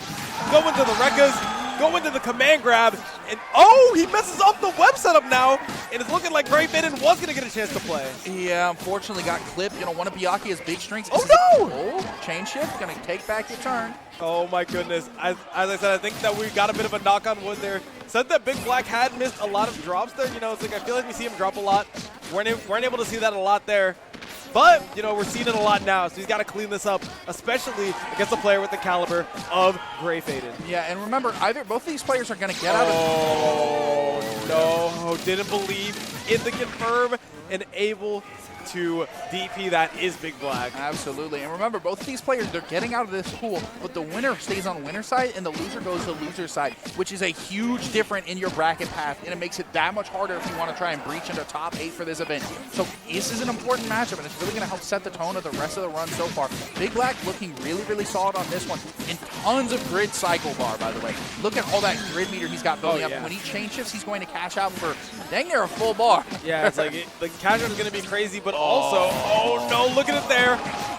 Go into the Rekkas, go into the command grab, and oh, he messes up the web setup now, and it's looking like GreyFaiden was going to get a chance to play. Yeah, unfortunately got clipped. You know, one of Byakuya's big strengths. Oh, no! Oh, chain shift, going to take back your turn. Oh my goodness. As I said, I think that we got a bit of a knock on wood there. Said that Big Black had missed a lot of drops there. You know, it's like I feel like we see him drop a lot. Weren't able to see that a lot there. But, you know, we're seeing it a lot now, so he's got to clean this up, especially against a player with the caliber of GreyFaiden. Yeah, and remember, both of these players are going to get out of it. Oh, no. Didn't believe in the confirm and able to DP that is Big Black. Absolutely. And remember, both of these players, they're getting out of this pool, but the winner stays on winner side and the loser goes to loser side, which is a huge difference in your bracket path, and it makes it that much harder if you want to try and breach into top 8 for this event. So this is an important matchup, and it's really going to help set the tone of the rest of the run so far. Big Black looking really, really solid on this one, and tons of grid cycle bar, by the way. Look at all that grid meter he's got building up. When he chain shifts, he's going to cash out for dang near a full bar. Yeah, it's like the cash out is going to be crazy, but also, oh no, look at it there.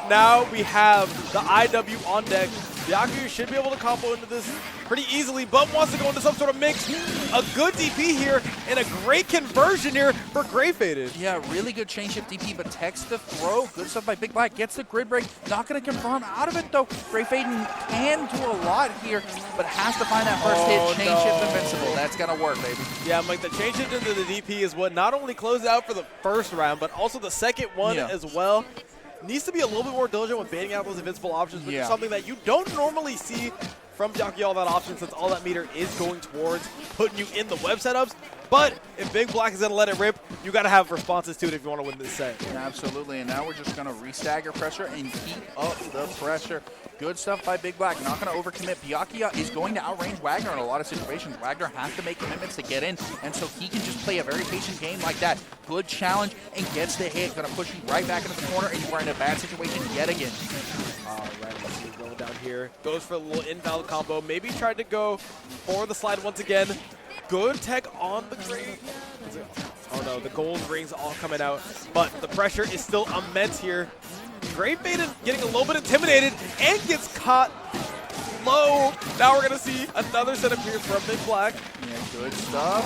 Now we have the IW on deck. Byakuya should be able to combo into this pretty easily, but wants to go into some sort of mix. A good DP here and a great conversion here for GreyFaiden. Yeah, really good chain shift DP, but text the throw. Good stuff by Big Black. Gets the grid break. Not going to confirm out of it, though. GreyFaiden can do a lot here, but has to find that first hit. Chain shift invincible. That's going to work, baby. Yeah, Mike, the chain shift into the DP is what not only closed out for the first round, but also the second one as well. Needs to be a little bit more diligent when baiting out those invincible options, which is something that you don't normally see from Byakuya all that often, since all that meter is going towards putting you in the web setups. But if Big Black is going to let it rip, you got to have responses to it if you want to win this set. Absolutely, and now we're just going to re-stagger pressure and keep up the pressure. Good stuff by Big Black. Not going to overcommit. Byakuya is going to outrange Wagner in a lot of situations. Wagner has to make commitments to get in, and so he can just play a very patient game like that. Good challenge and gets the hit. Going to push you right back into the corner, and you are in a bad situation yet again. All right, let's see. Going down here. Goes for a little invalid combo. Maybe tried to go for the slide once again. Good tech on the green. Oh no, the gold rings all coming out, but the pressure is still immense here. GreyFaiden getting a little bit intimidated and gets caught low. Now we're going to see another set appear from Big Black. Yeah, good stuff.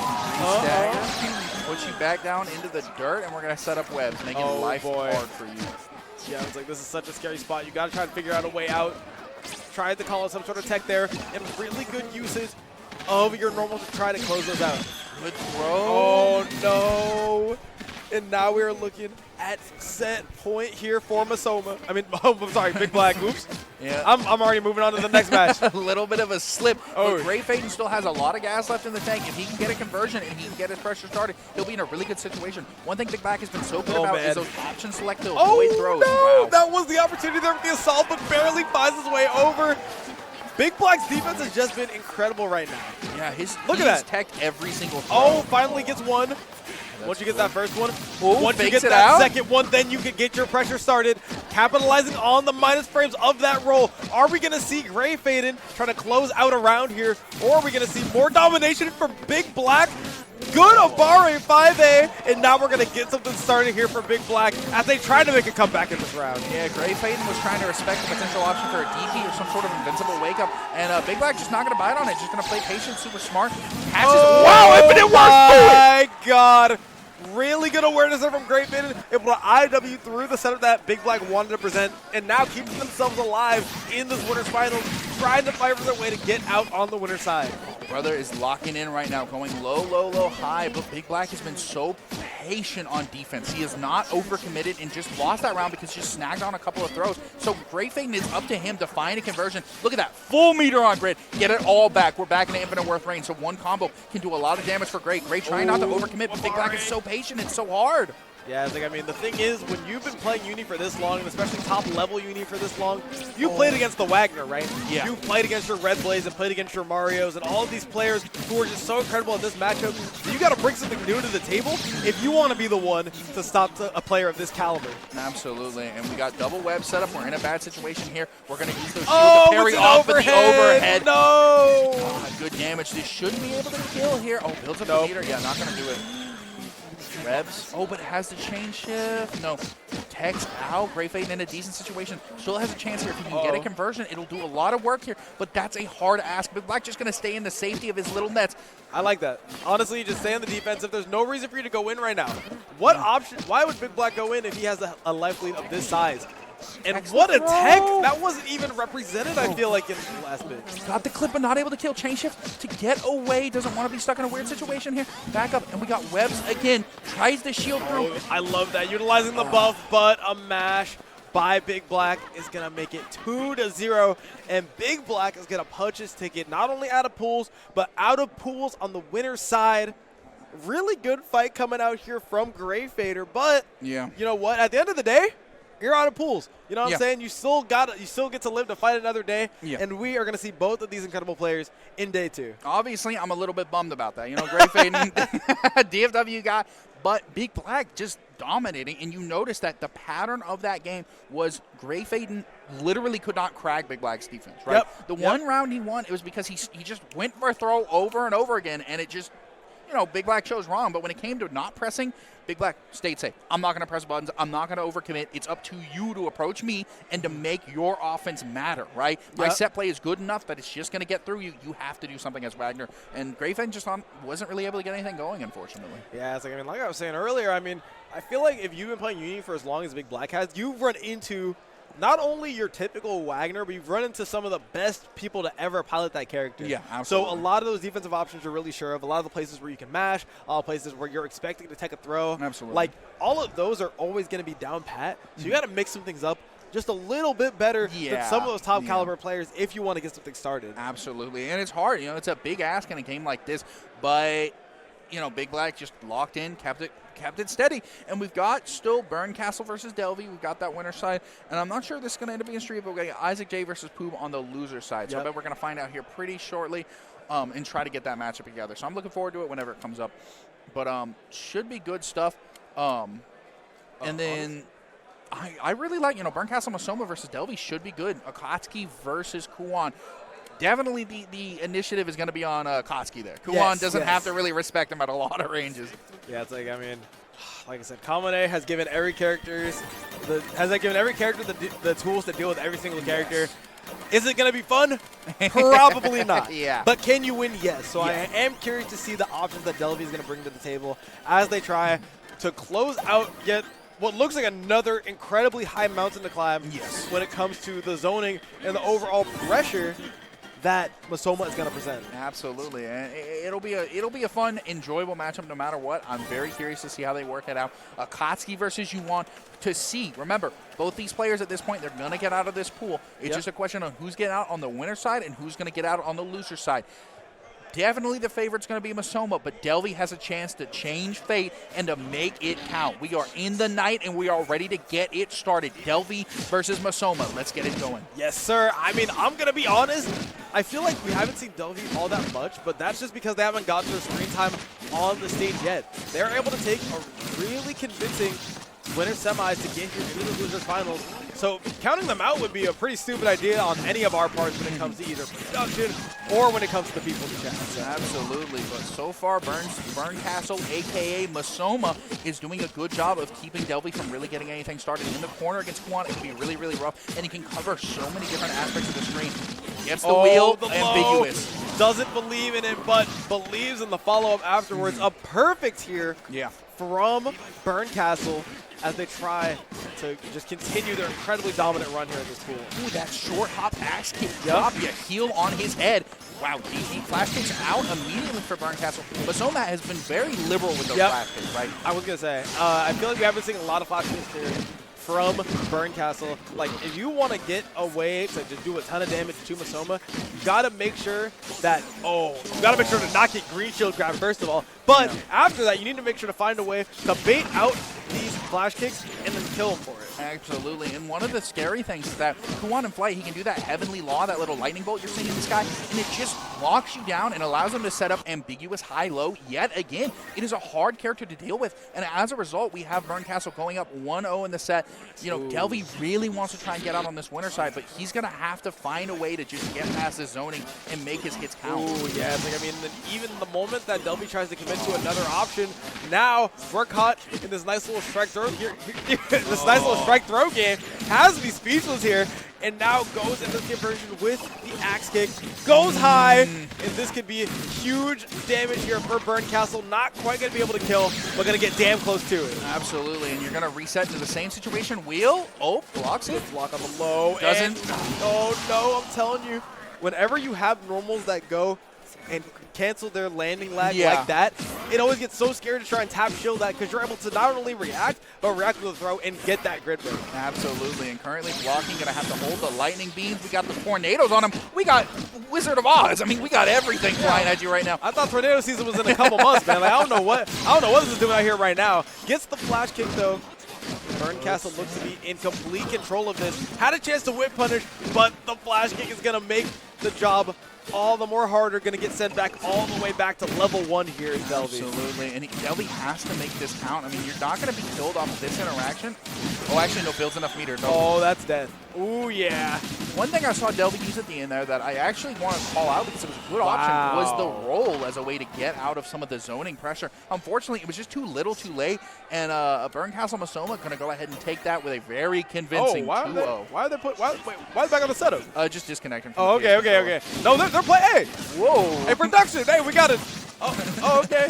Stagger. Put you back down into the dirt, and we're going to set up webs, making life hard for you. Yeah, it's like this is such a scary spot. You got to try to figure out a way out. Tried to call out some sort of tech there, and really good usage of your normal to try to close those out. Good throw. Oh no. And now we are looking at set point here for Masoma. I mean, I'm sorry, Big Black. Oops. Yeah. I'm already moving on to the next match. A little bit of a slip. But GreyFaiden still has a lot of gas left in the tank. If he can get a conversion and he can get his pressure started, he'll be in a really good situation. One thing Big Black has been so good about is those option select to avoid throws. No! Wow. That was the opportunity there for the assault, but barely finds his way over. Big Black's defense has just been incredible right now. Yeah, he's teched every single throw. Oh, finally gets one. Once you get that first one, once you get that second one, then you can get your pressure started, capitalizing on the minus frames of that roll. Are we going to see GreyFaiden trying to close out around here, or are we going to see more domination from Big Black? good Obari 5A, and now we're going to get something started here for BigBlack as they try to make a comeback in this round. Yeah, GreyFaiden was trying to respect the potential option for a DP or some sort of invincible wake-up, and BigBlack just not going to bite on it, just going to play patient, super smart. Catches, wow, infinite work! My God. Really good awareness there from GreyFaiden, able to IW through the setup that BigBlack wanted to present, and now keeping themselves alive in this winner's finals, trying to fight for their way to get out on the winner's side. Brother is locking in right now, going low, low, low, high, but BigBlack has been so patient on defense. He is not overcommitted and just lost that round because he just snagged on a couple of throws. So GreyFaiden is up to him to find a conversion. Look at that, full meter on Grid. Get it all back. We're back in the infinite worth range, so one combo can do a lot of damage for Grey. Grey trying not to overcommit, but BigBlack is so patient. It's so hard. Yeah, I mean, the thing is, when you've been playing Uni for this long, and especially top-level Uni for this long, you played against the Wagner, right? Yeah. You played against your Red Blaze and played against your Marios and all of these players who are just so incredible at this matchup. So you got to bring something new to the table if you want to be the one to stop a player of this caliber. Absolutely, and we got double web set up. We're in a bad situation here. We're going to use those shields to parry off with the overhead. No! Oh, good damage. This shouldn't be able to kill here. Oh, builds up the meter. Yeah, not going to do it. Rebs. Oh, but it has the chain shift. No. Tech's out. GreyFaiden in a decent situation. Still has a chance here. If he can get a conversion, it'll do a lot of work here. But that's a hard ask. BigBlack just going to stay in the safety of his little nets. I like that. Honestly, just stay on the defense. If there's no reason for you to go in right now, what option? Why would BigBlack go in if he has a life lead of this size? And what a tech! That wasn't even represented, I feel like, in the last bit. Got the clip, but not able to kill. Chain shift to get away. Doesn't want to be stuck in a weird situation here. Back up, and we got webs again. Tries to shield through. I love that. Utilizing the buff, but a mash by BigBlack is going to make it 2-0. And BigBlack is going to punch his ticket not only out of pools, but out of pools on the winner's side. Really good fight coming out here from GreyFaiden, but you know what? At the end of the day, you're out of pools. You know what I'm saying? You still get to live to fight another day, and we are going to see both of these incredible players in day 2. Obviously, I'm a little bit bummed about that. You know, GreyFaiden, DFW got, but BigBlack just dominating, and you notice that the pattern of that game was GreyFaiden literally could not crack BigBlack's defense, right? The one round he won, it was because he just went for a throw over and over again, and it just, you know, BigBlack chose wrong, but when it came to not pressing, BigBlack stayed safe. I'm not going to press buttons. I'm not going to overcommit. It's up to you to approach me and to make your offense matter, right? My set play is good enough that it's just going to get through you. You have to do something as Wagner. And GreyFaiden just wasn't really able to get anything going, unfortunately. Yeah, it's like, I mean, like I was saying earlier, I mean, I feel like if you've been playing Uni for as long as BigBlack has, you've run into not only your typical Wagner, but you've run into some of the best people to ever pilot that character. Yeah, absolutely. So a lot of those defensive options you're really sure of. A lot of the places where you can mash, a lot of places where you're expecting to take a throw. Absolutely. Like, all of those are always going to be down pat. So you got to mix some things up just a little bit better than some of those top caliber players if you want to get something started. Absolutely. And it's hard. You know, it's a big ask in a game like this. But, you know, BigBlack just locked in, kept it steady, and we've got still Bernkastel versus Delvey. We've got that winner side, and I'm not sure this is going to end up being a street, but we've got IsaacJ versus Poob on the loser side. So I bet we're going to find out here pretty shortly and try to get that matchup together. So I'm looking forward to it whenever it comes up. But should be good stuff. And then I really like, you know, Bernkastel Masoma versus Delvey should be good. Akatsuki versus Kuon. Definitely the initiative is going to be on Akatsuki there. Kuon doesn't have to really respect him at a lot of ranges. Yeah, it's like, I mean, like I said, Kamane has given every character the tools to deal with every single character. Is it going to be fun? Probably not. But can you win? Yes. So I am curious to see the options that Delvey is going to bring to the table as they try to close out yet what looks like another incredibly high mountain to climb when it comes to the zoning and the overall pressure that Masoma is going to present. Absolutely, and it'll be a fun, enjoyable matchup no matter what. I'm very curious to see how they work it out. Akatsuki versus Yuan to see. Remember, both these players at this point, they're going to get out of this pool. It's just a question of who's getting out on the winner side and who's going to get out on the loser side. Definitely the favorite's going to be Masoma, but Delvey has a chance to change fate and to make it count. We are in the night, and we are ready to get it started. Delvey versus Masoma. Let's get it going. Yes, sir. I mean, I'm going to be honest. I feel like we haven't seen Delvey all that much, but that's just because they haven't gotten their screen time on the stage yet. They're able to take a really convincing winner semis to get here to the losers finals. So counting them out would be a pretty stupid idea on any of our parts when it comes to either production or when it comes to the people in the chat. So. Absolutely, but so far Bernkastel, aka Masoma, is doing a good job of keeping Delvey from really getting anything started in the corner against Kuon. It can be really, really rough, and he can cover so many different aspects of the screen. Gets the wheel, the ambiguous. Low. Doesn't believe in it, but believes in the follow-up afterwards. A perfect here from Bernkastel as they try to just continue their incredibly dominant run here in this pool. Ooh, that short hop axe kick drop, you heal on his head. Wow, he flash kicks out immediately for Bernkastel. Masoma has been very liberal with those flash kicks, right? I was going to say, I feel like we haven't seen a lot of flash kicks here from Bernkastel. Like, if you want to get a way to do a ton of damage to Masoma, you got to make sure that, you got to make sure to not get green shield grab first of all. But after that, you need to make sure to find a way to bait out these flash kicks and then kill him for it. Absolutely, and one of the scary things is that Kuon in flight, he can do that Heavenly Law, that little lightning bolt you're seeing in the sky, and it just locks you down and allows him to set up ambiguous high-low yet again. It is a hard character to deal with, and as a result, we have Bernkastel going up 1-0 in the set. You know, Delvey really wants to try and get out on this winner side, but he's going to have to find a way to just get past his zoning and make his hits count. Ooh, yeah, I mean, even the moment that Delvey tries to commit to another option, now we're caught in this nice little strike throw here. This nice little strike throw game has to be speechless here, and now goes into the conversion with the axe kick, goes high, and this could be huge damage here for Bernkastel. Not quite going to be able to kill, but going to get damn close to it. Absolutely, and you're going to reset to the same situation. Wheel, blocks it. Block on the low. Doesn't. Oh no, I'm telling you, whenever you have normals that go and cancel their landing lag like that, it always gets so scary to try and tap shield that because you're able to not only react, but react with the throw and get that grid break. Absolutely, and currently blocking, going to have to hold the lightning beams. We got the tornadoes on him. We got Wizard of Oz. I mean, we got everything flying at you right now. I thought tornado season was in a couple months, man. Like, I don't know what this is doing out here right now. Gets the flash kick though. Bernkastel looks to be in complete control of this. Had a chance to whip punish, but the flash kick is going to make the job all the more harder. Going to get sent back all the way back to level 1 here in Delvey. Absolutely, and Delvey has to make this count. I mean, you're not going to be killed off of this interaction. Oh, actually, no, builds enough meter. No. Oh, that's death. Ooh, yeah. One thing I saw Delvey use at the end there that I actually want to call out because it was a good option was the roll as a way to get out of some of the zoning pressure. Unfortunately, it was just too little too late, and Bernkastel Masoma going to go ahead and take that with a very convincing 2-0. Why are they back on the setup? Just disconnecting from okay. No, they're playing. Hey! Whoa! Hey, production! Hey, we got it! Oh, okay.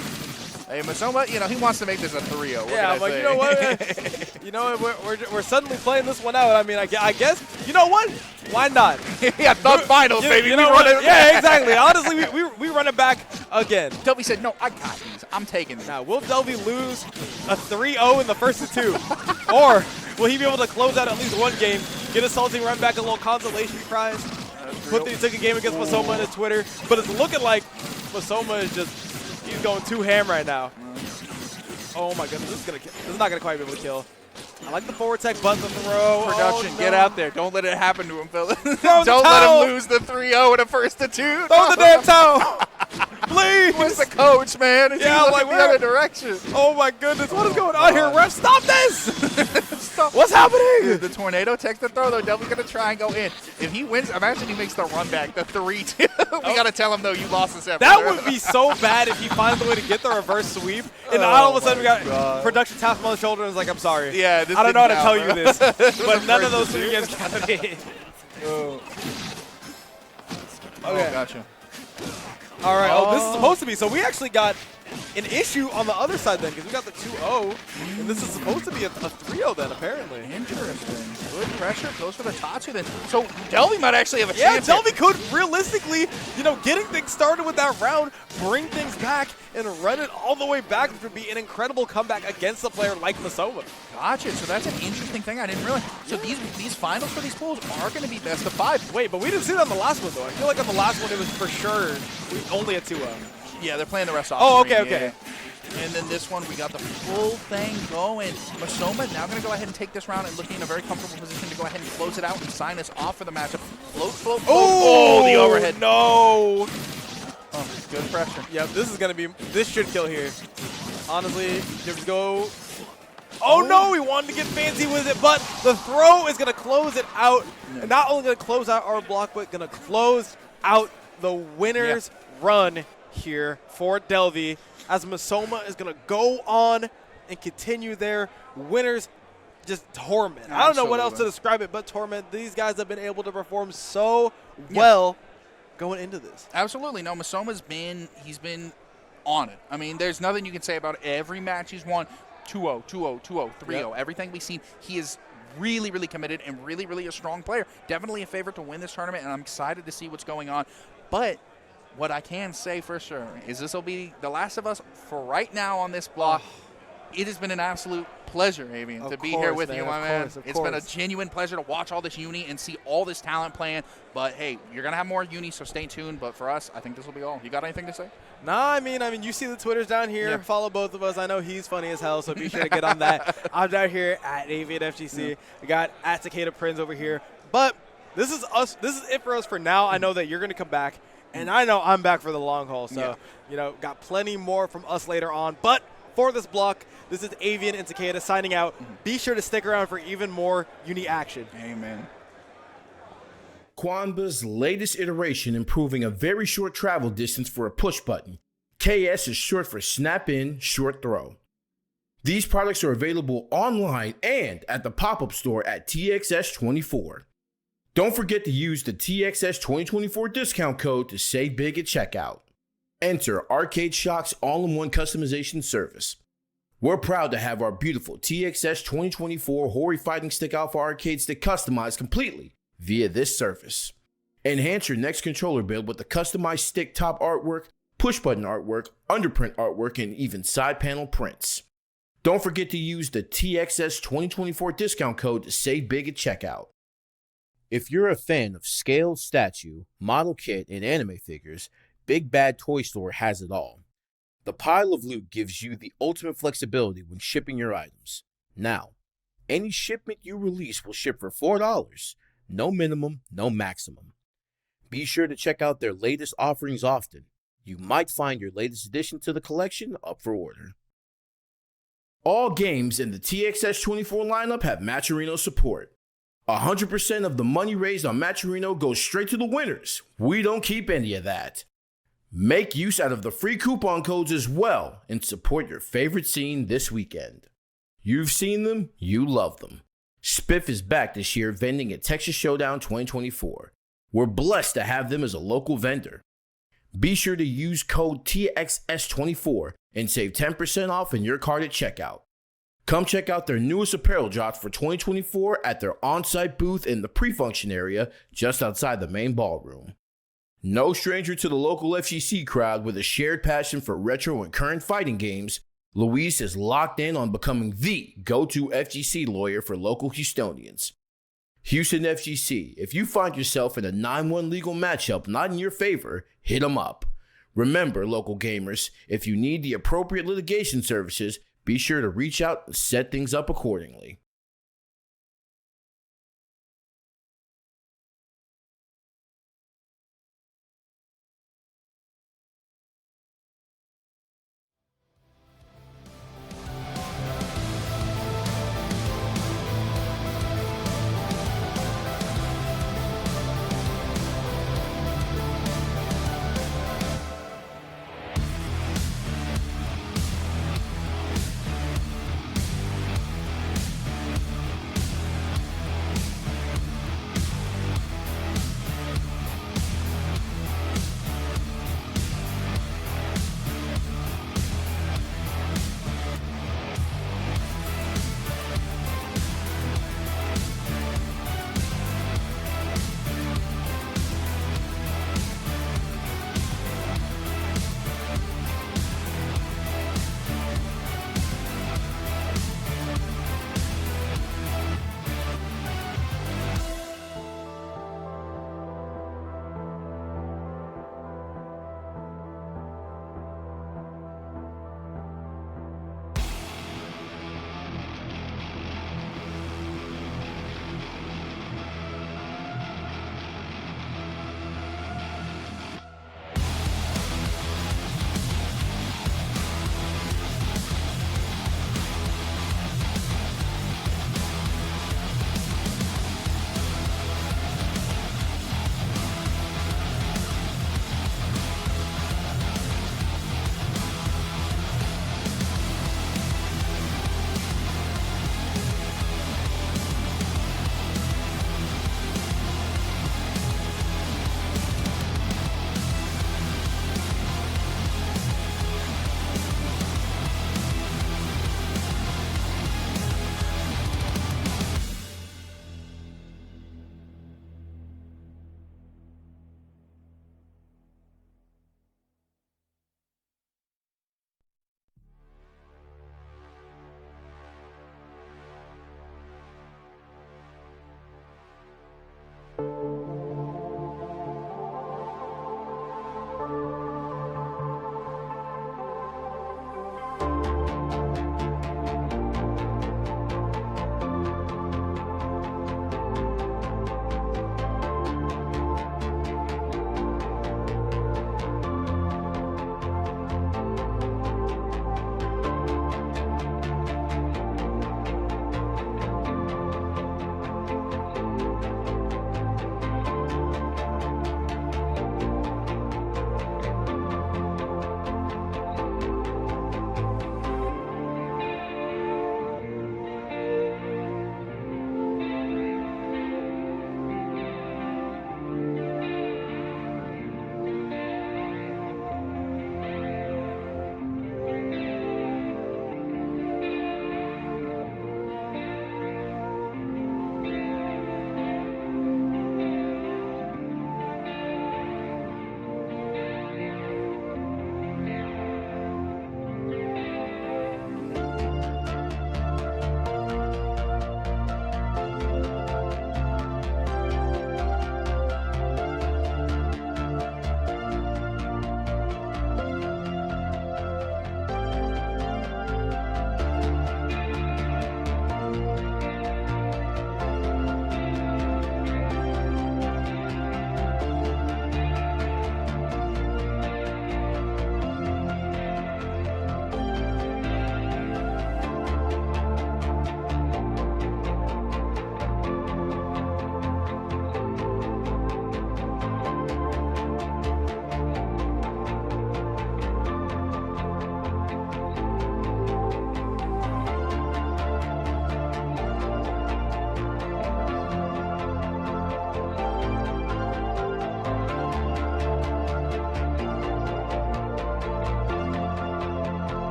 Hey, Masoma, you know, he wants to make this a 3-0. Yeah, I'm like, you know what? You know what? We're suddenly playing this one out. I mean, I guess, you know what? Why not? Yeah, thug finals, baby. You know what? Yeah, exactly. Honestly, we run it back again. Delvey said, no, I got these. I'm taking these. Now, will Delvey lose a 3-0 in the first of 2? Or will he be able to close out at least one game, get a salting run back, a little consolation prize? Put that he took a game against Masoma on his Twitter, but it's looking like Masoma is he's going too ham right now. Oh my goodness, this is not gonna quite be able to kill. I like the forward tech, but the throw. Production, get out there. Don't let it happen to him, Phil. Don't let him lose the 3-0 in a first of 2. Throw the damn towel. Please. Where's the coach, man? He's like the other direction. Oh my goodness, what is going on here, ref? Stop this! Stop. What's happening? The tornado takes the throw, though. Delvey's going to try and go in. If he wins, imagine he makes the run back, the 3-2. We got to tell him, though, you lost this episode. That would be so bad if he finds a way to get the reverse sweep. And all of a sudden we got production tap him on the shoulder and is like, I'm sorry. Yeah, I don't know how to tell you this. But none of those 3 games counted. Okay, gotcha. All right, this is supposed to be. So we actually got an issue on the other side then because we got the 2-0. And this is supposed to be a 3-0 then, apparently. Interesting. Good pressure. Goes for the Tatsu then. So Delvey might actually have a chance. Yeah, Delvey could realistically, getting things started with that round, bring things back, and run it all the way back, which would be an incredible comeback against a player like Masoma. Gotcha. So that's an interesting thing I didn't realize. So these finals for these pools are going to be best of 5. Wait, but we didn't see that on the last one, though. I feel like on the last one it was for sure only a 2-0. Yeah, they're playing the rest off. Oh, okay. And then this one, we got the full thing going. Masoma now going to go ahead and take this round and looking in a very comfortable position to go ahead and close it out and sign us off for the matchup. Float. Oh, the overhead. No. Oh, good pressure. Yeah, this should kill here. Honestly, just go Oh no, he wanted to get fancy with it, but the throw is going to close it out. Yeah. And not only going to close out our block, but going to close out the winner's run here for Delvey, as Masoma is going to go on and continue their winners just torment. I don't know what else to describe it but torment. These guys have been able to perform so well going into this. Absolutely. No, Masoma's he's been on it. I mean, there's nothing you can say about it. Every match he's won, 2-0, 2-0, 2-0, 3-0. Everything we've seen, he is really, really committed and really, really a strong player. Definitely a favorite to win this tournament, and I'm excited to see what's going on. But what I can say for sure is this will be the last of us for right now on this block. It has been an absolute pleasure, Avian, to be here with you, my man. It's been a genuine pleasure to watch all this uni and see all this talent playing. But, hey, you're going to have more uni, so stay tuned. But for us, I think this will be all. You got anything to say? Nah, I mean, you see the Twitters down here. Follow both of us. I know he's funny as hell, so be sure to get on that. I'm down here at Avian FGC. We got at Cicada Prince over here. But this is us. This is it for us for now. I know that you're going to come back, and I know I'm back for the long haul. So, got plenty more from us later on. But for this block, this is Avian and Cicada signing out. Be sure to stick around for even more uni action. Amen. Quanba's latest iteration improving a very short travel distance for a push button. KS is short for Snap In, Short Throw. These products are available online and at the pop-up store at TXS24. Don't forget to use the TXS2024 discount code to save big at checkout. Enter Arcade Shock's all-in-one customization service. We're proud to have our beautiful TXS 2024 Orie Fighting Stick Alpha Arcade Stick customized completely via this service. Enhance your next controller build with the customized stick top artwork, push button artwork, underprint artwork, and even side panel prints. Don't forget to use the TXS 2024 discount code to save big at checkout. If you're a fan of scale, statue, model kit, and anime figures, Big Bad Toy Store has it all. The pile of loot gives you the ultimate flexibility when shipping your items. Now, any shipment you release will ship for $4. No minimum, no maximum. Be sure to check out their latest offerings often. You might find your latest addition to the collection up for order. All games in the TXS24 lineup have Matcherino support. 100% of the money raised on Matcherino goes straight to the winners. We don't keep any of that. Make use out of the free coupon codes as well and support your favorite scene this weekend. You've seen them, you love them. Spiff is back this year vending at Texas Showdown 2024. We're blessed to have them as a local vendor. Be sure to use code TXS24 and save 10% off in your cart at checkout. Come check out their newest apparel drops for 2024 at their on-site booth in the pre-function area just outside the main ballroom. No stranger to the local FGC crowd with a shared passion for retro and current fighting games, Luis is locked in on becoming the go-to FGC lawyer for local Houstonians. Houston FGC, if you find yourself in a 9-1 legal matchup not in your favor, hit them up. Remember, local gamers, if you need the appropriate litigation services, be sure to reach out and set things up accordingly.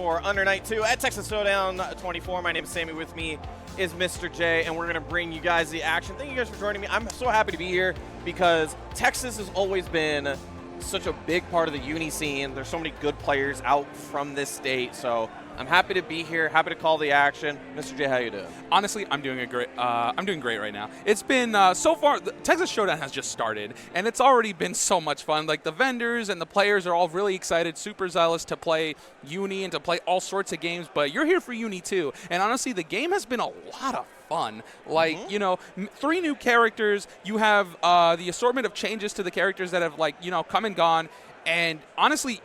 for Under Night 2 at Texas Showdown 24. My name is Sammy. With me is Mr. J, and we're going to bring you guys the action. Thank you guys for joining me. I'm so happy to be here because Texas has always been such a big part of the uni scene. There's so many good players out from this state, so I'm happy to be here, happy to call the action. Mr. J, how you doing? Honestly, I'm doing great right now. It's been so far. The Texas Showdown has just started, and it's already been so much fun. Like the vendors and the players are all really excited, super zealous to play Uni and to play all sorts of games. But you're here for Uni too, and honestly, the game has been a lot of fun. Like, you know, 3 new characters. You have the assortment of changes to the characters that have, like, you know, come and gone. And honestly,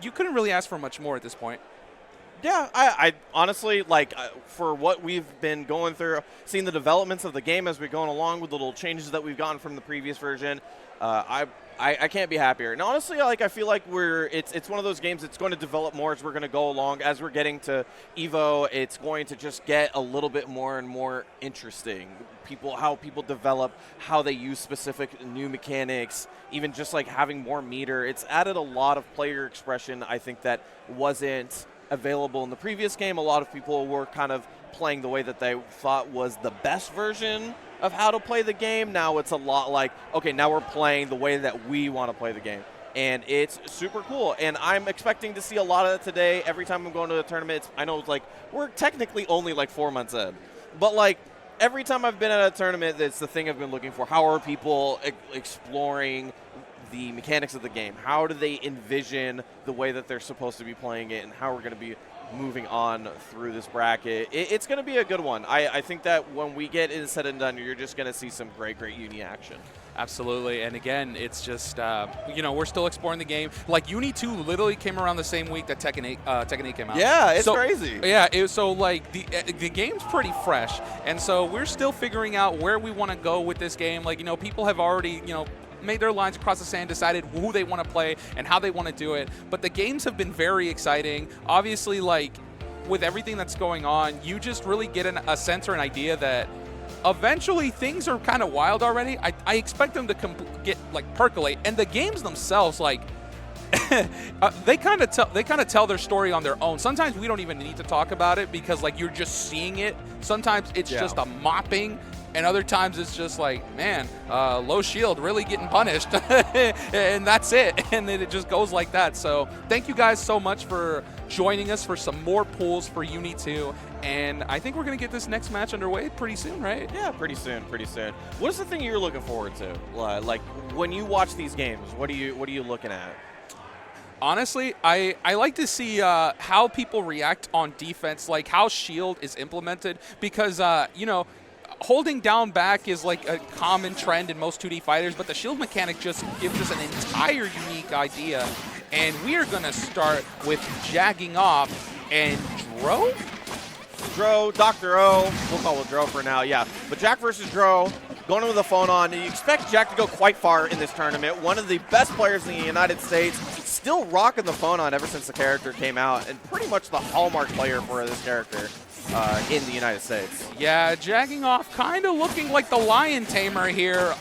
you couldn't really ask for much more at this point. Yeah, I honestly, like, for what we've been going through, seeing the developments of the game as we're going along with the little changes that we've gotten from the previous version, I can't be happier. And honestly, like, I feel like it's one of those games that's going to develop more as we're going to go along. As we're getting to EVO, it's going to just get a little bit more and more interesting. How people develop, how they use specific new mechanics, even just like having more meter. It's added a lot of player expression, I think, that wasn't available in the previous game. A lot of people were kind of playing the way that they thought was the best version of how to play the game. Now it's a lot like, okay, now we're playing the way that we want to play the game. And it's super cool. And I'm expecting to see a lot of it today. Every time I'm going to a tournament, I know it's like, we're technically only like 4 months in. But like, every time I've been at a tournament, that's the thing I've been looking for. How are people exploring the mechanics of the game? How do they envision the way that they're supposed to be playing it, and how we're going to be moving on through this bracket? It's going to be a good one. I think that when we get it said and done, you're just going to see some great Uni action. Absolutely. And again, it's just, you know, we're still exploring the game. Like, Uni 2 literally came around the same week that Tekken 8 came out. Yeah, it's crazy. Yeah, so, like, the game's pretty fresh. And so we're still figuring out where we want to go with this game. Like, you know, people have already, you know, made their lines across the sand, decided who they want to play and how they want to do it. But the games have been very exciting. Obviously, like, with everything that's going on, you just really get a sense or an idea that eventually things are kind of wild already. I expect them to percolate. And the games themselves, like, they kind of tell their story on their own. Sometimes we don't even need to talk about it because, like, you're just seeing it. Sometimes it's just a mopping. And other times it's just like, man, low shield really getting punished. And that's it. And then it just goes like that. So thank you guys so much for joining us for some more pools for Uni 2. And I think we're going to get this next match underway pretty soon, right? Yeah, pretty soon. What is the thing you're looking forward to? Like, when you watch these games, what are you looking at? Honestly, I like to see how people react on defense, like how shield is implemented. Because, you know, holding down back is like a common trend in most 2D fighters, but the shield mechanic just gives us an entire unique idea. And we are going to start with jagging off and Dro? Dr. O, we'll call it Dro for now, yeah. But Jack versus Dro, going in with a Phonon. You expect Jack to go quite far in this tournament. One of the best players in the United States, still rocking the Phonon ever since the character came out, and pretty much the hallmark player for this character in the United States. Yeah, jagging off, kind of looking like the lion tamer here.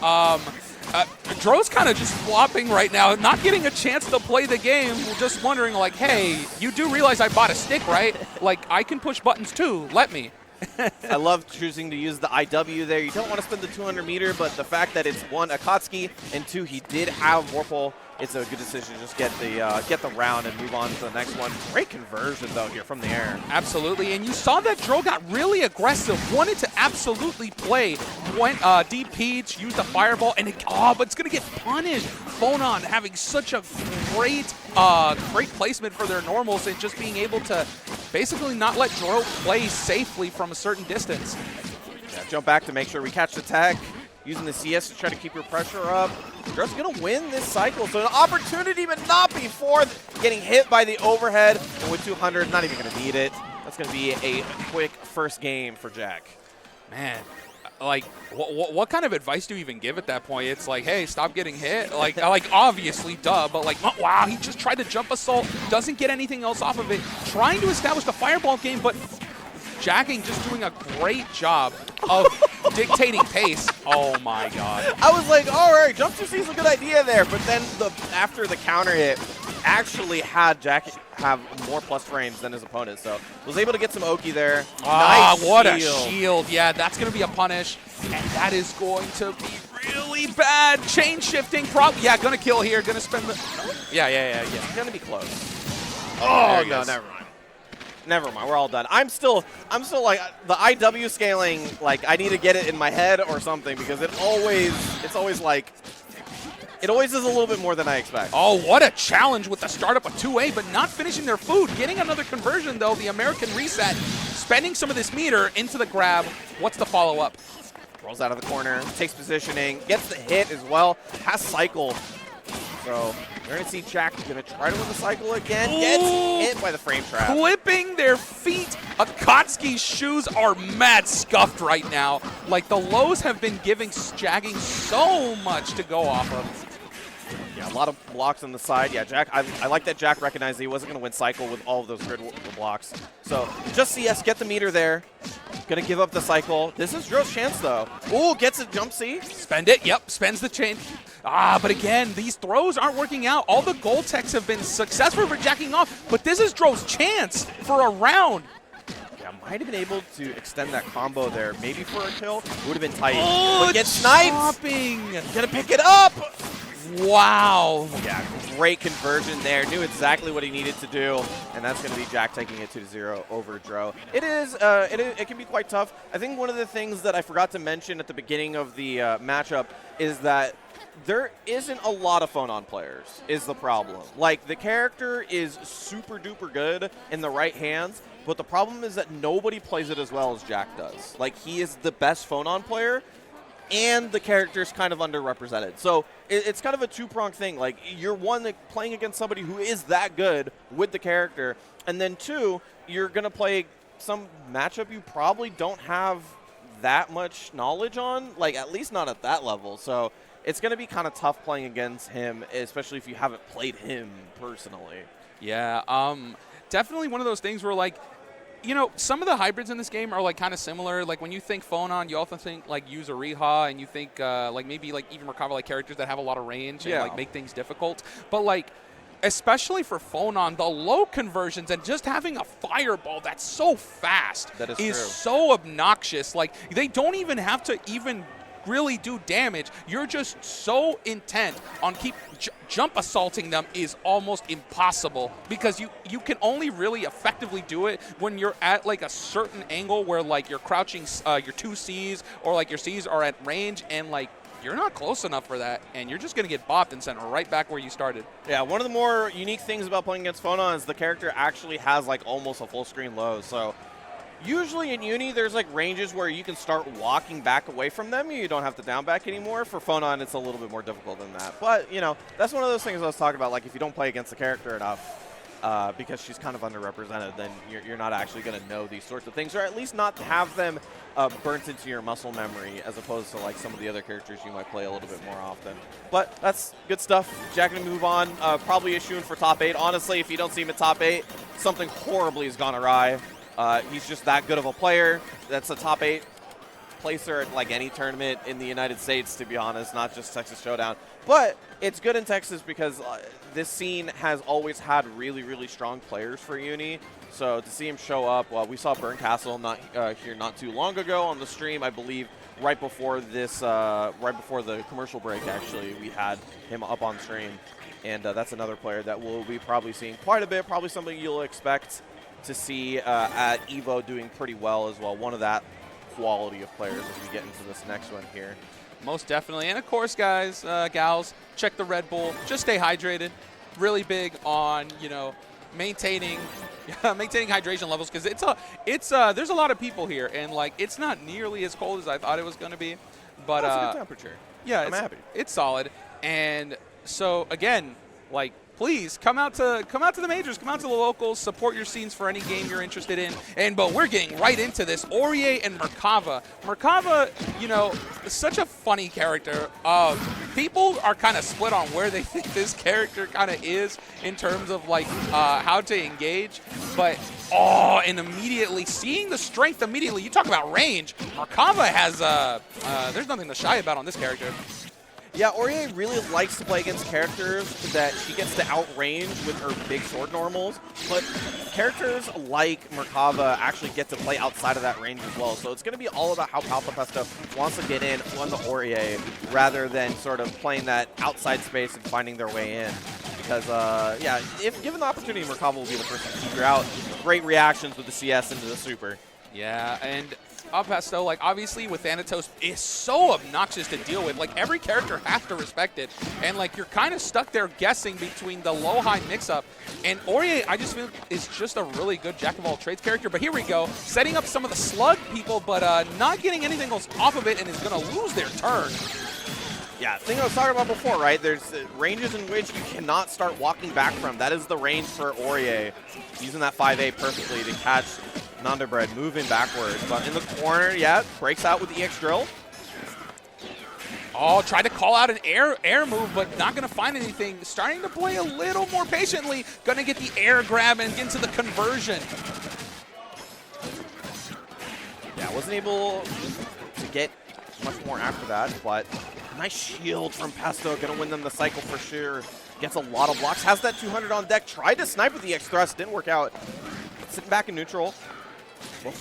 Dro's kind of just flopping right now, not getting a chance to play the game, just wondering, like, hey, you do realize I bought a stick, right? Like, I can push buttons too, let me. I love choosing to use the IW there. You don't want to spend the 200 meter, but the fact that it's 1, Akatsuki, and 2, he did have Warpole, it's a good decision to just get the round and move on to the next one. Great conversion, though, here from the air. Absolutely, and you saw that Dro got really aggressive, wanted to absolutely play. Went deep peach, used a fireball, and but it's going to get punished. Phonon having such a great placement for their normals and just being able to basically not let Dro play safely from a certain distance. Yeah, jump back to make sure we catch the tag. Using the CS to try to keep your pressure up. Dro's going to win this cycle. So an opportunity, but not before getting hit by the overhead. And with 200, not even going to need it. That's going to be a quick first game for Jack. Man, like, what kind of advice do you even give at that point? It's like, hey, stop getting hit. Like obviously, duh. But like, wow, he just tried to jump assault. Doesn't get anything else off of it. Trying to establish the fireball game, but Jacking just doing a great job of dictating pace. Oh my god. I was like, all right, jump 2C is a good idea there, but then after the counter hit, actually had Jack have more plus frames than his opponent, so was able to get some Oki there. Ah, Nice what shield. a shield. Yeah, that's going to be a punish, and that is going to be really bad. Chain shifting, probably. Yeah, going to kill here. Going to spend the... Yeah. It's going to be close. There Oh, he no, is. never mind. Never mind, we're all done. I'm still like, the IW scaling, like, I need to get it in my head or something, because it's always like, it always is a little bit more than I expect. Oh, what a challenge with the startup of 2A, but not finishing their food. Getting another conversion, though, the American reset. Spending some of this meter into the grab. What's the follow-up? Rolls out of the corner, takes positioning, gets the hit as well, has cycle. So we're going to see Jack going to try to win the cycle again. Gets hit by the frame trap. Clipping their feet. Akatsuki's shoes are mad scuffed right now. Like, the lows have been giving Jagging so much to go off of. Yeah, a lot of blocks on the side. Yeah, Jack, I like that Jack recognized he wasn't going to win cycle with all of those grid blocks. So just CS, get the meter there. Going to give up the cycle. This is Dro's chance, though. Ooh, gets a jump C. Spend it. Yep, spends the chain. Ah, but again, these throws aren't working out. All the gold techs have been successful for jacking off, but this is Dro's chance for a round. Yeah, might have been able to extend that combo there. Maybe for a kill. Would have been tight. Oh, but gets sniped. chopping. Gonna pick it up. Wow. Yeah, great conversion there. Knew exactly what he needed to do, and that's going to be Jack taking it 2-0 over Dro. It can be quite tough. I think one of the things that I forgot to mention at the beginning of the matchup is that there isn't a lot of Phonon players is the problem. Like, the character is super duper good in the right hands, but the problem is that nobody plays it as well as Jack does. Like, he is the best Phonon player, and the character is kind of underrepresented. So it's kind of a two-pronged thing. Like, you're one, playing against somebody who is that good with the character, and then two, you're going to play some matchup you probably don't have that much knowledge on, like, at least not at that level. So it's going to be kind of tough playing against him, especially if you haven't played him personally. Yeah, definitely one of those things where, like, you know, some of the hybrids in this game are, like, kind of similar. Like, when you think Phonon, you also think, like, Yuzuriha, and you think, like, maybe, like, even Merkava, like, characters that have a lot of range and, like, make things difficult. But, like, especially for Phonon, the low conversions and just having a fireball that's so fast is so obnoxious. Like, they don't even have to even really do damage. You're just so intent on jump assaulting them is almost impossible, because you can only really effectively do it when you're at, like, a certain angle where, like, you're crouching your 2 Cs, or, like, your Cs are at range, and, like, you're not close enough for that, and you're just going to get bopped and sent right back where you started. Yeah, one of the more unique things about playing against Phonon is the character actually has, like, almost a full screen low. So usually in Uni, there's, like, ranges where you can start walking back away from them. You don't have to down back anymore. For Phonon, it's a little bit more difficult than that. But, you know, that's one of those things I was talking about. Like, if you don't play against the character enough, because she's kind of underrepresented, then you're not actually going to know these sorts of things, or at least not have them burnt into your muscle memory, as opposed to, like, some of the other characters you might play a little bit more often. But that's good stuff. Jack going to move on. Probably issuing for top 8. Honestly, if you don't see him at top 8, something horribly has gone awry. He's just that good of a player. That's a top 8 placer at, like, any tournament in the United States, to be honest, not just Texas Showdown. But it's good in Texas because this scene has always had really, really strong players for Uni. So to see him show up, well, we saw Bernkastel here not too long ago on the stream, I believe, right before this, right before the commercial break. Actually, we had him up on stream, and that's another player that we'll be probably seeing quite a bit. Probably something you'll expect to see at Evo doing pretty well as well. One of that quality of players as we get into this next one here. Most definitely. And of course, guys, gals, check the Red Bull. Just stay hydrated. Really big on, you know, maintaining hydration levels, because there's a lot of people here, and, like, it's not nearly as cold as I thought it was going to be. But that's a good temperature. Yeah, I'm happy. It's solid. And so again, like, please come out to the majors, come out to the locals, support your scenes for any game you're interested in. But we're getting right into this. Orie and Merkava. Merkava, you know, is such a funny character. People are kind of split on where they think this character kind of is in terms of, like, how to engage. But, and immediately, seeing the strength immediately, you talk about range. Merkava has, there's nothing to shy about on this character. Yeah, Orie really likes to play against characters that she gets to outrange with her big sword normals, but characters like Merkava actually get to play outside of that range as well. So it's going to be all about how PapaPesto wants to get in on the Orie rather than sort of playing that outside space and finding their way in. Because, yeah, if given the opportunity, Merkava will be the person to figure out great reactions with the CS into the super. Yeah, and PapaPesto, like, obviously with Thanatos, is so obnoxious to deal with. Like, every character has to respect it. And, like, you're kind of stuck there guessing between the low-high mix-up. And Orie, I just feel, is just a really good jack-of-all-trades character. But here we go, setting up some of the slug people, but not getting anything else off of it, and is going to lose their turn. Yeah, thing I was talking about before, right? There's ranges in which you cannot start walking back from. That is the range for Orie, using that 5A perfectly to catch Nandabread moving backwards. But in the corner, yeah, breaks out with the EX drill. Oh, tried to call out an air move, but not going to find anything. Starting to play a little more patiently. Going to get the air grab and get into the conversion. Yeah, wasn't able to get much more after that, but nice shield from Pesto. Going to win them the cycle for sure. Gets a lot of blocks. Has that 200 on deck. Tried to snipe with the EX thrust. Didn't work out. Sitting back in neutral.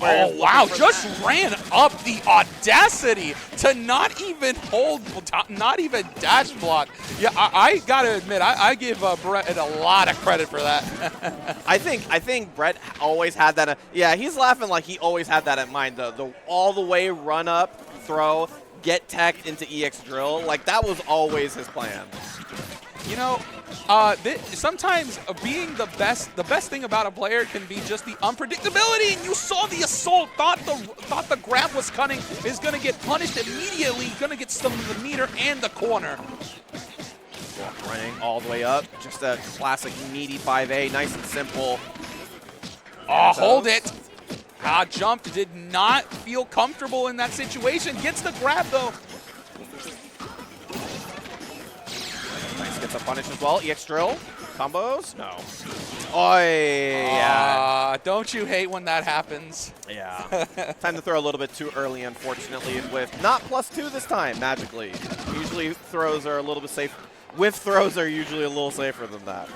Oh, wow. Just ran up the audacity to not even hold, not even dash block. Yeah, I got to admit, I give Brett a lot of credit for that. I think Brett always had that. Yeah, he's laughing like he always had that in mind. The all the way run up, throw, get teched into EX drill. Like, that was always his plan. You know, sometimes being the best thing about a player can be just the unpredictability. And you saw the assault, thought the grab was cunning, is going to get punished immediately, going to get some of the meter and the corner. Running all the way up, just a classic meaty 5A, nice and simple. Oh, hold it. Jump did not feel comfortable in that situation. Gets the grab, though. Nice, gets a punish as well. EX drill, combos, no. Oh, yeah. Don't you hate when that happens? Yeah. Time to throw a little bit too early, unfortunately, with not +2 this time, magically. Usually throws are a little bit safe. Whiff throws are usually a little safer than that.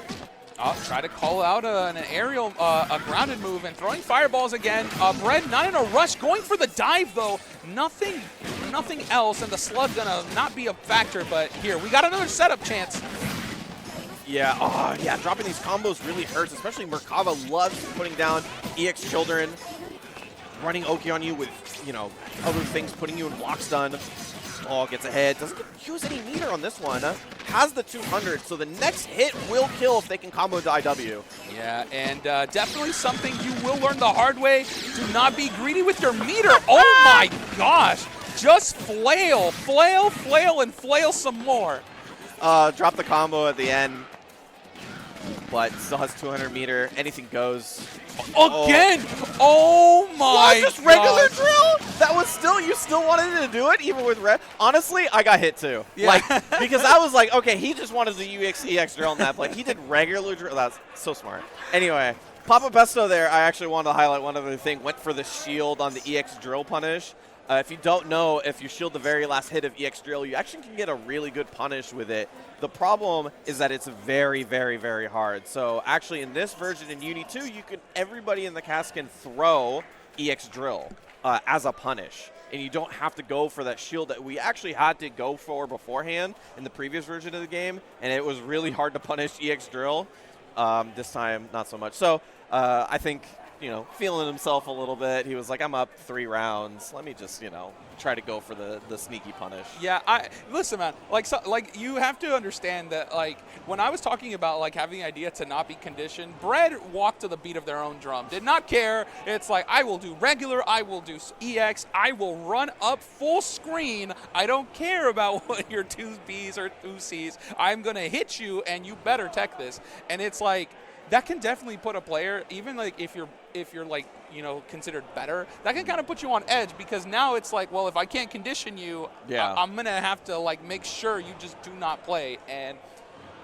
Oh, try to call out an aerial, a grounded move, and throwing fireballs again. Bread not in a rush, going for the dive though. Nothing else, and the slug gonna not be a factor. But here we got another setup chance. Yeah, oh yeah, dropping these combos really hurts, especially Merkava loves putting down EX children, running Oki on you with, you know, other things, putting you in block stun. Oh, gets ahead. Doesn't use any meter on this one. Has the 200, so the next hit will kill if they can combo to IW. Yeah, and definitely something you will learn the hard way. Do not be greedy with your meter. Oh my gosh. Just flail, and flail some more. Drop the combo at the end, but still has 200 meter. Anything goes. Again! Oh my just regular drill? That was still, you still wanted to do it even with red? Honestly, I got hit too. Yeah. Like, because I was like, okay, he just wanted the EX drill on that play. He did regular drill. That's so smart. Anyway, PapaPesto there, I actually wanted to highlight one other thing. Went for the shield on the EX drill punish. If you don't know, if you shield the very last hit of EX drill, you actually can get a really good punish with it. The problem is that it's very, very, very hard. So actually in this version in Uni 2, everybody in the cast can throw EX drill as a punish. And you don't have to go for that shield that we actually had to go for beforehand in the previous version of the game. And it was really hard to punish EX drill. This time, not so much. So I think, you know, feeling himself a little bit. He was like, I'm up 3 rounds. Let me just, you know, try to go for the sneaky punish. Yeah, listen, man. Like you have to understand that. Like when I was talking about like having the idea to not be conditioned, Bread walked to the beat of their own drum. Did not care. It's like I will do regular. I will do EX. I will run up full screen. I don't care about what your 2Bs or 2Cs. I'm gonna hit you, and you better tech this. And it's like. That can definitely put a player, even like if you're like, you know, considered better, that can kind of put you on edge because now it's like, well, if I can't condition you, yeah. I'm going to have to like make sure you just do not play. And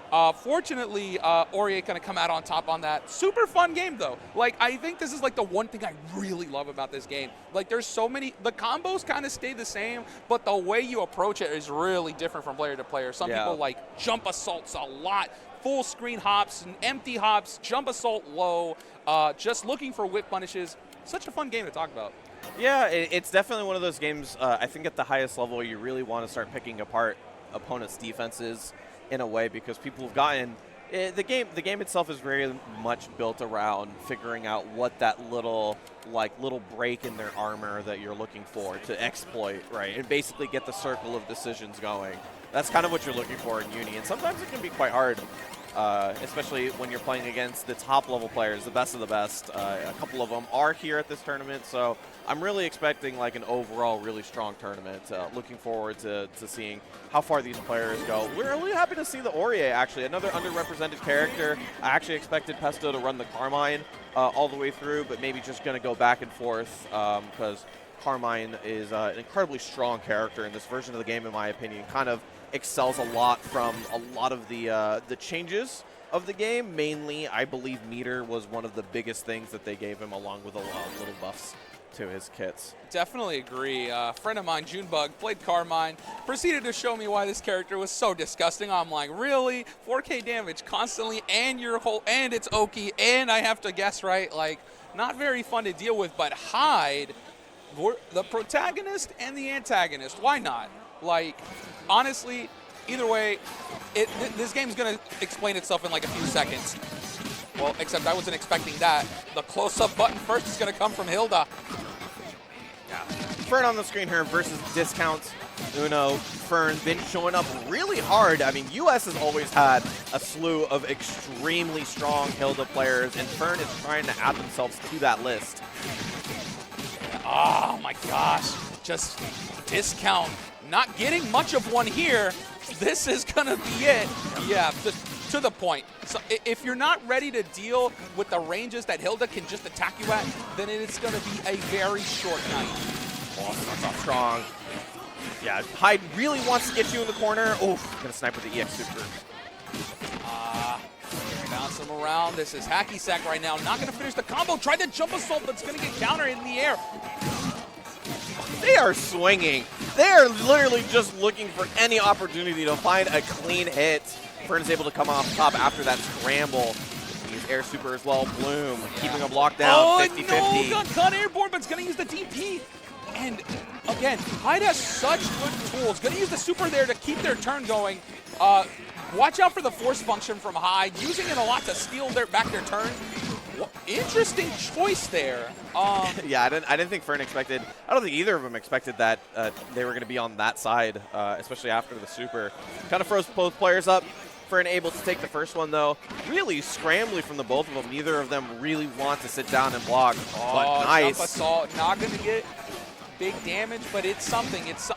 Fortunately, Orie going to come out on top on that. Super fun game, though. Like, I think this is, like, the one thing I really love about this game. Like, there's so many – the combos kind of stay the same, but the way you approach it is really different from player to player. Some people, like, jump assaults a lot, full screen hops, and empty hops, jump assault low, just looking for whip punishes. Such a fun game to talk about. Yeah, it's definitely one of those games, I think at the highest level, you really want to start picking apart opponents' defenses in a way, because people have gotten the game itself is very much built around figuring out what that little break in their armor that you're looking for to exploit, right, and basically get the circle of decisions going. That's kind of what you're looking for in Uni, and sometimes it can be quite hard, especially when you're playing against the top level players, the best of the best. A couple of them are here at this tournament, so I'm really expecting like an overall really strong tournament. Looking forward to seeing how far these players go. We're really happy to see the Orie, actually, another underrepresented character. I actually expected Pesto to run the Carmine all the way through, but maybe just going to go back and forth because Carmine is an incredibly strong character in this version of the game, in my opinion. Kind of excels a lot from a lot of the changes of the game. Mainly, I believe meter was one of the biggest things that they gave him, along with a lot of little buffs to his kits. Definitely agree. A friend of mine, Junebug, played Carmine, proceeded to show me why this character was so disgusting. I'm like, really? 4K damage constantly, and and it's Oki, and I have to guess right. Like, not very fun to deal with, but Hyde, the protagonist and the antagonist, why not? Like, honestly, either way, this game's going to explain itself in like a few seconds. Well, except I wasn't expecting that. The close-up button first is going to come from Hilda. Yeah. Fern on the screen here versus Discounts. Uno, Fern been showing up really hard. I mean, US has always had a slew of extremely strong Hilda players, and Fern is trying to add themselves to that list. Oh, my gosh. Just Discount. Not getting much of one here. This is going to be it. Yeah, to the point. So if you're not ready to deal with the ranges that Hilda can just attack you at, then it's going to be a very short night. Oh, starts off strong. Yeah, Hyde really wants to get you in the corner. Oof, gonna snipe with the EX Super. Bounce him around. This is Hacky Sack right now. Not going to finish the combo. Tried the jump assault, but it's going to get countered in the air. They are swinging. They are literally just looking for any opportunity to find a clean hit. Fern is able to come off top after that scramble. Use air super as well. Bloom keeping him locked down. 50-50. No, got caught airborne, but it's going to use the DP. And again, Hyde has such good tools. Going to use the super there to keep their turn going. Watch out for the force function from Hyde, using it a lot to steal back their turn. Interesting choice there. Yeah, I didn't think Fern expected. I don't think either of them expected that they were going to be on that side, especially after the super. Kind of froze both players up. Fern able to take the first one though. Really scrambly from the both of them. Neither of them really want to sit down and block. But nice. Jump assault, not going to get big damage, but it's something. It's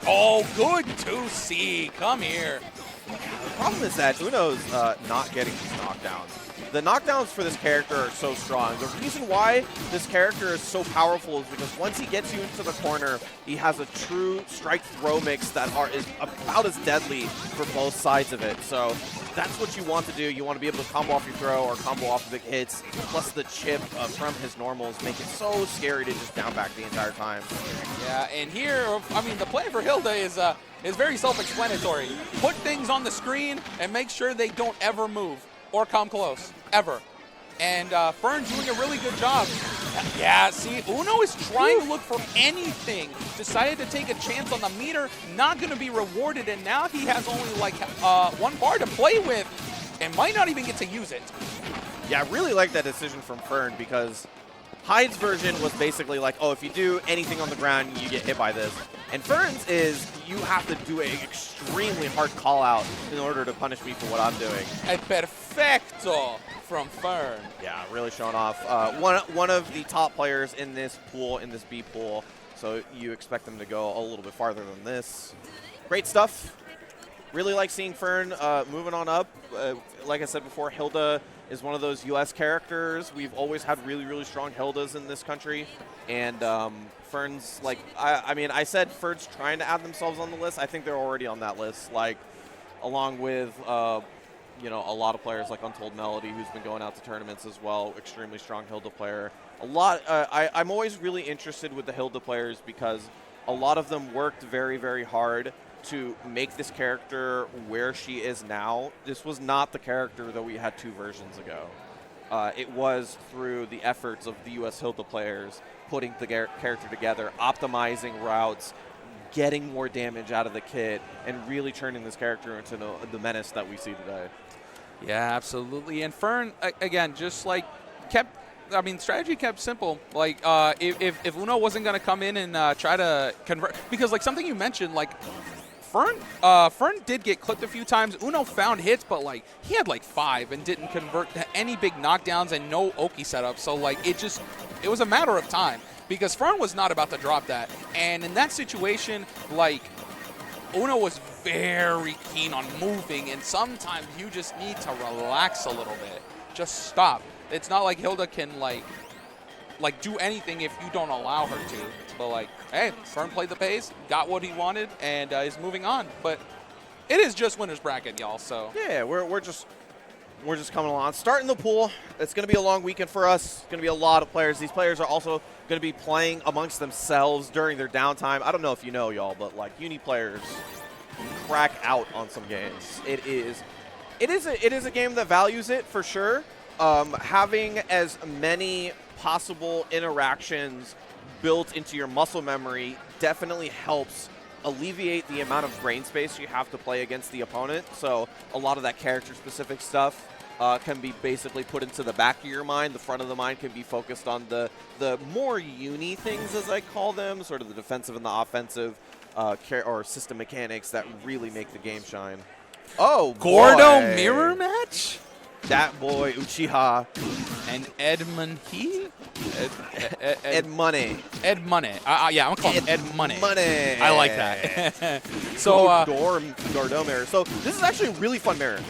good to see. Come here. The problem is that Uno's not getting these knockdowns. The knockdowns for this character are so strong. The reason why this character is so powerful is because once he gets you into the corner, he has a true strike throw mix that is about as deadly for both sides of it. So that's what you want to do. You want to be able to combo off your throw or combo off big hits, plus the chip from his normals make it so scary to just down back the entire time. Yeah, and here, I mean, the play for Hilda is very self-explanatory. Put things on the screen and make sure they don't ever move or come close, ever. And Fern's doing a really good job. Yeah, see, Uno is trying to look for anything. Decided to take a chance on the meter, not going to be rewarded, and now he has only like one bar to play with and might not even get to use it. Yeah, I really like that decision from Fern because Hyde's version was basically like, oh, if you do anything on the ground, you get hit by this. And Fern's is, you have to do an extremely hard call out in order to punish me for what I'm doing. A perfecto from Fern. Yeah, really showing off. One of the top players in this pool, in this B pool, so you expect them to go a little bit farther than this. Great stuff. Really like seeing Fern moving on up. Like I said before, Hilda is one of those US characters. We've always had really, really strong Hildas in this country. And Fern's like, I mean, I said Fern's trying to add themselves on the list. I think they're already on that list, like along with you know, a lot of players like Untold Melody, who's been going out to tournaments as well, extremely strong Hilda player. I'm always really interested with the Hilda players because a lot of them worked very, very hard to make this character where she is now. This was not the character that we had 2 versions ago. It was through the efforts of the US Hilda players putting the character together, optimizing routes, getting more damage out of the kit, and really turning this character into the menace that we see today. Yeah, absolutely. And Fern, again, just like strategy kept simple. Like, if Uno wasn't going to come in and try to convert, because like something you mentioned, like Fern did get clipped a few times. Uno found hits, but like he had like 5 and didn't convert to any big knockdowns and no Oki setup. So like it was a matter of time because Fern was not about to drop that. And in that situation, like Uno was very keen on moving, and sometimes you just need to relax a little bit. Just stop. It's not like Hilda can like do anything if you don't allow her to. But like, hey, Fern played the pace, got what he wanted, and is moving on. But it is just winner's bracket, y'all. So yeah, we're just coming along, starting the pool. It's going to be a long weekend for us. It's going to be a lot of players. These players are also going to be playing amongst themselves during their downtime. I don't know if you know, y'all, but like uni players crack out on some games. It is a game that values it for sure. Having as many possible interactions built into your muscle memory definitely helps alleviate the amount of brain space you have to play against the opponent. So a lot of that character-specific stuff can be basically put into the back of your mind. The front of the mind can be focused on the more uni things, as I call them, sort of the defensive and the offensive or system mechanics that really make the game shine. Oh, Gordeau boy. mirror match? DatBoyUchiha And Edmonehh? Edmonehh. Edmonehh. Yeah, I'm going to call him Edmonehh. I like that. So, Gordeau mirror. So this is actually a really fun mirror.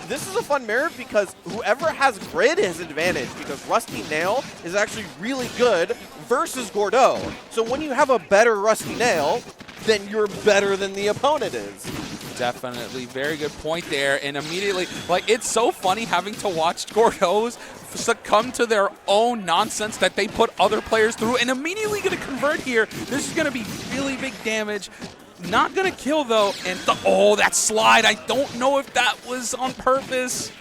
This is a fun mirror because whoever has grid has advantage because Rusty Nail is actually really good versus Gordeau. So when you have a better Rusty Nail, then you're better than the opponent is. Definitely. Very good point there. And immediately, like, it's so funny having to watch Gordeau's succumb to their own nonsense that they put other players through and immediately going to convert here. This is going to be really big damage. Not going to kill, though. And that slide. I don't know if that was on purpose.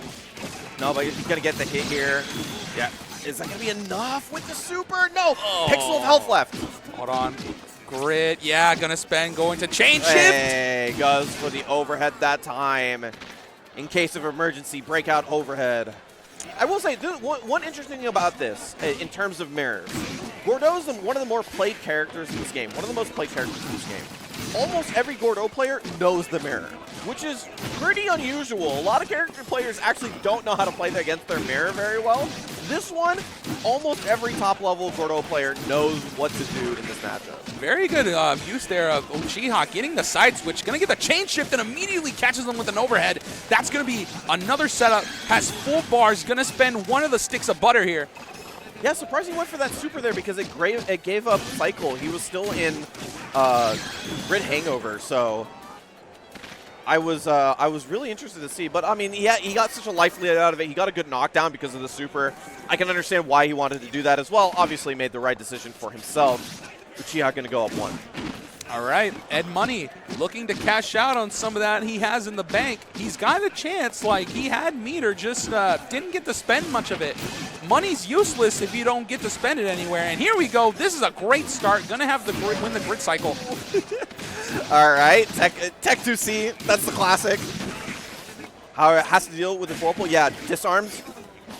No, but he's going to get the hit here. Yeah. Is that going to be enough with the super? No. Pixel of health left. Hold on. Grid, yeah, gonna spend, going to chain shift. Hey, goes for the overhead that time. In case of emergency, breakout overhead. I will say, one interesting thing about this, in terms of mirrors, Gordeau is one of the more played characters in this game. One of the most played characters in this game. Almost every Gordeau player knows the mirror, which is pretty unusual. A lot of character players actually don't know how to play against their mirror very well. This one, almost every top-level Gordeau player knows what to do in this matchup. Very good use there of Uchiha getting the side switch. Going to get the chain shift and immediately catches them with an overhead. That's going to be another setup. Has full bars. Going to spend one of the sticks of butter here. Yeah, surprising he went for that super there because it gave up cycle. He was still in grid hangover, so I was really interested to see. But I mean, he got such a life lead out of it. He got a good knockdown because of the super. I can understand why he wanted to do that as well. Obviously, made the right decision for himself. Uchiha going to go up 1. All right, Edmonehh looking to cash out on some of that he has in the bank. He's got a chance. Like, he had meter, just didn't get to spend much of it. Money's useless if you don't get to spend it anywhere. And here we go. This is a great start. Going to have the grid, win the grid cycle. All right, Tech 2C. That's the classic. How it has to deal with the whirlpool. Yeah, disarms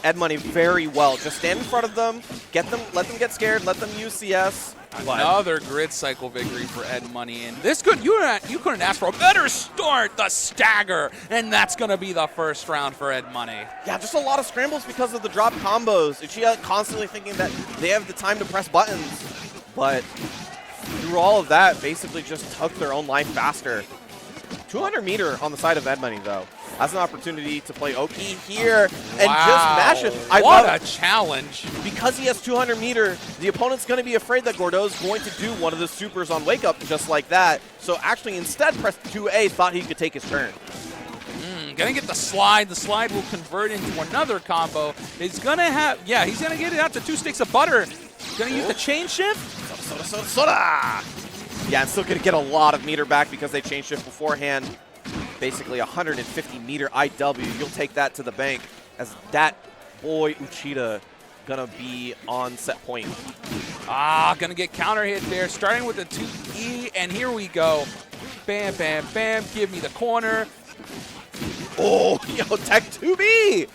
Edmonehh very well. Just stand in front of them, let them get scared, let them use CS. Another grid cycle victory for Edmonehh. And this you couldn't ask for a better start, the stagger. And that's going to be the first round for Edmonehh. Yeah, just a lot of scrambles because of the drop combos. Uchiha constantly thinking that they have the time to press buttons. But through all of that, basically just took their own life faster. 200 meter on the side of Edmonehh, though. Has an opportunity to play Oki here and just mash it. What a challenge. Because he has 200 meter, the opponent's going to be afraid that Gordeau's going to do one of the supers on Wake Up just like that. So actually instead pressed 2A, thought he could take his turn. Gonna get the slide. The slide will convert into another combo. He's gonna have, yeah, he's gonna get it out to 2 sticks of butter. Gonna use the chain shift. Soda. Yeah, I'm still going to get a lot of meter back because they changed shift beforehand. Basically 150 meter IW. You'll take that to the bank as DatBoyUchiha going to be on set point. Gonna get counter hit there, starting with the 2E, and here we go. Bam, bam, bam. Give me the corner. Oh, yo, Tech 2B.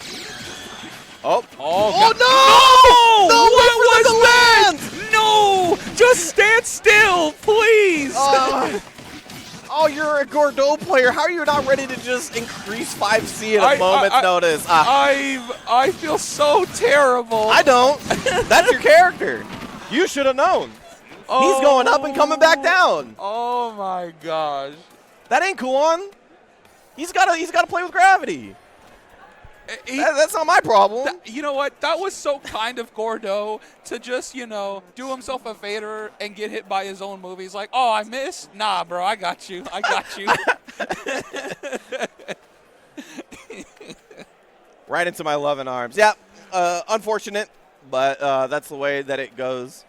Oh No! No! What was that? No! Just stand still, please! Oh, you're a Gordeau player. How are you not ready to just increase 5C at a moment's notice? I feel so terrible. I don't. That's your character. You should have known. He's going up and coming back down. Oh my gosh. That ain't Kuon. He's gotta play with gravity. That's not my problem. You know what? That was so kind of Gordeau to just, you know, do himself a favor and get hit by his own movie. He's like, oh, I missed? Nah, bro, I got you. I got you. Right into my loving arms. Yeah, unfortunate, but that's the way that it goes.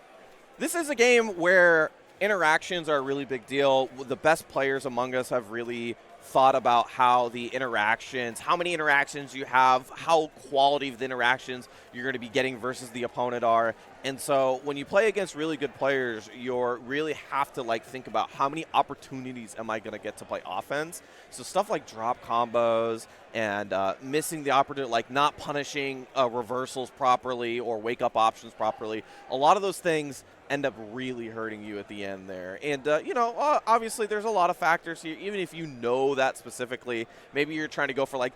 This is a game where interactions are a really big deal. The best players among us have really thought about how the interactions, how many interactions you have, how quality of the interactions you're going to be getting versus the opponent are. And so when you play against really good players, you really have to like think about how many opportunities am I going to get to play offense. So stuff like drop combos and missing the opportunity, like not punishing reversals properly or wake up options properly. A lot of those things end up really hurting you at the end there. And, you know, obviously there's a lot of factors here. Even if you know that specifically, maybe you're trying to go for like,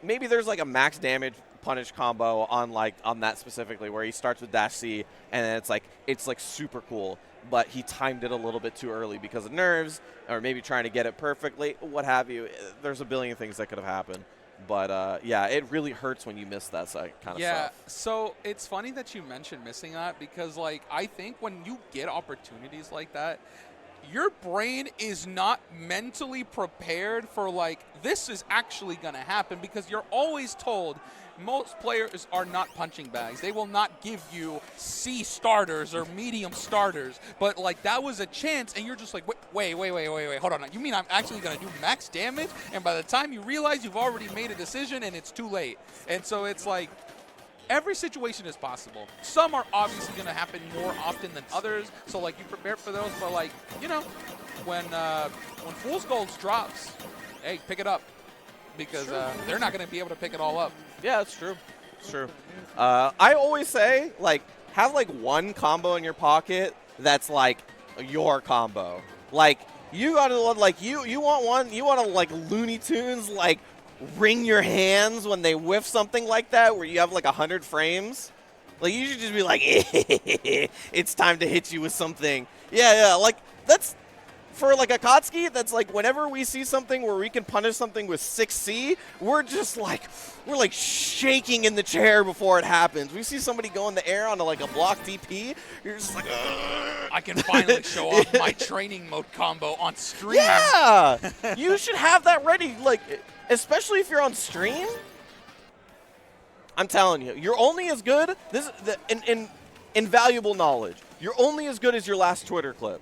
maybe there's like a max damage punish combo on that specifically where he starts with dash C and then it's like super cool, but he timed it a little bit too early because of nerves or maybe trying to get it perfectly, what have you. There's a billion things that could have happened. But, yeah, it really hurts when you miss that kind of stuff. Yeah, so it's funny that you mentioned missing that because, like, I think when you get opportunities like that, your brain is not mentally prepared for, like, this is actually going to happen because you're always told most players are not punching bags. They will not give you C starters or medium starters. But, like, that was a chance, and you're just like, wait, hold on. You mean I'm actually going to do max damage? And by the time you realize you've already made a decision and it's too late. And so it's like, every situation is possible. Some are obviously going to happen more often than others. So, like, you prepare for those. But, like, you know, when Fool's Gold drops, hey, pick it up. Because they're not going to be able to pick it all up. Yeah, that's true. It's true. I always say, like, have, like, one combo in your pocket that's, like, your combo. Like, you got to, like, you want one, you want to, like, Looney Tunes, like, wring your hands when they whiff something like that where you have, like, 100 frames. Like, you should just be like, it's time to hit you with something. Yeah, like, that's... For, like, Akatsuki, that's, like, whenever we see something where we can punish something with 6C, we're just, like, we're shaking in the chair before it happens. We see somebody go in the air on, like, a block DP, you're just like, ugh. I can finally show off my training mode combo on stream. Yeah! You should have that ready, like, especially if you're on stream. I'm telling you, you're only as good, this is invaluable knowledge. You're only as good as your last Twitter clip.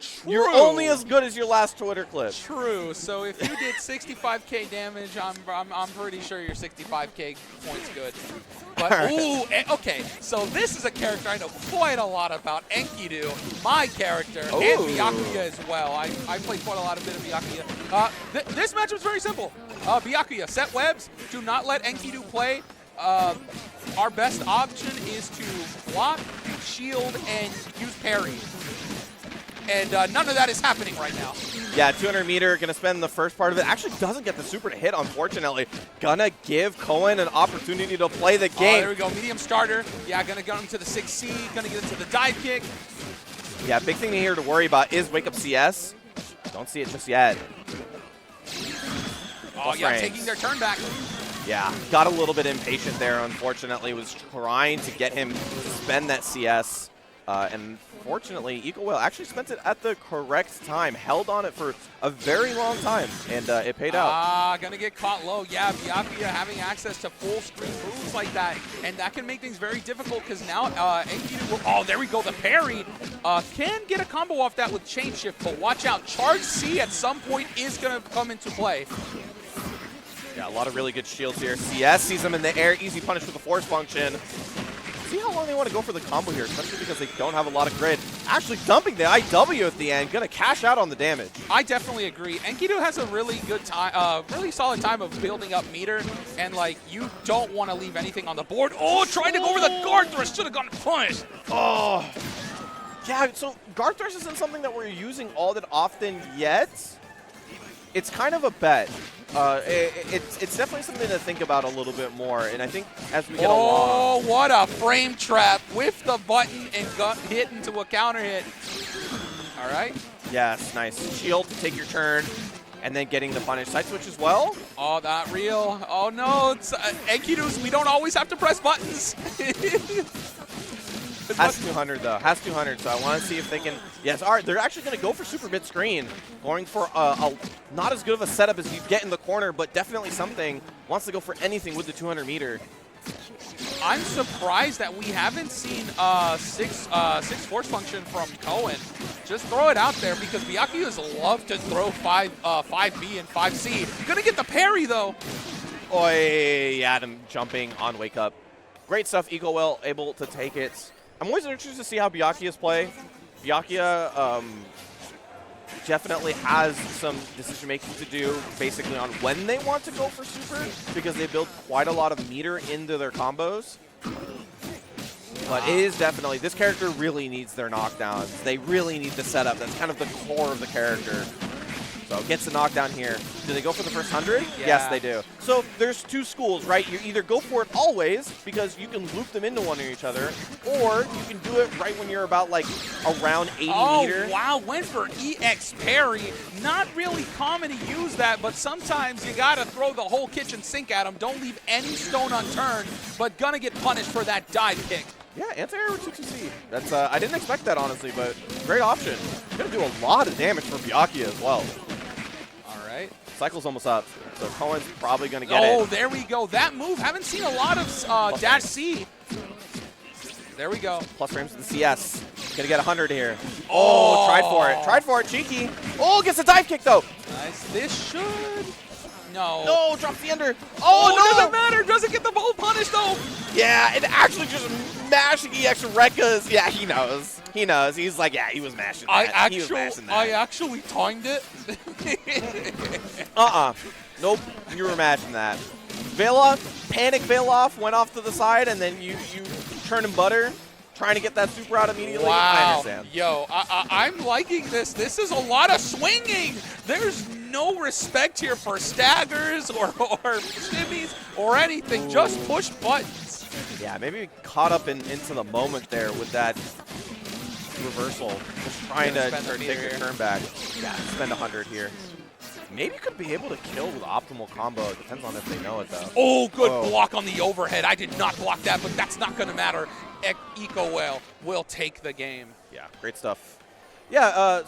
True. You're only as good as your last Twitter clip. True. So if you did 65K damage, I'm pretty sure your 65K points good. But right. Ooh, okay. So this is a character I know quite a lot about. Enkidu, my character, and Byakuya as well. I played quite a lot of bit of Byakuya. This matchup is very simple. Byakuya, set webs. Do not let Enkidu play. Our best option is to block, shield, and use parry. And none of that is happening right now. Yeah, 200 meter, going to spend the first part of it. Actually doesn't get the super to hit, unfortunately. Gonna give Kuon an opportunity to play the game. There we go, medium starter. Yeah, gonna get him to the 6C, gonna get into the dive kick. Yeah, big thing here to worry about is wake up CS. Don't see it just yet. Oh, yeah, taking their turn back. Yeah, got a little bit impatient there, unfortunately. Was trying to get him to spend that CS. And fortunately, EcoWhale actually spent it at the correct time, held on it for a very long time, and it paid out. Gonna get caught low. Yeah, Byakuya having access to full screen moves like that, and that can make things very difficult because now Enkidu will, oh, there we go, the parry. Can get a combo off that with chain shift, but watch out. Charge C at some point is gonna come into play. Yeah, a lot of really good shields here. CS sees him in the air, easy punish with the force function. See how long they want to go for the combo here, especially because they don't have a lot of grid. Actually dumping the IW at the end, gonna cash out on the damage. I definitely agree. Enkidu has a really good time, really solid time of building up meter, and like you don't want to leave anything on the board. Oh, trying to go over the guard thrust, should have gotten punished. Oh, yeah. So guard thrust isn't something that we're using all that often yet. It's kind of a bet. It's definitely something to think about a little bit more, and I think as we get along. Oh, what a frame trap with the button and got hit into a counter hit. All right. Yes, nice. Shield, take your turn, and then getting the punish side switch as well. Oh, not real. Oh, no. It's Enkidu's. We don't always have to press buttons. Has 200 though. Has 200. So I want to see if they can. Yes. All right. They're actually going to go for super mid screen, going for a not as good of a setup as you get in the corner, but definitely something. Wants to go for anything with the 200 meter. I'm surprised that we haven't seen six force function from Kuon. Just throw it out there because Byakuyas love to throw 5B and 5C. Gonna get the parry though. Oi, Adam jumping on wake up. Great stuff. EcoWhale able to take it. I'm always interested to see how Byakuya's play. Byakuya definitely has some decision making to do basically on when they want to go for super because they build quite a lot of meter into their combos. But it is definitely, this character really needs their knockdowns. They really need the setup. That's kind of the core of the character. So gets the knockdown here. Do they go for the first 100? Yeah. Yes, they do. So there's two schools, right? You either go for it always because you can loop them into one of each other, or you can do it right when you're about like around 80 meter. Oh, wow, went for EX parry. Not really common to use that, but sometimes you gotta throw the whole kitchen sink at him. Don't leave any stone unturned, but gonna get punished for that dive kick. Yeah, anti-air with 2-2-C. That's I didn't expect that honestly, but great option. Gonna do a lot of damage for Byakuya as well. Right. Cycle's almost up, so Kuon's probably going to get it. Oh, there we go. That move, haven't seen a lot of dash C. There we go. Plus frames to the CS. Going to get 100 here. Oh, tried for it. Tried for it. Cheeky. Oh, gets a dive kick, though. Nice. This should... No. No, drops the under. Oh, no. Doesn't matter. Doesn't get the ball punished, though. Yeah, and actually just mashing EX Rekkas. Yeah, he knows. He knows. He's like, yeah, he was mashing that. He was mashing that. I actually timed it. Nope. You were mashing that. Veil off, panic veil off, went off to the side, and then you churn and butter, trying to get that super out immediately. Wow. I understand. Yo, I'm liking this. This is a lot of swinging. There's no respect here for staggers or shimmies or anything. Ooh. Just push buttons. Yeah, maybe caught up into the moment there with that reversal. Just trying to take your turn back. Yeah, spend 100 here. Maybe could be able to kill with optimal combo. It depends on if they know it, though. Oh, good block on the overhead. I did not block that, but that's not going to matter. EcoWhale will take the game. Yeah, great stuff. Yeah,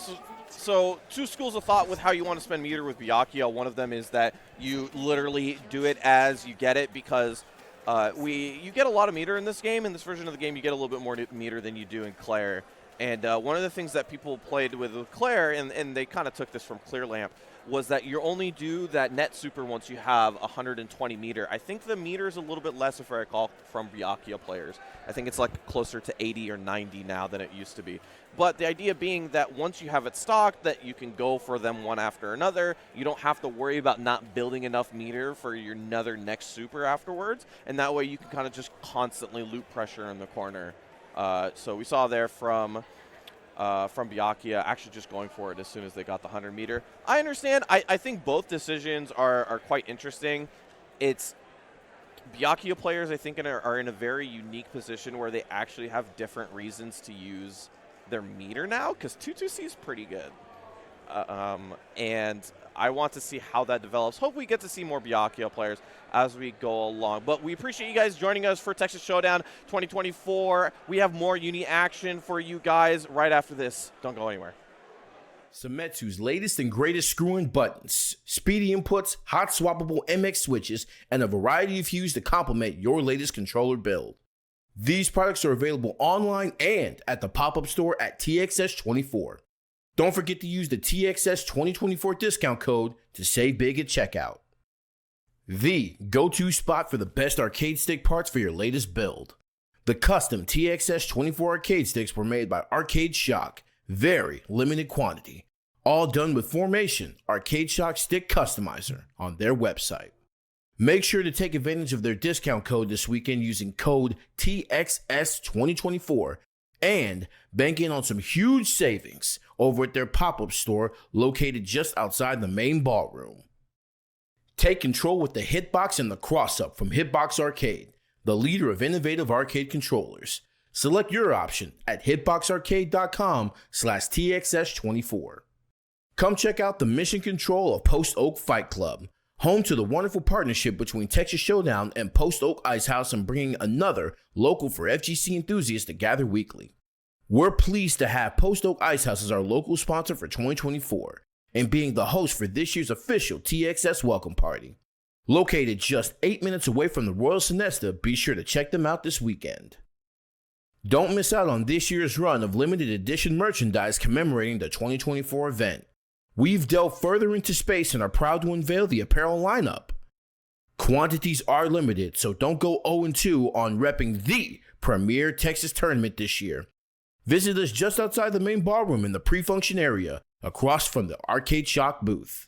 so two schools of thought with how you want to spend meter with Byakuya. One of them is that you literally do it as you get it because you get a lot of meter in this game. In this version of the game, you get a little bit more meter than you do in Claire. And one of the things that people played with Claire, and they kind of took this from Clear Lamp, was that you only do that net super once you have 120 meter. I think the meter is a little bit less, if I recall, from Byakuya players. I think it's like closer to 80 or 90 now than it used to be. But the idea being that once you have it stocked, that you can go for them one after another. You don't have to worry about not building enough meter for your next super afterwards. And that way you can kind of just constantly loop pressure in the corner. So we saw there from Byakuya actually just going for it as soon as they got the 100 meter. I understand. I think both decisions are quite interesting. It's Byakuya players, I think, are in a very unique position where they actually have different reasons to use their meter now, because 2-2-C is pretty good. and I want to see how that develops. Hope we get to see more Byakuya players as we go along. But we appreciate you guys joining us for Texas Showdown 2024. We have more uni action for you guys right after this. Don't go anywhere. Seimetsu's latest and greatest screw-in buttons, speedy inputs, hot swappable MX switches, and a variety of hues to complement your latest controller build. These products are available online and at the pop-up store at TXS24. Don't forget to use the TXS2024 discount code to save big at checkout. The go-to spot for the best arcade stick parts for your latest build. The custom TXS24 arcade sticks were made by Arcade Shock. Very limited quantity. All done with Formation, Arcade Shock Stick Customizer, on their website. Make sure to take advantage of their discount code this weekend using code TXS2024 and bank in on some huge savings over at their pop-up store located just outside the main ballroom. Take control with the Hitbox and the Cross-Up from Hitbox Arcade, the leader of innovative arcade controllers. Select your option at hitboxarcade.com/TXS24. Come check out the mission control of Post Oak Fight Club, home to the wonderful partnership between Texas Showdown and Post Oak Ice House and bringing another local for FGC enthusiasts to gather weekly. We're pleased to have Post Oak Ice House as our local sponsor for 2024 and being the host for this year's official TXS welcome party. Located just 8 minutes away from the Royal Sonesta, be sure to check them out this weekend. Don't miss out on this year's run of limited edition merchandise commemorating the 2024 event. We've delved further into space and are proud to unveil the apparel lineup. Quantities are limited, so don't go 0-2 on repping the premier Texas tournament this year. Visit us just outside the main ballroom in the pre-function area, across from the Arcade Shock booth.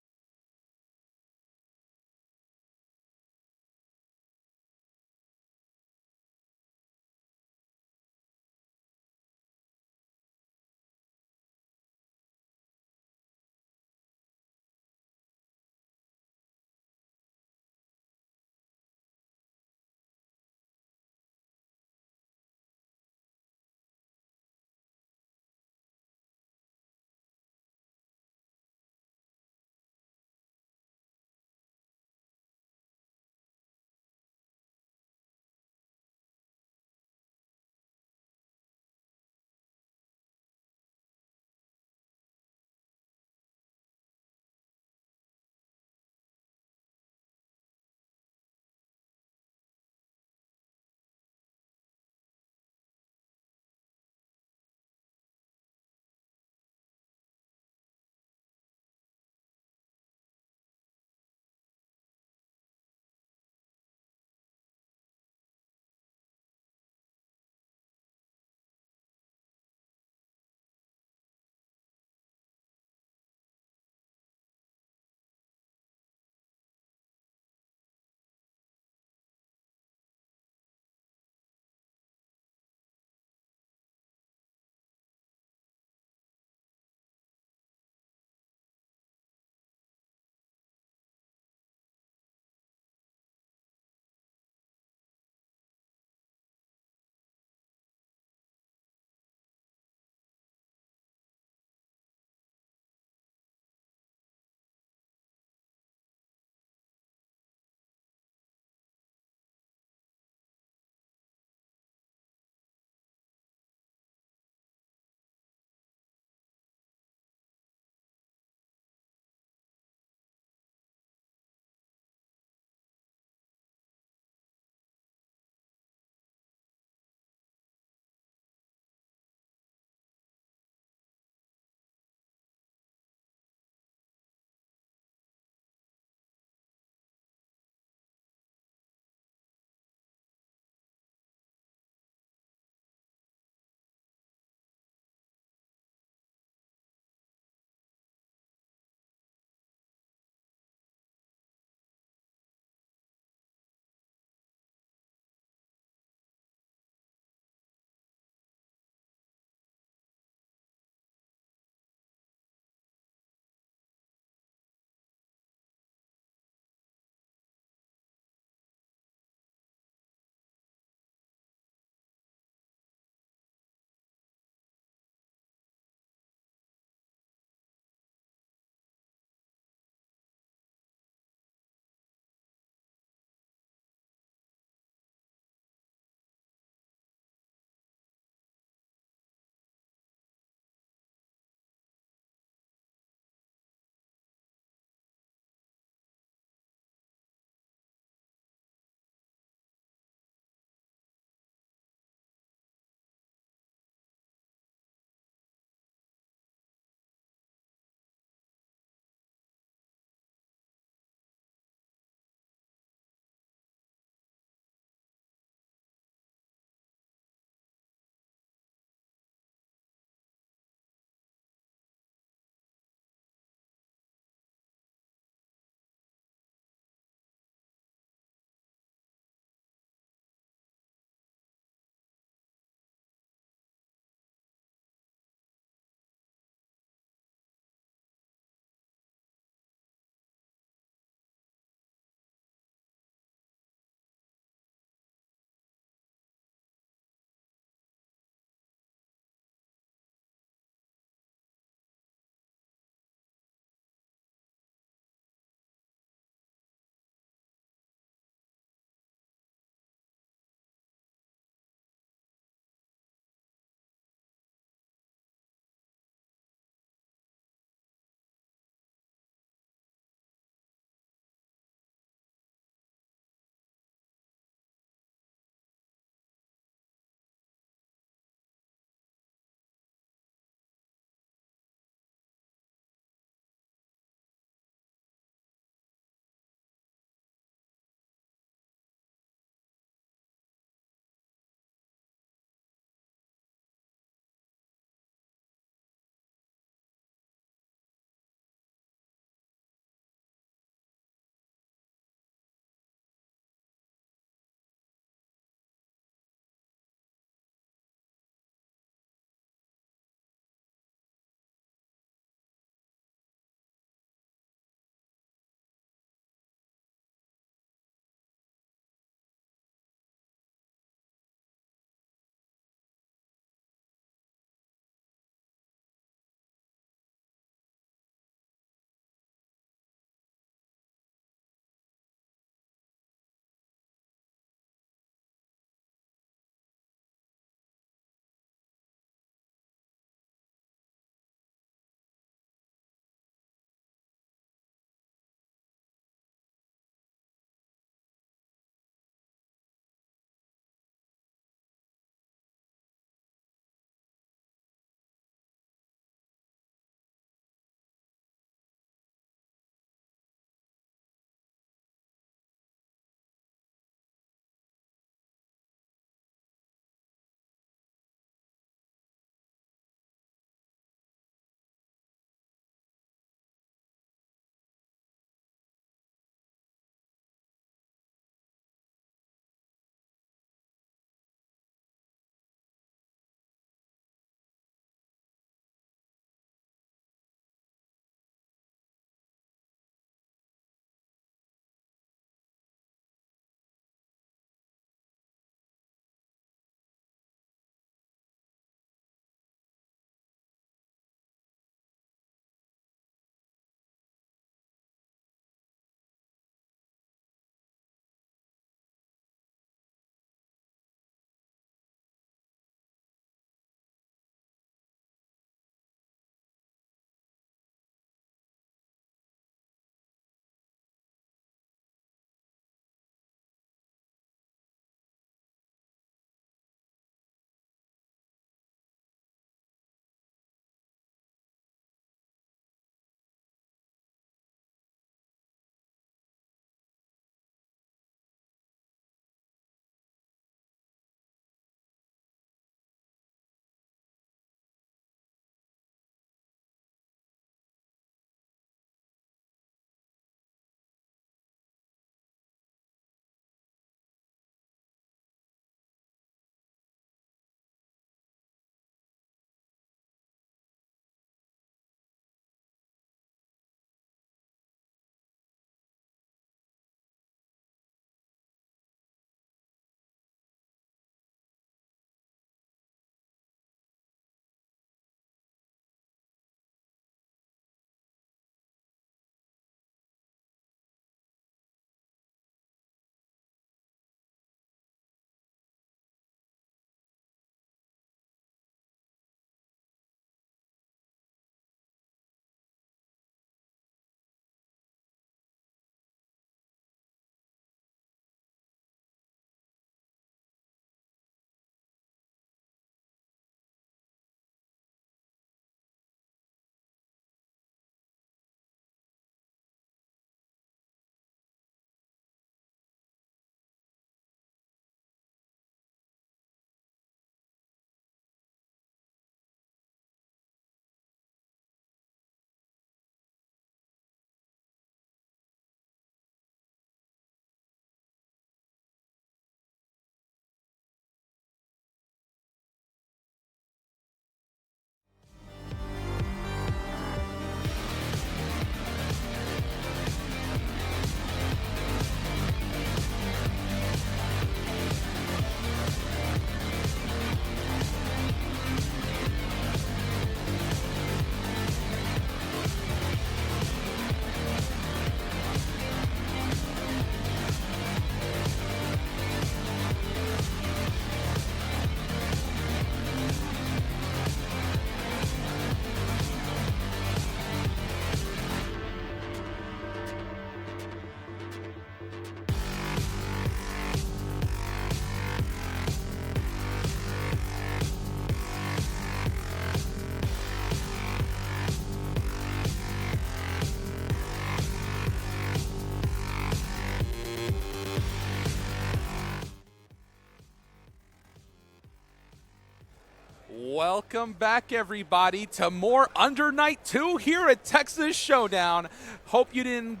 Welcome back, everybody, to more Under Night 2 here at Texas Showdown. Hope you didn't,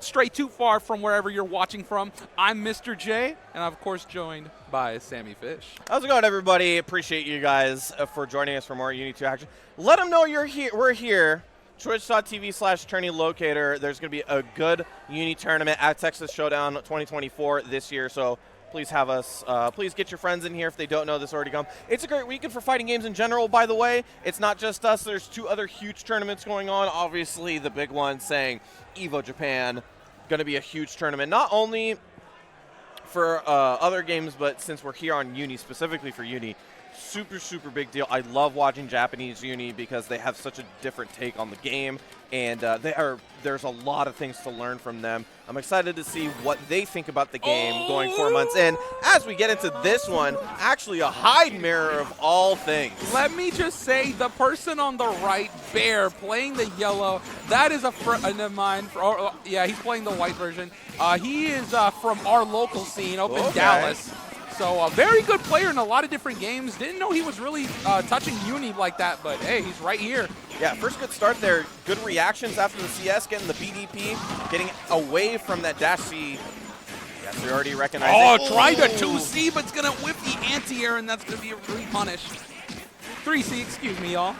stray too far from wherever you're watching from. I'm Mr. J, and I'm, of course, joined by Sammy Fish. How's it going, everybody? Appreciate you guys for joining us for more Uni 2 action. Let them know you're here. We're here. Twitch.tv/tourneylocator. There's going to be a good Uni tournament at Texas Showdown 2024 this year, so please have us. Please get your friends in here if they don't know this already come. It's a great weekend for fighting games in general, by the way. It's not just us. There's 2 other huge tournaments going on. Obviously, the big one saying EVO Japan, going to be a huge tournament, not only for other games, but since we're here on Uni, specifically for Uni, super big deal. I love watching Japanese Uni because they have such a different take on the game, and there's a lot of things to learn from them. I'm excited to see what they think about the game going 4 months in. As we get into this one, actually a hide mirror of all things. Let me just say, the person on the right, Bear, playing the yellow, that is a friend of mine. Yeah, he's playing the white version. He is from our local scene up in Dallas. So a very good player in a lot of different games. Didn't know he was really touching Uni like that, but hey, he's right here. Yeah, first good start there. Good reactions after the CS, getting the BDP, getting away from that dash C. Yes, we already recognize it. Tried a 2C, but it's going to whip the anti-air, and that's going to be a repunish. 3C, excuse me, y'all.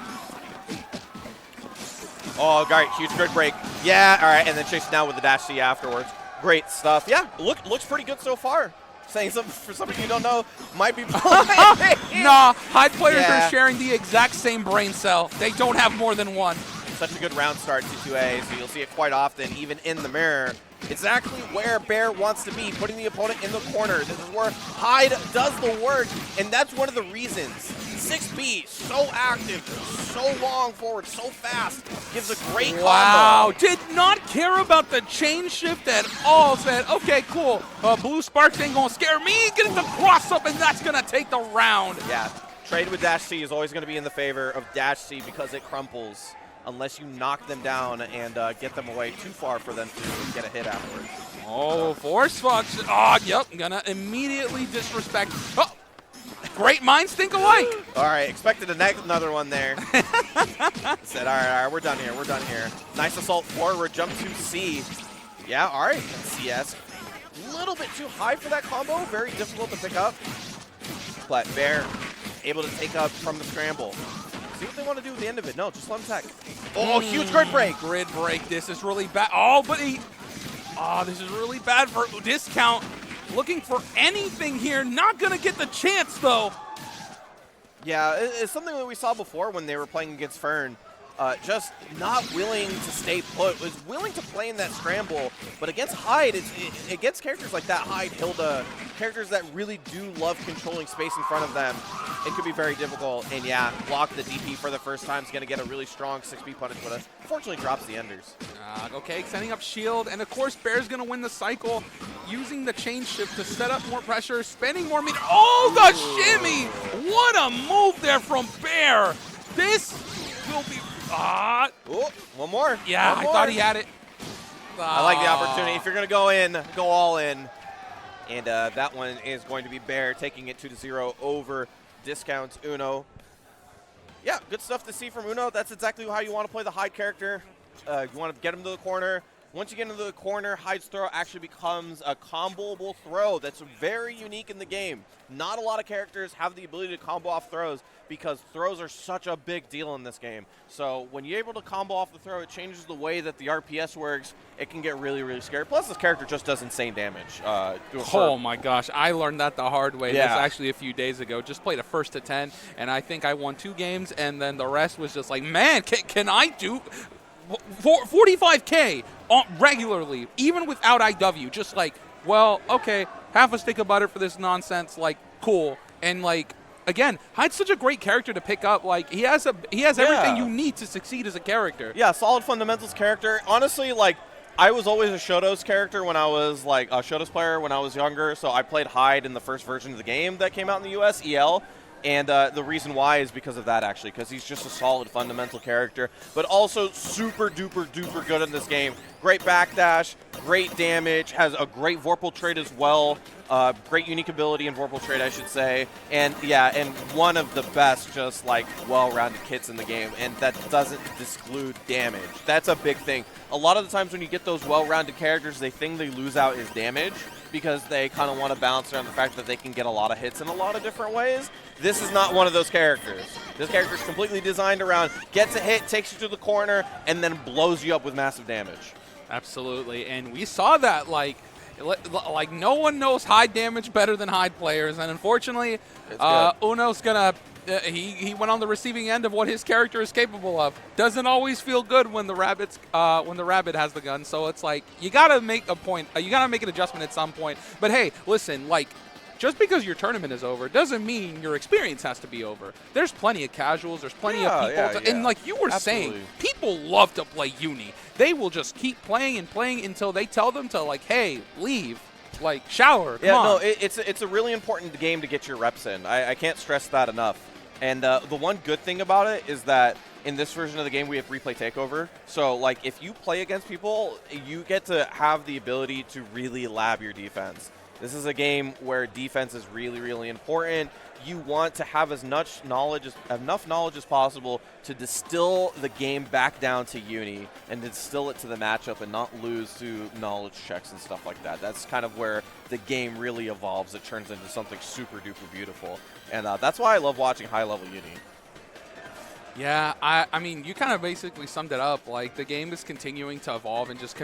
Oh, all right, huge grid break. Yeah, all right, and then chasing down with the dash C afterwards. Great stuff. Yeah, looks pretty good so far. Saying something for somebody you don't know might be Nah, Hyde players are sharing the exact same brain cell. They don't have more than one. Such a good round start to 2A, so you'll see it quite often, even in the mirror. Exactly where Bear wants to be, putting the opponent in the corner. This is where Hyde does the work, and that's one of the reasons. 6B, so active, so long forward, so fast, gives a great combo. Wow, did not care about the chain shift at all. Said, okay, cool, Blue Sparks ain't gonna scare me. Get the cross up, and that's gonna take the round. Yeah, trade with dash C is always gonna be in the favor of dash C because it crumples unless you knock them down and get them away too far for them to get a hit afterwards. Oh, force function. Oh, yep, gonna immediately disrespect. Oh. Great minds think alike. All right, expected another one there. Said, all right, we're done here. Nice assault forward, jump to C. Yeah, all right, CS. A little bit too high for that combo, very difficult to pick up. But Bear able to take up from the scramble. See what they want to do at the end of it. No, just let him tech. Oh, huge grid break. Grid break, this is really bad. Oh, but this is really bad for discount. Looking for anything here, not going to get the chance, though. Yeah, it's something that we saw before when they were playing against Fern. Just not willing to stay put, was willing to play in that scramble, but against Hyde, against characters like that, Hyde, Hilda, characters that really do love controlling space in front of them, it could be very difficult. And yeah, block the DP for the first time is going to get a really strong 6B punish, but unfortunately drops the enders. Okay, setting up shield, and of course Bear's going to win the cycle, using the chain shift to set up more pressure, spending more meter. Oh, the shimmy! What a move there from Bear! This will be... one more. Yeah, one more. I thought he had it. I like the opportunity. If you're going to go in, go all in. And that one is going to be Bear taking it 2-0 over Discount Uno. Yeah, good stuff to see from Uno. That's exactly how you want to play the Hyde character. You want to get him to the corner. Once you get into the corner, Hyde's throw actually becomes a comboable throw that's very unique in the game. Not a lot of characters have the ability to combo off throws because throws are such a big deal in this game. So when you're able to combo off the throw, it changes the way that the RPS works. It can get really scary. Plus, this character just does insane damage. Oh my gosh, I learned that the hard way. Yeah. This actually a few days ago. Just played a 1st to 10, and I think I won 2 games, and then the rest was just like, man, can I do 45K regularly, even without IW? Just like, well, okay, have us think about it for this nonsense, like, cool. And like, again, Hyde's such a great character to pick up. Like, he has everything you need to succeed as a character. Yeah, solid fundamentals character. Honestly, like, I was always a Shotos character when I was like a Shotos player when I was younger. So I played Hyde in the first version of the game that came out in the US, EL. And the reason why is because of that, actually, because he's just a solid fundamental character, but also super duper duper good in this game. Great backdash, great damage, has a great Vorpal trait as well. Great unique ability in Vorpal trait, I should say. And yeah, and one of the best just like well-rounded kits in the game, and that doesn't exclude damage. That's a big thing. A lot of the times when you get those well-rounded characters, the thing they lose out is damage, because they kind of want to balance around the fact that they can get a lot of hits in a lot of different ways. This is not one of those characters. This character is completely designed around gets a hit, takes you to the corner, and then blows you up with massive damage. Absolutely, and we saw that like no one knows hide damage better than hide players, and unfortunately, Uno's gonna. He went on the receiving end of what his character is capable of. Doesn't always feel good when the rabbit has the gun. So it's like you gotta make a point. You gotta make an adjustment at some point. But hey, listen, like just because your tournament is over doesn't mean your experience has to be over. There's plenty of casuals. There's plenty of people. And like you were saying, people love to play Uni. They will just keep playing and playing until they tell them to like, hey, leave. Like shower. Come on. No, it's a really important game to get your reps in. I can't stress that enough. And the one good thing about it is that in this version of the game, we have replay takeover. So, like, if you play against people, you get to have the ability to really lab your defense. This is a game where defense is really, really important. You want to have enough knowledge as possible to distill the game back down to Uni and distill it to the matchup and not lose to knowledge checks and stuff like that. That's kind of where the game really evolves. It turns into something super duper beautiful. And that's why I love watching high-level Uni. Yeah, I mean, you kind of basically summed it up. Like, the game is continuing to evolve and just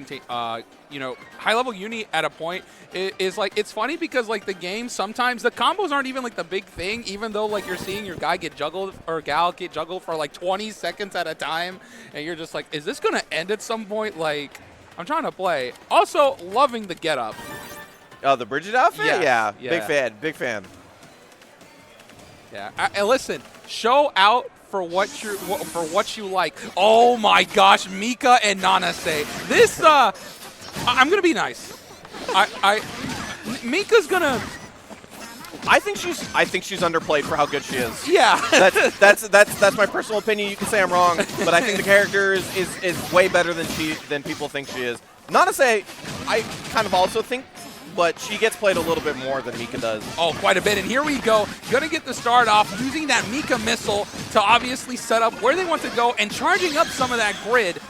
you know, high-level Uni at a point is like, it's funny because, like, the game sometimes, the combos aren't even, like, the big thing, even though, like, you're seeing your guy get juggled or gal get juggled for, like, 20 seconds at a time, and you're just like, is this going to end at some point? Like, I'm trying to play. Also, loving the get-up. Oh, the Bridget outfit? Yes. Yeah, big fan. Yeah, and listen, show out for what you like. Oh my gosh, Mika and Nanase. This I'm gonna be nice. Mika's gonna. I think she's underplayed for how good she is. Yeah. that's my personal opinion. You can say I'm wrong, but I think the character is way better than people think she is. Nanase, I kind of also think, but she gets played a little bit more than Mika does. Oh, quite a bit. And here we go. Gonna get the start off using that Mika missile to obviously set up where they want to go and charging up some of that grid.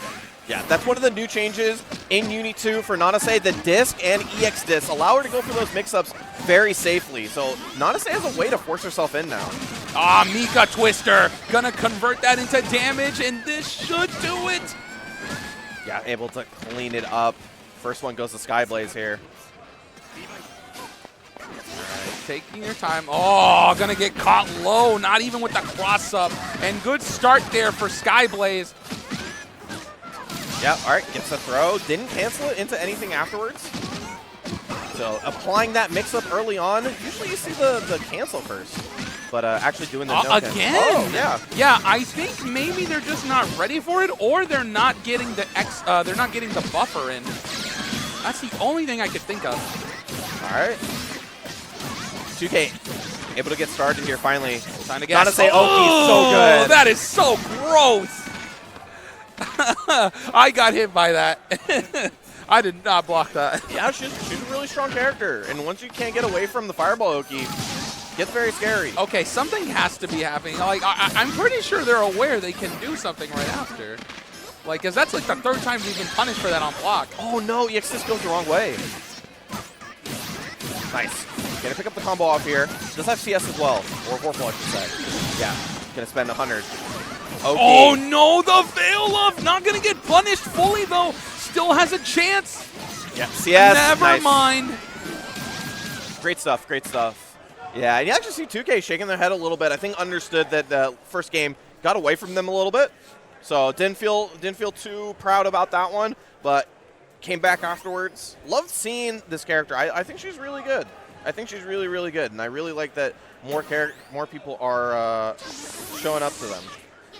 Yeah, that's one of the new changes in Uni 2 for Nanase. The disc and EX disc allow her to go for those mix-ups very safely. So Nanase has a way to force herself in now. Ah, Mika Twister. Gonna convert that into damage, and this should do it. Yeah, able to clean it up. First one goes to Skyblaze here. Taking your time. Oh, gonna get caught low, not even with the cross up. And good start there for Skyblaze. Yeah, all right, gets the throw. Didn't cancel it into anything afterwards. So applying that mix-up early on, usually you see the cancel first. But actually doing the no again? Oh, yeah. Yeah, I think maybe they're just not ready for it, or they're not getting the they're not getting the buffer in. That's the only thing I could think of. All right. 2K able to get started here finally. Time to get Nanase Oki's so good. That is so gross. I got hit by that. I did not block that. Yeah, she's a really strong character, and once you can't get away from the Fireball Oki, gets very scary. Okay, something has to be happening. Like I'm pretty sure they're aware they can do something right after. Like, cause that's like the third time we've been punished for that on block. Oh no, EX just goes the wrong way. Nice. Gonna pick up the combo off here. Does have CS as well, or Vorpal, I should say. Yeah, gonna spend 100. Okay. Oh no, the veil of not gonna get punished fully though. Still has a chance. Yeah, CS. Never mind. Great stuff. Great stuff. Yeah, and you actually see 2K shaking their head a little bit. I think understood that the first game got away from them a little bit, so didn't feel too proud about that one, but came back afterwards. Loved seeing this character. I think she's really good. I think she's really, really good, and I really like that more people are showing up to them.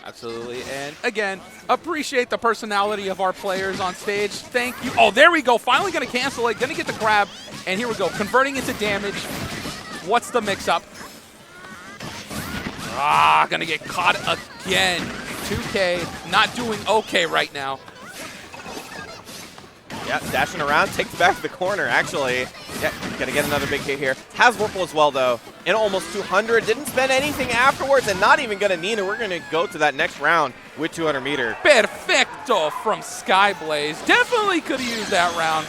Absolutely, and again, appreciate the personality of our players on stage. Thank you. Oh, there we go. Finally going to cancel it. Going to get the grab, and here we go. Converting into damage. What's the mix-up? Gonna get caught again. 2K not doing okay right now. Yeah, dashing around, takes it back to the corner, actually. Yeah, gonna get another big hit here. Has Whirlpool as well, though. In almost 200, didn't spend anything afterwards, and not even gonna need it. We're gonna go to that next round with 200 meter. Perfecto from Skyblaze. Definitely could have used that round.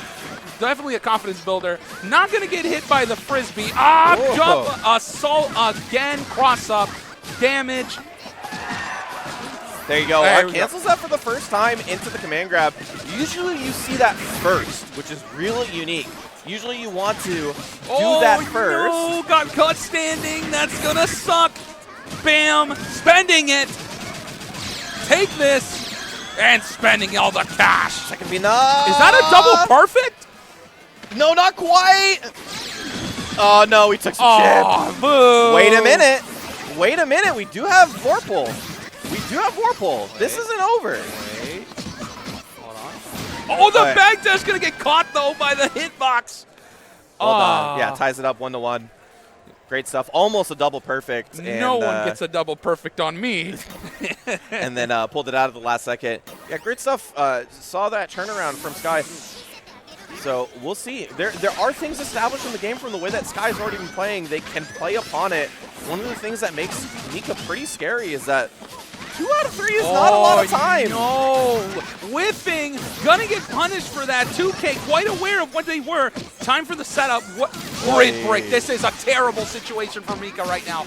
Definitely a confidence builder. Not gonna get hit by the Frisbee. Whoa. Jump assault again, cross up, damage. There you go. There Art we go. cancels that for the first time into the command grab. Usually you see that first, which is really unique. Usually you want to do that first. No, got caught standing. That's gonna suck. Bam, spending it. Take this and spending all the cash. That can be enough. Is that a double perfect? No, not quite. Oh, no, he took some chip. Boo. Wait a minute. Wait a minute. We do have Vorpal. We do have Vorpal. This isn't over. Oh, the All right. bag dash gonna get caught though by the hitbox. Well done. Yeah, ties it up 1-1. Great stuff. Almost a double perfect. And, No one gets a double perfect on me. and then pulled it out at the last second. Yeah, great stuff. Saw that turnaround from Sky. So we'll see. There are things established in the game from the way that Sky's already been playing. They can play upon it. One of the things that makes Mika pretty scary is that 2 out of 3 is not a lot of time. No, whiffing, gonna get punished for that. 2K quite aware of what they were. Time for the setup. What grid break. This is a terrible situation for Mika right now.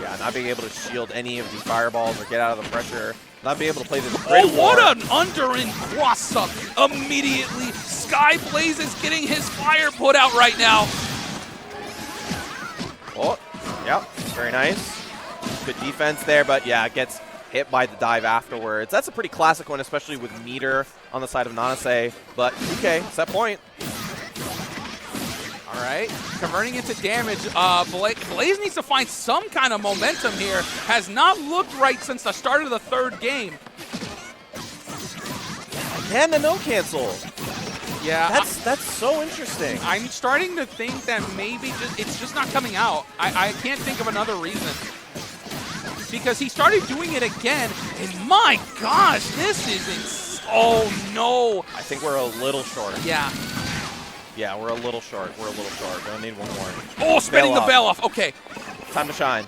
Yeah, not being able to shield any of these fireballs or get out of the pressure. Not being able to play this grid Oh, what war. an under-in cross-up. Immediately, Skyblaze is getting his fire put out right now. Oh, yep, very nice. Good defense there, but yeah, gets hit by the dive afterwards. That's a pretty classic one, especially with meter on the side of Nanase. But okay, set point. All right, converting into damage. Blaze needs to find some kind of momentum here. Has not looked right since the start of the third game. And the no cancel. Yeah, That's so interesting. I'm starting to think that maybe it's just not coming out. I can't think of another reason. Because he started doing it again, and my gosh, this is oh no. I think we're a little short. Yeah. Yeah, we're a little short. We're a little short. Gonna need one more. Oh, spinning the off. bell off. Okay. Time to shine.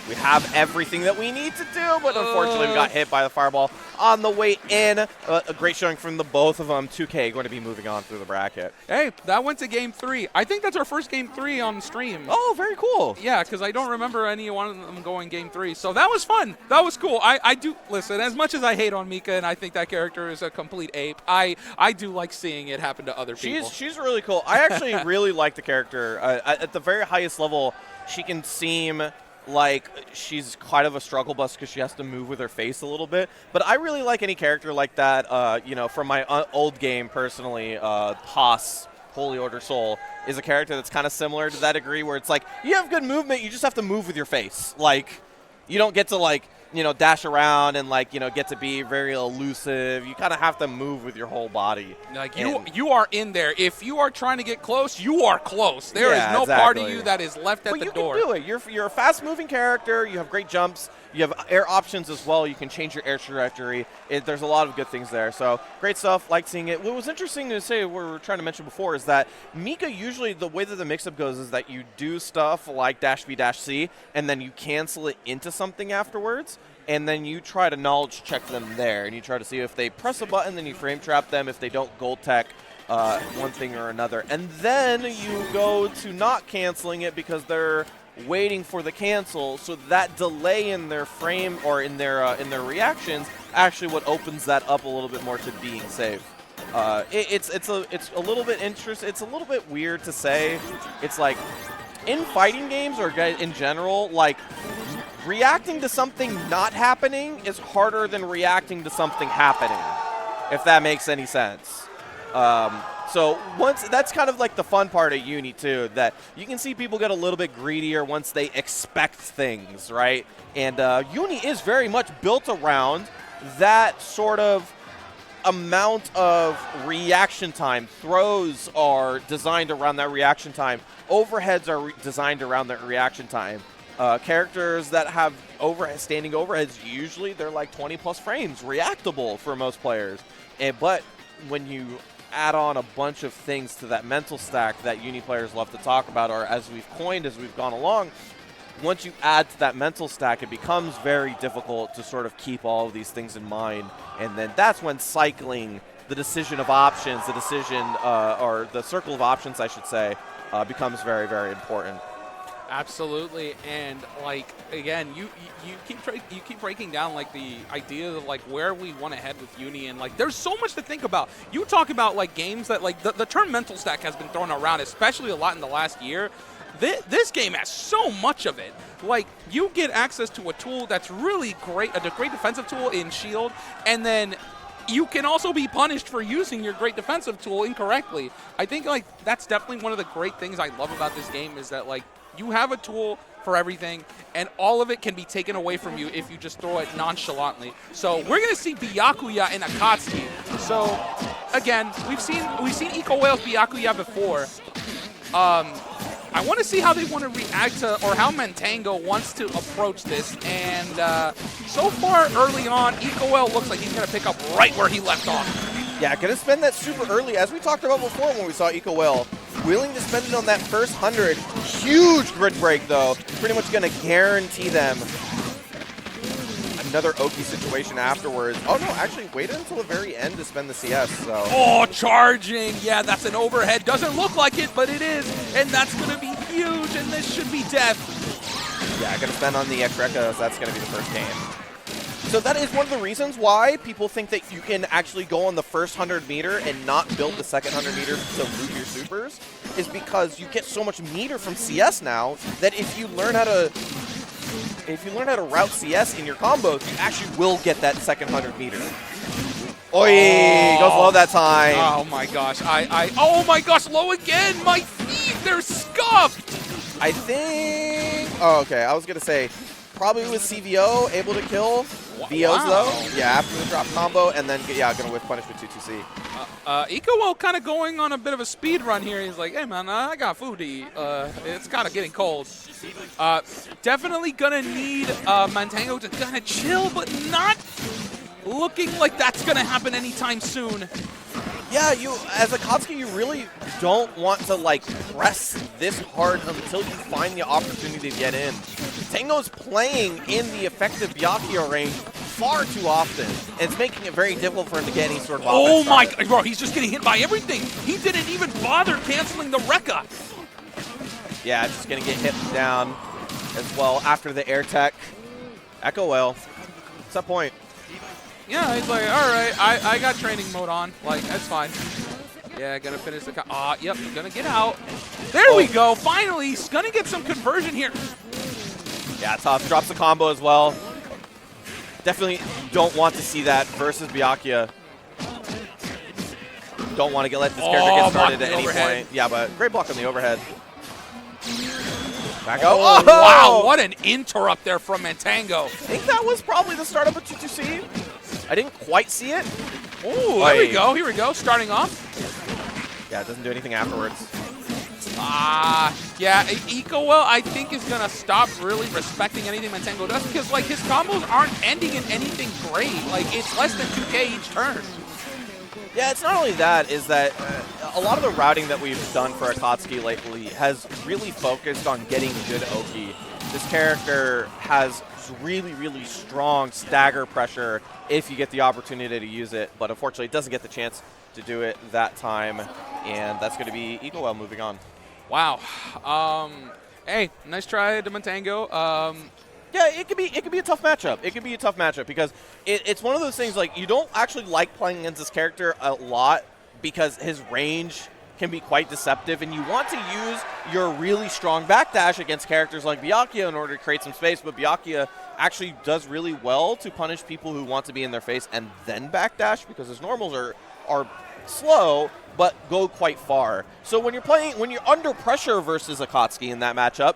We have everything that we need to do, but unfortunately we got hit by the fireball on the way in. A great showing from the both of them. 2K going to be moving on through the bracket. Hey, that went to game 3. I think that's our first game 3 on stream. Oh, very cool. Yeah, because I don't remember any one of them going game 3. So that was fun. That was cool. I do, listen, as much as I hate on Mika and I think that character is a complete ape, I do like seeing it happen to other people. She's really cool. I actually really like the character. At the very highest level, she can seem like she's kind of a struggle bus because she has to move with her face a little bit. But I really like any character like that. You know, from my old game personally, Haas, Holy Order Soul, is a character that's kind of similar to that degree where it's like, you have good movement, you just have to move with your face. Like, you don't get to, like, you know, dash around and, like, you know, get to be very elusive. You kind of have to move with your whole body. Like, you are in there. If you are trying to get close, you are close. There is no part of you that is left at the door. But you can do it. You're a fast-moving character. You have great jumps. You have air options as well. You can change your air trajectory. There's a lot of good things there. So great stuff. Like seeing it. What was interesting to say, what we were trying to mention before, is that Mika usually, the way that the mix-up goes is that you do stuff like dash B, dash C, and then you cancel it into something afterwards. And then you try to knowledge check them there. And you try to see if they press a button, then you frame trap them. If they don't, gold tech one thing or another. And then you go to not canceling it because they're waiting for the cancel, so that delay in their frame or in their reactions actually what opens that up a little bit more to being safe. It's a little bit interesting. It's a little bit weird to say. It's like in fighting games or in general, like reacting to something not happening is harder than reacting to something happening, if that makes any sense. So that's kind of like the fun part of Uni too, that you can see people get a little bit greedier once they expect things, right? And Uni is very much built around that sort of amount of reaction time. Throws are designed around that reaction time. Overheads are designed around that reaction time. Characters that have standing overheads, usually they're like 20+ frames, reactable for most players. But when you add on a bunch of things to that mental stack that uni players love to talk about, or as we've coined as we've gone along, once you add to that mental stack, it becomes very difficult to sort of keep all of these things in mind. And then that's when cycling the decision of options, the decision, or the circle of options, I should say, becomes very, very important. Absolutely, and like again, you keep breaking down like the idea of like where we want to head with Uni, and like there's so much to think about. You talk about like games that like the term mental stack has been thrown around, especially a lot in the last year. This game has so much of it. Like you get access to a tool that's really great, a great defensive tool in Shield, and then you can also be punished for using your great defensive tool incorrectly. I think like that's definitely one of the great things I love about this game is that like you have a tool for everything, and all of it can be taken away from you if you just throw it nonchalantly. So we're gonna see Byakuya and Akatsuki. So again, we've seen EcoWhale's Byakuya before. I want to see how they want to react to, or how Mantango wants to approach this. And so far, early on, EcoWhale looks like he's going to pick up right where he left off. Yeah, going to spend that super early, as we talked about before when we saw EcoWhale. Willing to spend it on that first 100. Huge grid break, though. Pretty much going to guarantee them another Oki situation afterwards. Oh, no, actually waited until the very end to spend the CS, so. Oh, charging. Yeah, that's an overhead. Doesn't look like it, but it is. And that's going to be huge, and this should be death. Yeah, going to spend on the X-Rekka, so that's going to be the first game. So that is one of the reasons why people think that you can actually go on the first 100 meter and not build the second 100 meters to loot your supers, is because you get so much meter from CS now that if you learn how to route CS in your combos, you actually will get that second 100 meter. Orie, goes low that time. Oh my gosh, oh my gosh, low again, my feet, they're scuffed. I think, oh, okay, I was gonna say, probably with CVO able to kill. VOs though, yeah, after the drop combo, and then, yeah, gonna whiff punish with 2-2-C. EcoWhale kind of going on a bit of a speed run here. He's like, hey man, I got food to eat. It's kind of getting cold. Definitely gonna need Mantango to kind of chill, but not looking like that's gonna happen anytime soon. Yeah, as Akatsuki, you really don't want to like press this hard until you find the opportunity to get in. Tango's playing in the effective Byakuya range far too often, and it's making it very difficult for him to get any sort of offense. Oh my god, bro, he's just getting hit by everything. He didn't even bother canceling the Rekka. Yeah, just gonna get hit down as well after the air tech. EcoWhale, what's that point? Yeah, he's like, all right, I got training mode on. Like, that's fine. Yeah, gonna finish the yep, gonna get out. There we go. Finally, he's gonna get some conversion here. Yeah, tough. Drops the combo as well. Definitely don't want to see that versus Byakuya. Don't want to let this character get started at any point. Yeah, but great block on the overhead. Back out. Oh, wow, what an interrupt there from Mantango. I think that was probably the start of a 2-2-C. I didn't quite see it. Oh, there we go. Here we go. Starting off. Yeah, it doesn't do anything afterwards. Yeah, EcoWhale, I think, is going to stop really respecting anything Mantango does because, like, his combos aren't ending in anything great. Like, it's less than 2K each turn. Yeah, it's not only that, is that a lot of the routing that we've done for Akatsuki lately has really focused on getting good Oki. This character has really, really strong stagger pressure if you get the opportunity to use it, but unfortunately it doesn't get the chance to do it that time, and that's going to be EcoWhale moving on. Wow. Hey, nice try to Mantango. Yeah, it could be a tough matchup. It could be a tough matchup because it's one of those things like you don't actually like playing against this character a lot because his range can be quite deceptive, and you want to use your really strong backdash against characters like Byakuya in order to create some space, but Byakuya actually does really well to punish people who want to be in their face and then backdash because his normals are slow but go quite far. So when you're under pressure versus Akatsuki in that matchup,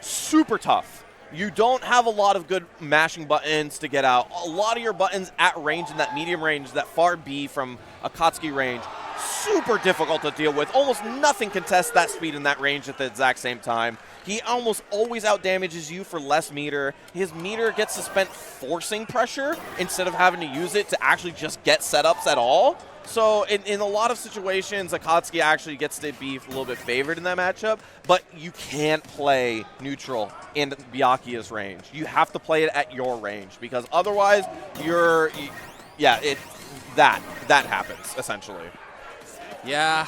super tough. You don't have a lot of good mashing buttons to get out. A lot of your buttons at range in that medium range, that far B from Akatsuki range, super difficult to deal with. Almost nothing contests that speed and that range at the exact same time. He almost always outdamages you for less meter. His meter gets spent forcing pressure instead of having to use it to actually just get setups at all. So in a lot of situations, Akatsuki actually gets to be a little bit favored in that matchup, but you can't play neutral in Byakuya's range. You have to play it at your range, because otherwise that happens, essentially. Yeah,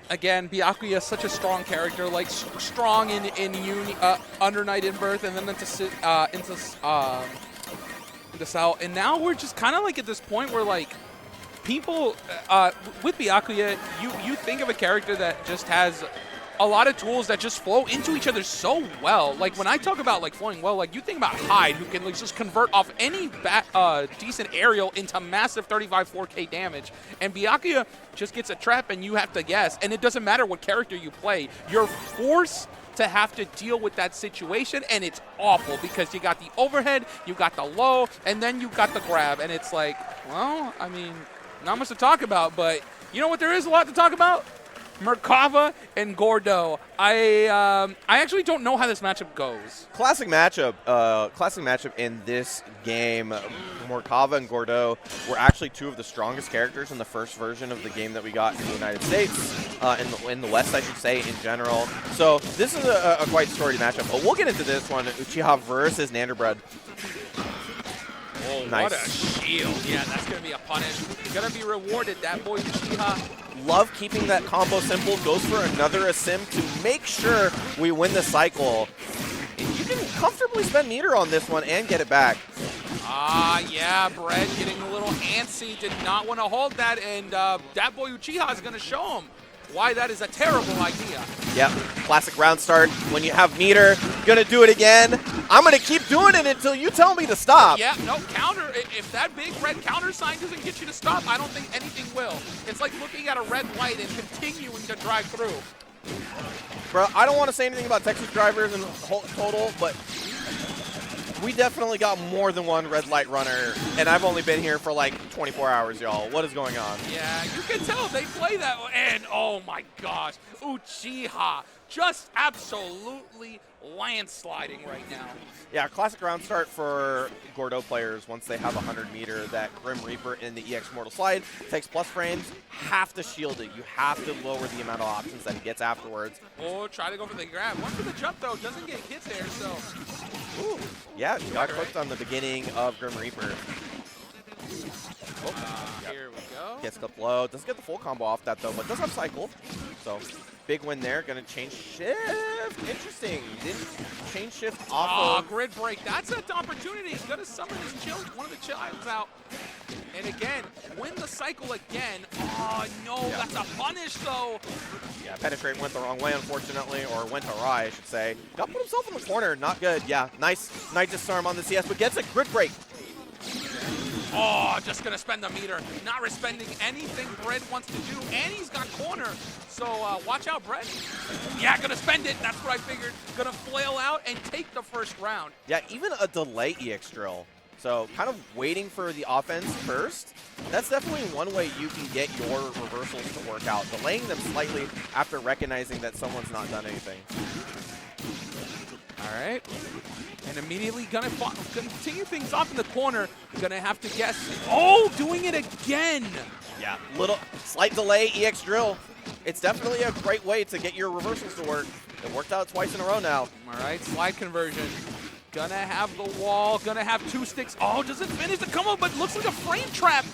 again, Byakuya is such a strong character, like strong in under Night in Birth, and then into Cell. And now we're just kind of like at this point where like people with Byakuya, you think of a character that just has a lot of tools that just flow into each other so well. Like when I talk about like flowing well, like you think about Hyde, who can like just convert off any decent aerial into massive 35 4K damage, and Byakuya just gets a trap and you have to guess, and it doesn't matter what character you play, you're forced to have to deal with that situation, and it's awful because you got the overhead, you got the low, and then you got the grab, and it's like, well, I mean, not much to talk about, but you know what there is a lot to talk about? Merkava and Gordeau. I actually don't know how this matchup goes. Classic matchup in this game. Merkava and Gordeau were actually two of the strongest characters in the first version of the game that we got in the United States, in the West, I should say, in general. So this is a quite storied matchup. But we'll get into this one. Uchiha versus Nanderbread. Oh, nice. What a shield. Yeah, that's going to be a punish. Going to be rewarded, DatBoyUchiha. Love keeping that combo simple. Goes for another Asim to make sure we win the cycle. And you can comfortably spend meter on this one and get it back. Yeah, Brett getting a little antsy. Did not want to hold that, and DatBoyUchiha is going to show him why that is a terrible idea. Yep, classic round start. When you have meter, gonna do it again. I'm gonna keep doing it until you tell me to stop. Yeah, no, counter. If that big red counter sign doesn't get you to stop, I don't think anything will. It's like looking at a red light and continuing to drive through. Bro, I don't want to say anything about Texas drivers in total, but we definitely got more than one red light runner, and I've only been here for like 24 hours, y'all. What is going on? Yeah, you can tell they play that, and oh my gosh, Uchiha just absolutely landsliding right now. Yeah, classic round start for Gordeau players once they have 100 meter. That Grim Reaper in the EX Mortal slide takes plus frames. Have to shield it. You have to lower the amount of options that he gets afterwards. Oh, try to go for the grab. One for the jump, though. Doesn't get hit there, so. Ooh. Yeah, he got cooked on the beginning of Grim Reaper. Here we go. Gets clipped low. Doesn't get the full combo off that, though, but does have cycle. So, big win there. Going to change shift. Interesting. Didn't change shift off of... grid break. That's an opportunity. He's going to summon his one of the childs out. And again, win the cycle again. Oh, no. Yeah. That's a punish, though. Yeah, penetrate went the wrong way, unfortunately, or went awry, I should say. Got put himself in the corner. Not good. Yeah, nice disarm on the CS, but gets a grid break. Oh, just going to spend the meter. Not respecting anything Brett wants to do, and he's got corner. So watch out, Brett. Yeah, going to spend it. That's what I figured. Going to flail out and take the first round. Yeah, even a delay EX drill. So kind of waiting for the offense first. That's definitely one way you can get your reversals to work out. Delaying them slightly after recognizing that someone's not done anything. All right. And immediately gonna continue things off in the corner. Gonna have to guess. Oh, doing it again. Yeah, slight delay EX drill. It's definitely a great way to get your reversals to work. It worked out twice in a row now. All right, slide conversion. Gonna have the wall. Gonna have two sticks. Oh, doesn't finish the combo, but looks like a frame trap.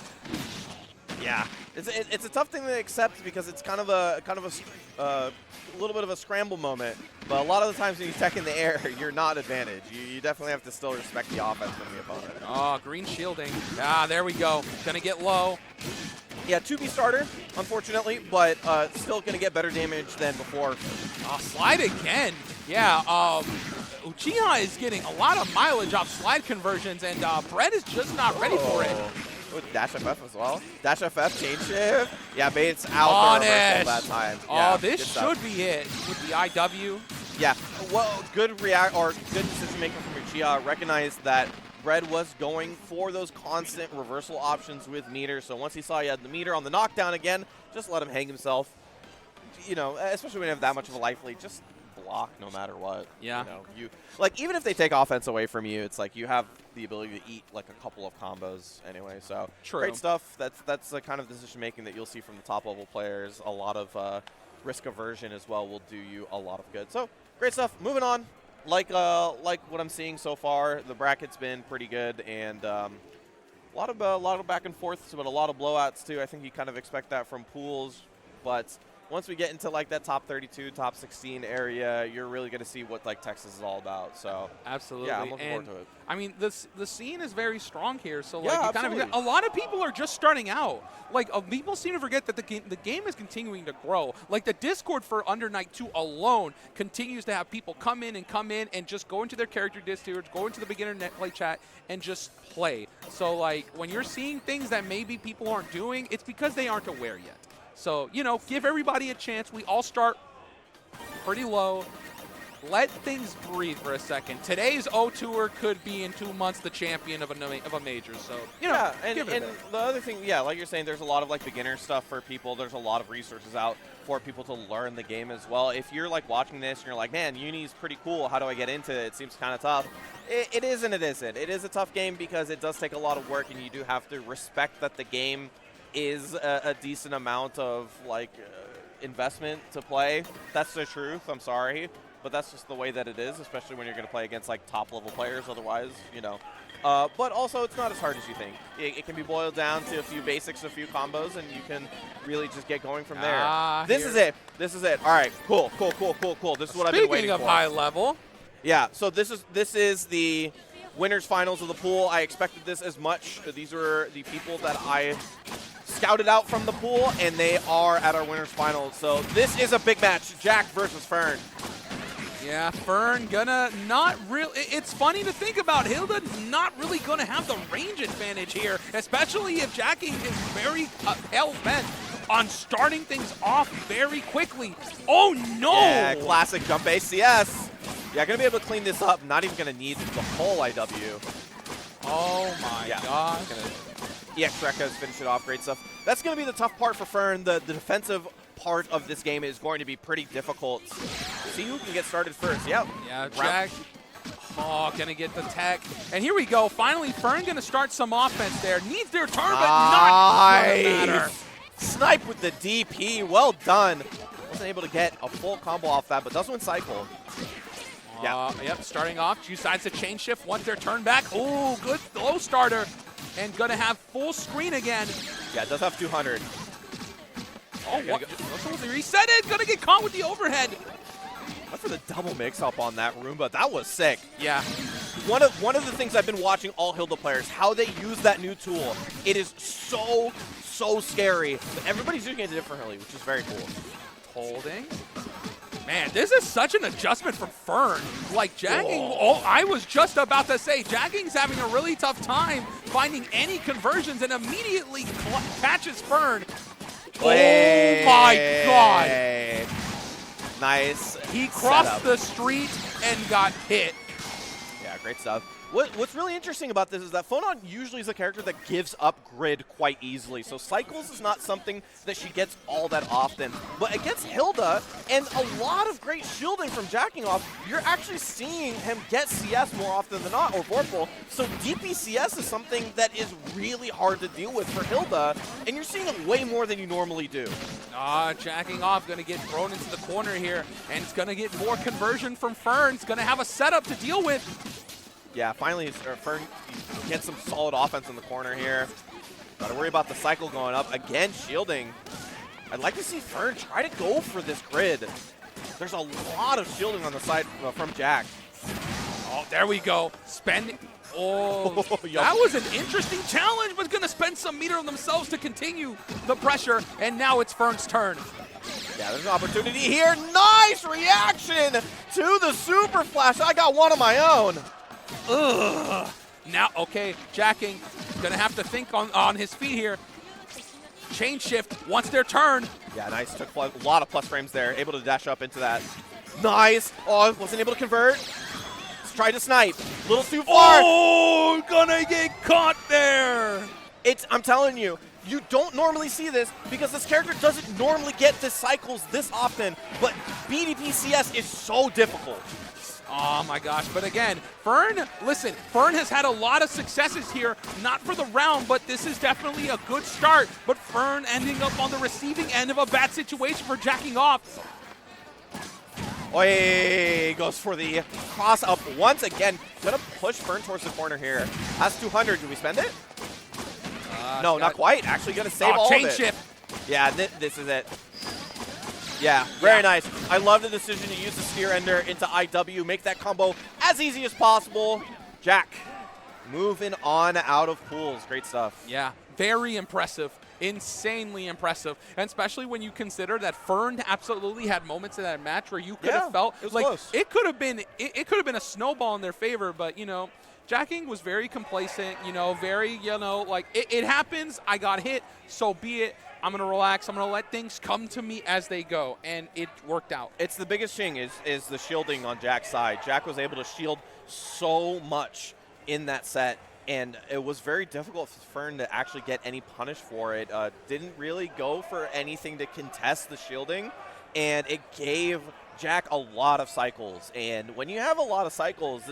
Yeah, it's a tough thing to accept because it's kind of a little bit of a scramble moment. But a lot of the times when you tech in the air, you're not advantaged. You definitely have to still respect the offense from the opponent. Oh, green shielding. Ah, there we go. Gonna get low. Yeah, 2B starter, unfortunately, but still gonna get better damage than before. Oh, slide again. Yeah, Uchiha is getting a lot of mileage off slide conversions, and Brett is just not ready for it. With Dash FF as well. Dash FF, chain shift. Yeah, baits out the reversal that time. Yeah, this should be it with the IW. Yeah, well, good decision making from Uchiha. Recognized that Red was going for those constant reversal options with meter. So once he saw he had the meter on the knockdown again, just let him hang himself. You know, especially when you have that much of a life lead, just block no matter what. Yeah. You know, like even if they take offense away from you, it's like you have the ability to eat like a couple of combos anyway. So great stuff. That's the kind of decision making that you'll see from the top level players. A lot of risk aversion as well will do you a lot of good. So great stuff. Moving on. Like what I'm seeing so far, the bracket's been pretty good, and a lot of back and forths, but a lot of blowouts too. I think you kind of expect that from pools, but once we get into like that top 32, top 16 area, you're really going to see what like Texas is all about. So absolutely, yeah, I'm looking forward to it. I mean, the scene is very strong here. So yeah, like, a lot of people are just starting out. Like people seem to forget that the game is continuing to grow. Like the Discord for Under Night 2 alone continues to have people come in and just go into their character Discords, go into the beginner net play chat, and just play. So like when you're seeing things that maybe people aren't doing, it's because they aren't aware yet. So, you know, give everybody a chance. We all start pretty low. Let things breathe for a second. Today's O-Tour could be in 2 months the champion of a major. So, you know, yeah, and the other thing, yeah, like you're saying, there's a lot of like beginner stuff for people. There's a lot of resources out for people to learn the game as well. If you're like watching this and you're like, man, Uni's pretty cool. How do I get into it? It seems kind of tough. It is and it isn't. It is a tough game because it does take a lot of work, and you do have to respect that the game is a decent amount of like investment to play. That's the truth. I'm sorry, but that's just the way that it is, especially when you're going to play against like top level players. Otherwise, you know. But also, it's not as hard as you think. It can be boiled down to a few basics, a few combos, and you can really just get going from there. This is it. This is it. All right. Cool. This is what I've been waiting for. Speaking of high level. Yeah. So this is the winners finals of the pool. I expected this as much. These were the people that I scouted out from the pool, and they are at our winners finals. So this is a big match. Jack versus Fern. Yeah, Fern gonna not really. It's funny to think about. Hilda not really gonna have the range advantage here, especially if Jackie is very hell-bent on starting things off very quickly. Oh no! Yeah, classic jump ACS. Yeah, gonna be able to clean this up. Not even gonna need the whole IW. Oh my gosh. EX Rekkas finish it off. Great stuff. That's going to be the tough part for Fern. The defensive part of this game is going to be pretty difficult. See who can get started first. Yep. Yeah, Jack. Oh, gonna get the tech. And here we go. Finally, Fern gonna start some offense there. Needs their turn, but not gonna matter. Snipe with the DP. Well done. Wasn't able to get a full combo off that, but does win cycle. Yeah. Yep, starting off. Decides to chain shift once they're turned back. Oh, good low starter. And gonna have full screen again. Yeah, it does have 200. Oh, what? Reset it. Gonna get caught with the overhead. Went for the double mix-up on that Roomba. That was sick. Yeah. One of the things I've been watching all Hilda players, how they use that new tool. It is so scary. But everybody's using it differently, which is very cool. Holding. Man, this is such an adjustment from Fern. Like, Jagging, I was just about to say, Jagging's having a really tough time finding any conversions and immediately catches Fern. Oh my God. Nice. He crossed the street and got hit. Yeah, great stuff. What's really interesting about this is that Phonon usually is a character that gives up grid quite easily. So cycles is not something that she gets all that often. But against Hilda and a lot of great shielding from jacking off, you're actually seeing him get CS more often than not, or Vorpal. So DPCS is something that is really hard to deal with for Hilda, and you're seeing it way more than you normally do. Jacking off, going to get thrown into the corner here, and it's going to get more conversion from Fern. It's going to have a setup to deal with. Yeah, finally Fern gets some solid offense in the corner here. Got to worry about the cycle going up. Again, shielding. I'd like to see Fern try to go for this grid. There's a lot of shielding on the side from Jack. Oh, there we go. Spend. Oh, that was an interesting challenge, but going to spend some meter on themselves to continue the pressure, and now it's Fern's turn. Yeah, there's an opportunity here. Nice reaction to the super flash. I got one of my own. Ugh. Now, okay, Jacking gonna have to think on his feet here. Chain shift once their turn. Yeah, nice. Took a lot of plus frames there. Able to dash up into that. Nice. Oh, wasn't able to convert. Let's try to snipe. Little too far. Oh, gonna get caught there. I'm telling you, you don't normally see this because this character doesn't normally get the cycles this often, but BDP CS is so difficult. Oh my gosh, but again, Fern, listen, Fern has had a lot of successes here, not for the round, but this is definitely a good start. But Fern ending up on the receiving end of a bad situation for jacking off. Orie goes for the cross up once again. Gonna push Fern towards the corner here. That's 200. Do we spend it? No, not quite. Actually gonna save all of it. Chain shift. Yeah, this is it. Yeah, very nice. I love the decision to use the Sphere Ender into IW, make that combo as easy as possible. Jack moving on out of pools. Great stuff. Yeah, very impressive. Insanely impressive, and especially when you consider that Fern absolutely had moments in that match where you could have felt it was like close. it could have been a snowball in their favor, but you know, jacking was very complacent. You know, very like it happens. I got hit, so be it. I'm gonna relax. I'm gonna let things come to me as they go, and it worked out. It's the biggest thing is the shielding on Jack's side. Jack was able to shield so much in that set. And it was very difficult for Fern to actually get any punish for it. Didn't really go for anything to contest the shielding, and it gave Jack a lot of cycles. And when you have a lot of cycles,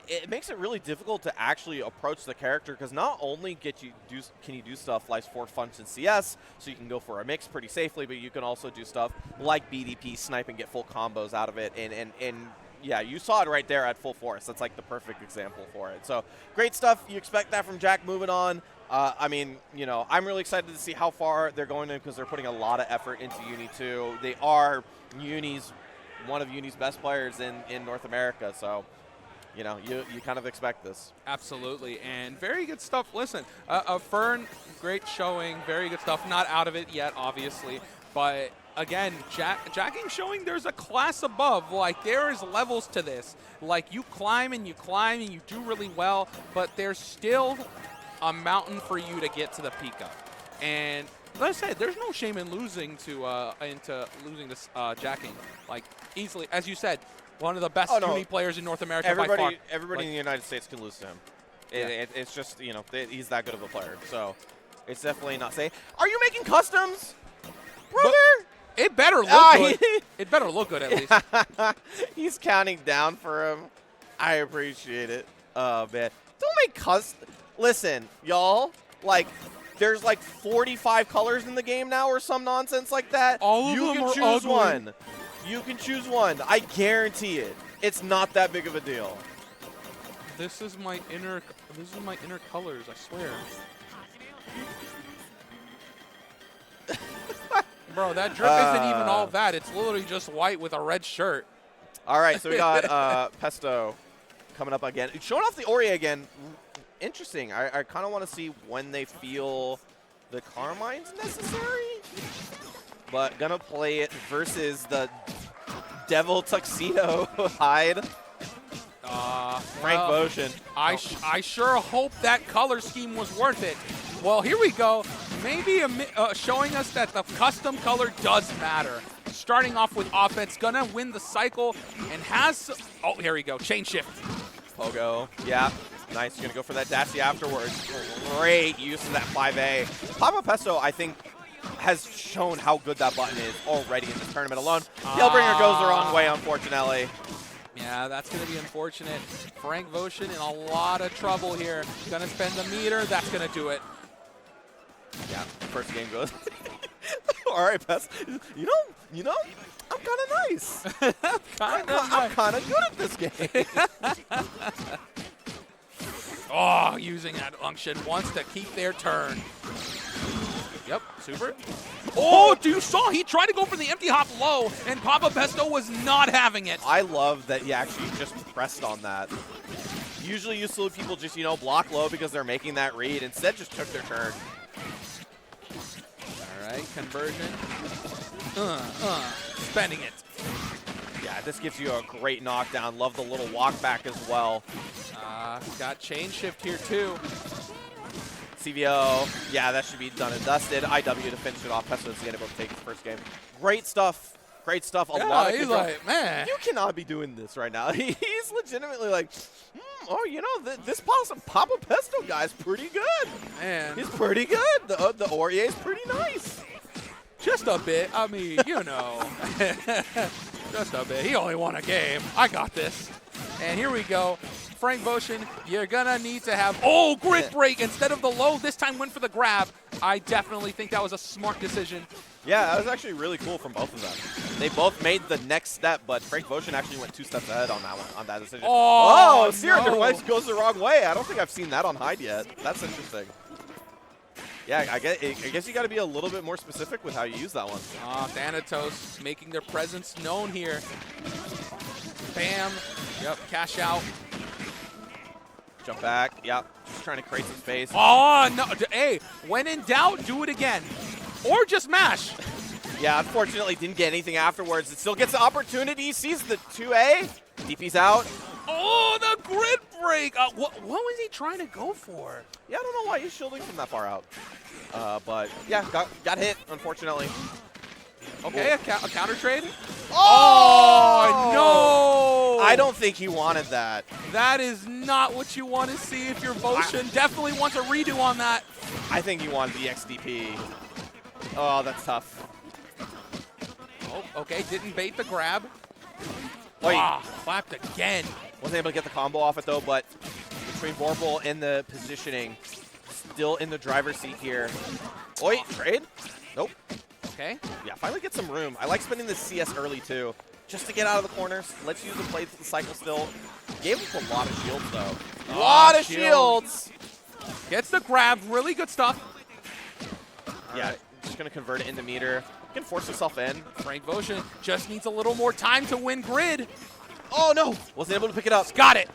it makes it really difficult to actually approach the character, because not only can you do stuff like for function CS, so you can go for a mix pretty safely, but you can also do stuff like BDP snipe and get full combos out of it. And yeah, you saw it right there at full force. That's like the perfect example for it. So great stuff. You expect that from Jack moving on. I mean, you know, I'm really excited to see how far they're going in, because they're putting a lot of effort into Uni 2. They are one of Uni's best players in North America. So, you know, you kind of expect this. Absolutely, and very good stuff. Listen, Fern, great showing, very good stuff. Not out of it yet, obviously, but again, jacking showing there's a class above. Like, there is levels to this. Like, you climb and you do really well, but there's still a mountain for you to get to the peak of. And like I said, there's no shame in losing to losing this jacking. Like, easily, as you said, one of the best Uni players in North America by far. Everybody in the United States can lose to him. It's just, you know, he's that good of a player. So it's definitely not safe. Are you making customs, brother? But it better look good. It better look good, at least. He's counting down for him. I appreciate it. Oh, man. Don't make custom. Listen, y'all, like, there's like 45 colors in the game now or some nonsense like that. All of them are ugly. One. You can choose one. I guarantee it. It's not that big of a deal. This is my inner colors, I swear. Bro, that drip isn't even all that. It's literally just white with a red shirt. All right, so we got Pesto coming up again. Showing off the Orie again. Interesting. I kind of want to see when they feel the Carmine's necessary. But gonna play it versus the Devil Tuxedo Hide. Frank Motion. I sure hope that color scheme was worth it. Well, here we go. Maybe showing us that the custom color does matter. Starting off with offense, gonna win the cycle, and has... Oh, here we go. Chain shift. Pogo. Yeah. Nice. You're going to go for that Dacia afterwards. Great use of that 5A. PapaPesto, I think, has shown how good that button is already in this tournament alone. Tailbringer goes the wrong way, unfortunately. Yeah, that's going to be unfortunate. Frank Motion in a lot of trouble here. Going to spend the meter. That's going to do it. Yeah, first game goes. All right, Pest. You know, I'm kind of nice. I'm kind of good at this game. Oh, using that unction wants to keep their turn. Yep, super. Oh, you saw he tried to go for the empty hop low, and PapaPesto was not having it. I love that he actually just pressed on that. Usually you see people just, block low because they're making that read. Instead, just took their turn. All right, conversion. Spending it. Yeah, this gives you a great knockdown. Love the little walk back as well. Got chain shift here too. CVO, yeah, that should be done and dusted. IW to finish it off. Pesto is able to take the first game. Great stuff great stuff. A Yeah, lot of he's control. like, man. You cannot be doing this right now. He's legitimately like, oh, you know, this PapaPesto guy's pretty good. Man. He's pretty good. The Orie is pretty nice. Just a bit. I mean, you know. Just a bit. He only won a game. I got this. And here we go. Frank Boshin, you're going to need to have, oh, grid break instead of the low. This time went for the grab. I definitely think that was a smart decision. Yeah, that was actually really cool from both of them. They both made the next step, but Frank Boshin actually went 2 steps ahead on that one, on that decision. Oh, Sear no. Wedge goes the wrong way. I don't think I've seen that on Hyde yet. That's interesting. Yeah, I guess you got to be a little bit more specific with how you use that one. Thanatos making their presence known here. Bam. Yep, cash out. Jump back. Yep, just trying to create some space. Oh, no. Hey, when in doubt, do it again. Or just mash. Yeah, unfortunately didn't get anything afterwards. It still gets the opportunity. Sees the 2A. DP's out. Oh, the grid break. What was he trying to go for? Yeah, I don't know why he's shielding from that far out. But yeah, got hit, unfortunately. Okay, a counter trade. Oh, no! I don't think he wanted that. That is not what you want to see if you're Boshin. Definitely wants a redo on that. I think he wanted the XDP. Oh, that's tough. Oh, okay, didn't bait the grab. Wait. Clapped again. Wasn't able to get the combo off it though, but between Vorpal and the positioning, still in the driver's seat here. Oi, trade? Nope. Okay. Yeah, finally get some room. I like spending the CS early too, just to get out of the corners. Let's use the plates of the cycle still. Gave him a lot of shields though. A lot of shields. Gets the grab. Really good stuff. Yeah, just gonna convert it into meter. Can force himself in. Frank Boshin just needs a little more time to win grid. Oh no! Wasn't able to pick it up. Got it.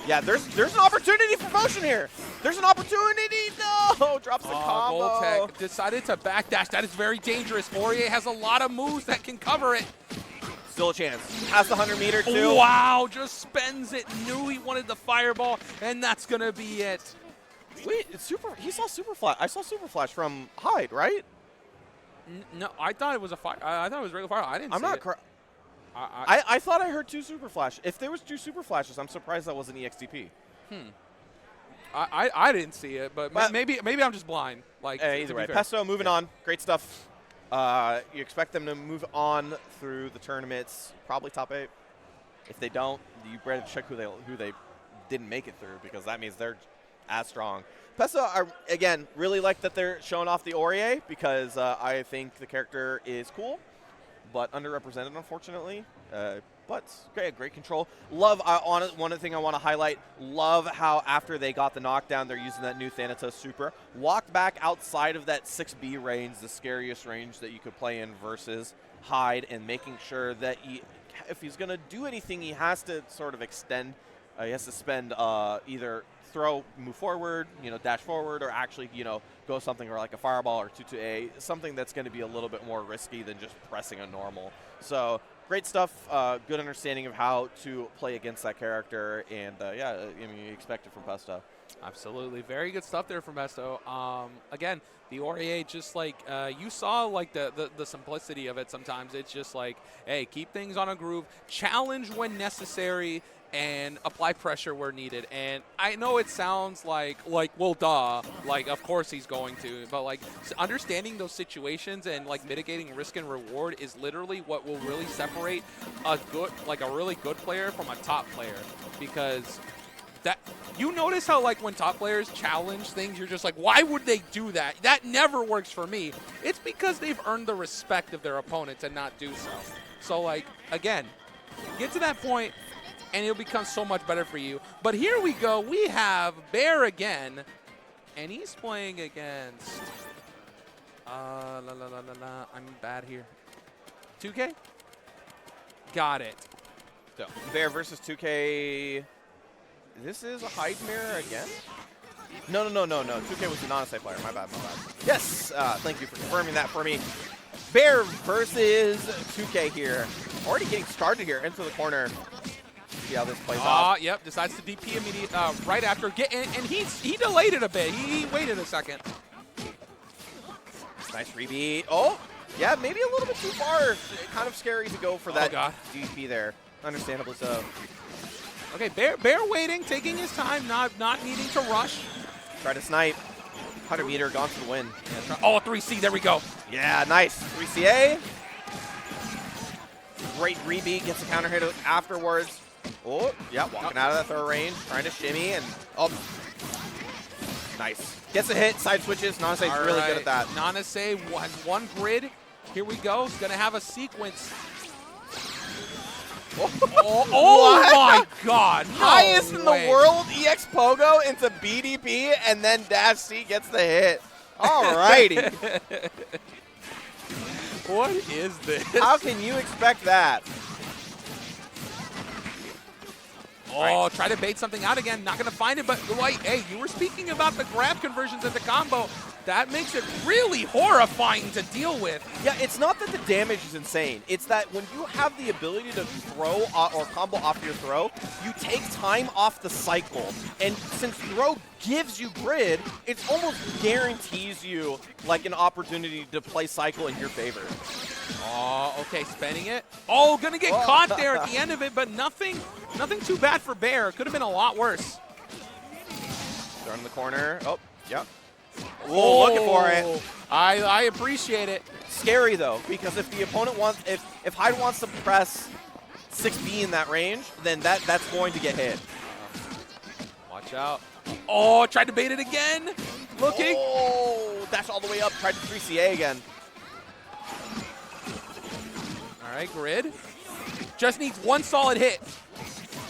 Yeah, there's an opportunity for Motion here. There's an opportunity. No! Drops the combo. Voltec decided to backdash. That is very dangerous. Orie has a lot of moves that can cover it. Still a chance. Has the 100 meter too. Wow, just spends it. Knew he wanted the fireball, and that's going to be it. Wait, it's he saw Super Flash. I saw Super Flash from Hyde, right? No, I thought it was a fire. I thought it was regular fire. I didn't see it. I thought I heard 2 Super Flash. If there was 2 Super Flashes, I'm surprised that wasn't EXDP. I didn't see it, but maybe I'm just blind. Like either way, Pesto moving on. Great stuff. You expect them to move on through the tournaments, probably top 8. If they don't, you better check who they didn't make it through, because that means they're as strong. Pesto, again, really like that they're showing off the Orie, because I think the character is cool, but underrepresented, unfortunately. But great control. Love, one thing I want to highlight, love how after they got the knockdown, they're using that new Thanatos Super. Walked back outside of that 6B range, the scariest range that you could play in versus Hyde, and making sure that if he's going to do anything, he has to sort of extend. He has to spend either move forward, dash forward, or actually, go something or like a fireball or 2-2-A, something that's going to be a little bit more risky than just pressing a normal. So great stuff, good understanding of how to play against that character, and yeah, I mean, you expect it from Pesto. Absolutely, very good stuff there from Pesto. Again, the Orie, just like you saw, like the simplicity of it. Sometimes it's just like, hey, keep things on a groove, challenge when necessary, and apply pressure where needed. And I know it sounds like well, duh, like of course he's going to, but like understanding those situations and like mitigating risk and reward is literally what will really separate a really good player from a top player. Because that, you notice how like when top players challenge things, you're just like, why would they do that? That never works for me. It's because they've earned the respect of their opponent to not do so. So like, again, get to that point, and it'll become so much better for you. But here we go. We have Bear again, and he's playing against. I'm bad here. 2K? Got it. So Bear versus 2K. This is a Hyde mirror again? No. 2K was the Nanase player. My bad. Yes, thank you for confirming that for me. Bear versus 2K here. Already getting started here into the corner. See how this plays out. Yep, decides to DP immediately right after. And he delayed it a bit. He waited a second. Nice rebeat. Oh, Yeah, maybe a little bit too far. Kind of scary to go for that God. DP there. Understandably so. Okay, Bear waiting, taking his time, not needing to rush. Try to snipe. 100 meter, gone for the win. Oh, 3C, there we go. Yeah, nice. 3CA. Great rebeat, gets a counter hit afterwards. Oh, yeah, walking out of that throw range, trying to shimmy, and oh. Nice. Gets a hit, side switches. Nanase is really good at that. Nanase has one grid. Here we go. He's going to have a sequence. Oh my God. No Highest in the way. world, EX Pogo into BDP, and then Dash C gets the hit. Alrighty. What is this? How can you expect that? Oh, try to bait something out again. Not going to find it, but like, hey, you were speaking about the grab conversions at the combo. That makes it really horrifying to deal with. Yeah, it's not that the damage is insane. It's that when you have the ability to throw or combo off your throw, you take time off the cycle. And since throw gives you grid, it almost guarantees you like an opportunity to play cycle in your favor. Oh, okay, spending it. Oh, gonna get caught there at the end of it, but nothing too bad for Bear. Could have been a lot worse. Throw in the corner. Oh, yep. Oh, looking for it. I appreciate it. Scary though, because if the opponent wants, if Hyde wants to press 6B in that range, then that's going to get hit. Watch out. Oh, tried to bait it again. Looking. Oh, dash all the way up. Tried to 3CA again. All right, grid. Just needs one solid hit.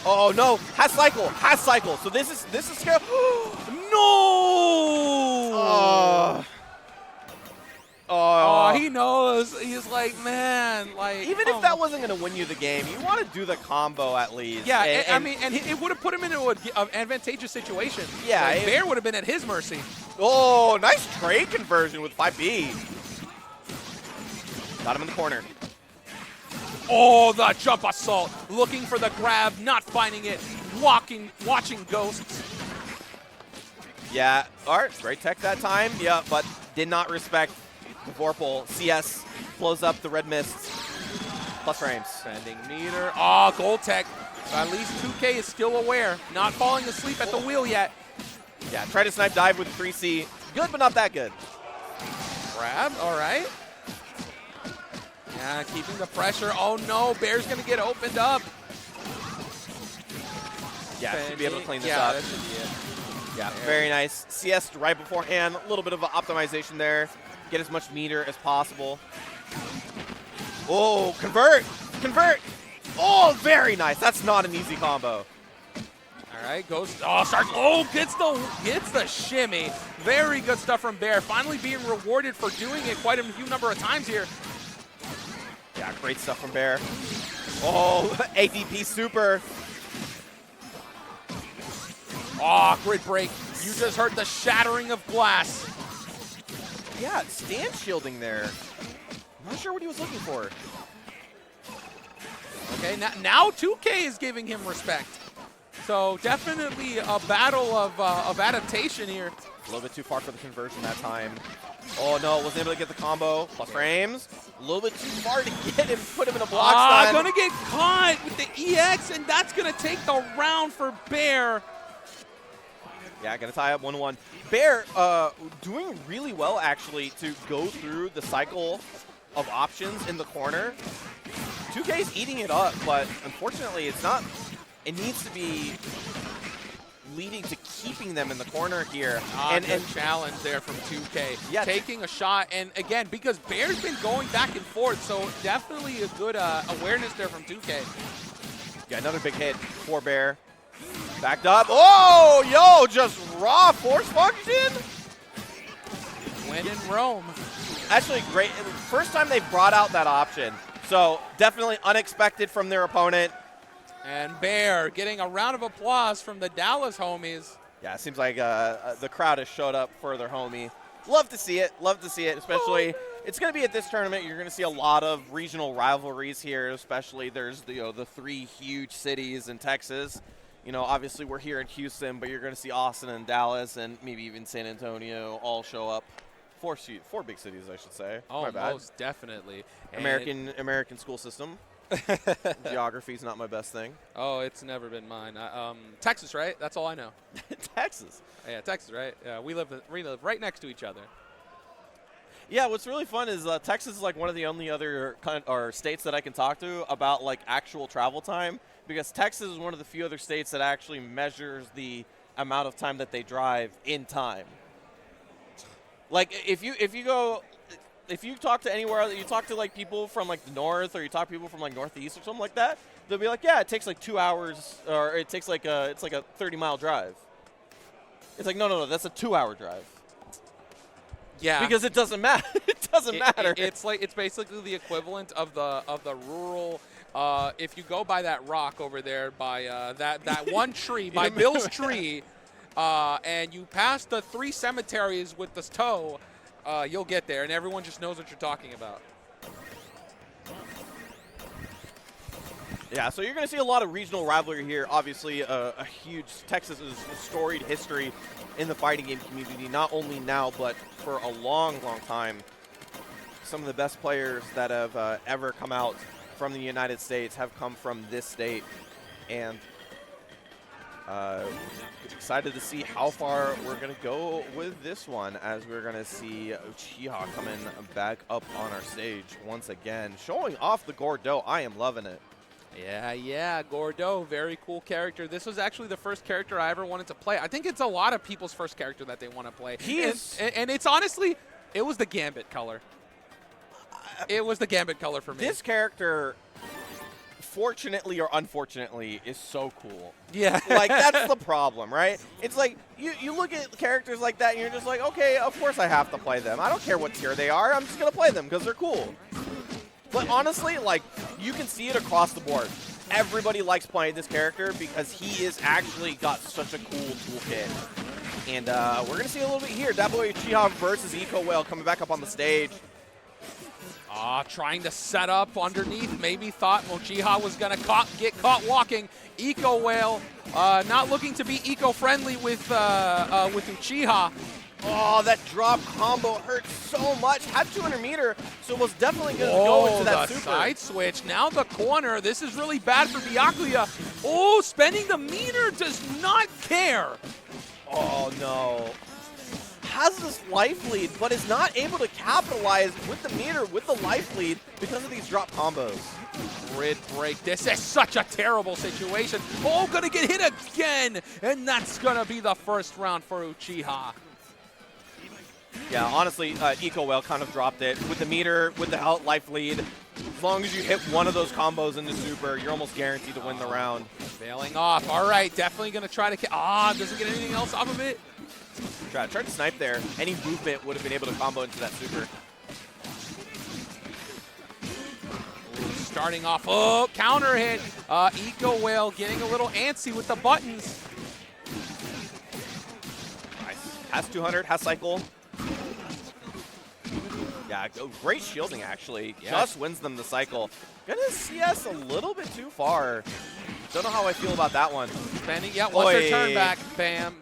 Oh no, has cycle. So this is scary. No! Oh, he knows. He's like, man, like. even if that wasn't going to win you the game, you want to do the combo at least. Yeah, and it would have put him into an advantageous situation. Yeah, like, Bear would have been at his mercy. Oh, nice trade conversion with 5B. Got him in the corner. Oh, the jump assault. Looking for the grab, not finding it. Watching ghosts. Yeah, all right, great tech that time. Yeah, but did not respect the Vorpal. CS blows up the red mists. Plus frames. Spending meter. Oh, gold tech. At least 2K is still aware. Not falling asleep at the wheel yet. Yeah, try to snipe dive with 3C. Good, but not that good. Grab, all right. Yeah, keeping the pressure. Oh no, Bear's gonna get opened up. Yeah, should be able to clean this yeah, up. That should be it. Yeah, very nice. CS right beforehand. A little bit of an optimization there. Get as much meter as possible. Oh, convert! Oh, very nice. That's not an easy combo. All right, goes. Oh, starts. Oh, gets the shimmy. Very good stuff from Bear. Finally being rewarded for doing it quite a few number of times here. Yeah, great stuff from Bear. Oh, ADP super. Oh, grid break. You just heard the shattering of glass. Yeah, stand shielding there. I'm not sure what he was looking for. Okay, now 2K is giving him respect. So definitely a battle of adaptation here. A little bit too far for the conversion that time. Oh no, wasn't able to get the combo. Plus frames. A little bit too far to get him, put him in a block stun. Gonna get caught with the EX, and that's gonna take the round for Bear. Yeah, gonna tie up 1-1. Bear doing really well actually to go through the cycle of options in the corner. 2K's eating it up, but unfortunately it's not. It needs to be leading to keeping them in the corner here. And challenge there from 2K. Yeah, taking a shot, and again, because Bear's been going back and forth, so definitely a good awareness there from 2K. Yeah, another big hit for Bear. Backed up. Oh, yo, just raw force function. When in Rome. Actually, great. First time they've brought out that option. So definitely unexpected from their opponent. And Bear getting a round of applause from the Dallas homies. Yeah, it seems like the crowd has showed up for their homie. Love to see it. Love to see it, especially it's going to be at this tournament. You're going to see a lot of regional rivalries here, especially there's the three huge cities in Texas. You know, obviously we're here in Houston, but you're going to see Austin and Dallas and maybe even San Antonio all show up. 4 big cities, I should say. My bad. Most definitely. American school system. Geography's not my best thing. Oh, it's never been mine. Texas, right? That's all I know. Texas. Yeah, Texas, right? Yeah, we live right next to each other. Yeah, what's really fun is Texas is like one of the only other states that I can talk to about like actual travel time, because Texas is one of the few other states that actually measures the amount of time that they drive in time. Like if you talk to anywhere, you talk to like people from like the north, or you talk to people from like northeast or something like that, they'll be like, yeah, it takes like 2 hours, or it takes like it's like a 30-mile drive. It's like no, that's a 2-hour drive. Yeah, because it doesn't matter. It doesn't matter. It's basically the equivalent of the rural. If you go by that rock over there, by that one tree, by Bill's tree, and you pass the 3 cemeteries with the toe, you'll get there, and everyone just knows what you're talking about. Yeah, so you're going to see a lot of regional rivalry here. Obviously, a huge Texas's storied history in the fighting game community, not only now, but for a long, long time. Some of the best players that have ever come out from the United States have come from this state. And excited to see how far we're going to go with this one, as we're going to see Uchiha coming back up on our stage once again, showing off the Gordeau. I am loving it. Yeah, Gordeau, very cool character. This was actually the first character I ever wanted to play. I think it's a lot of people's first character that they want to play. And it's honestly, it was the Gambit color. It was the Gambit color for me. This character, fortunately or unfortunately, is so cool. Yeah. Like, that's the problem, right? It's like, you look at characters like that, and you're just like, okay, of course I have to play them. I don't care what tier they are. I'm just going to play them because they're cool. But honestly, like, you can see it across the board. Everybody likes playing this character because he is actually got such a cool toolkit. And we're going to see a little bit here. DatBoyUchiha versus EcoWhale coming back up on the stage. Trying to set up underneath. Maybe thought Uchiha was going to get caught walking. EcoWhale not looking to be eco-friendly with Uchiha. Oh, that drop combo hurt so much. Had 200 meter, so was definitely going to go into that super. Side switch. Now the corner. This is really bad for Byakuya. Oh, spending the meter, does not care. Oh, no. Has this life lead, but is not able to capitalize with the meter, with the life lead, because of these drop combos. Grid break. This is such a terrible situation. Oh, going to get hit again, and that's going to be the first round for Uchiha. Yeah, honestly, EcoWhale kind of dropped it. With the meter, with the life lead, as long as you hit one of those combos in the super, you're almost guaranteed to win the round. Bailing off. All right, definitely going to try to... doesn't get anything else off of it. Tried to snipe there. Any movement would have been able to combo into that super. Starting off. Oh, counter hit. EcoWhale getting a little antsy with the buttons. Nice. Has 200, has cycle. Yeah, great shielding, actually. Yes. Just wins them the cycle. Gonna CS a little bit too far. Don't know how I feel about that one. Spending, yeah, once their turn back, bam,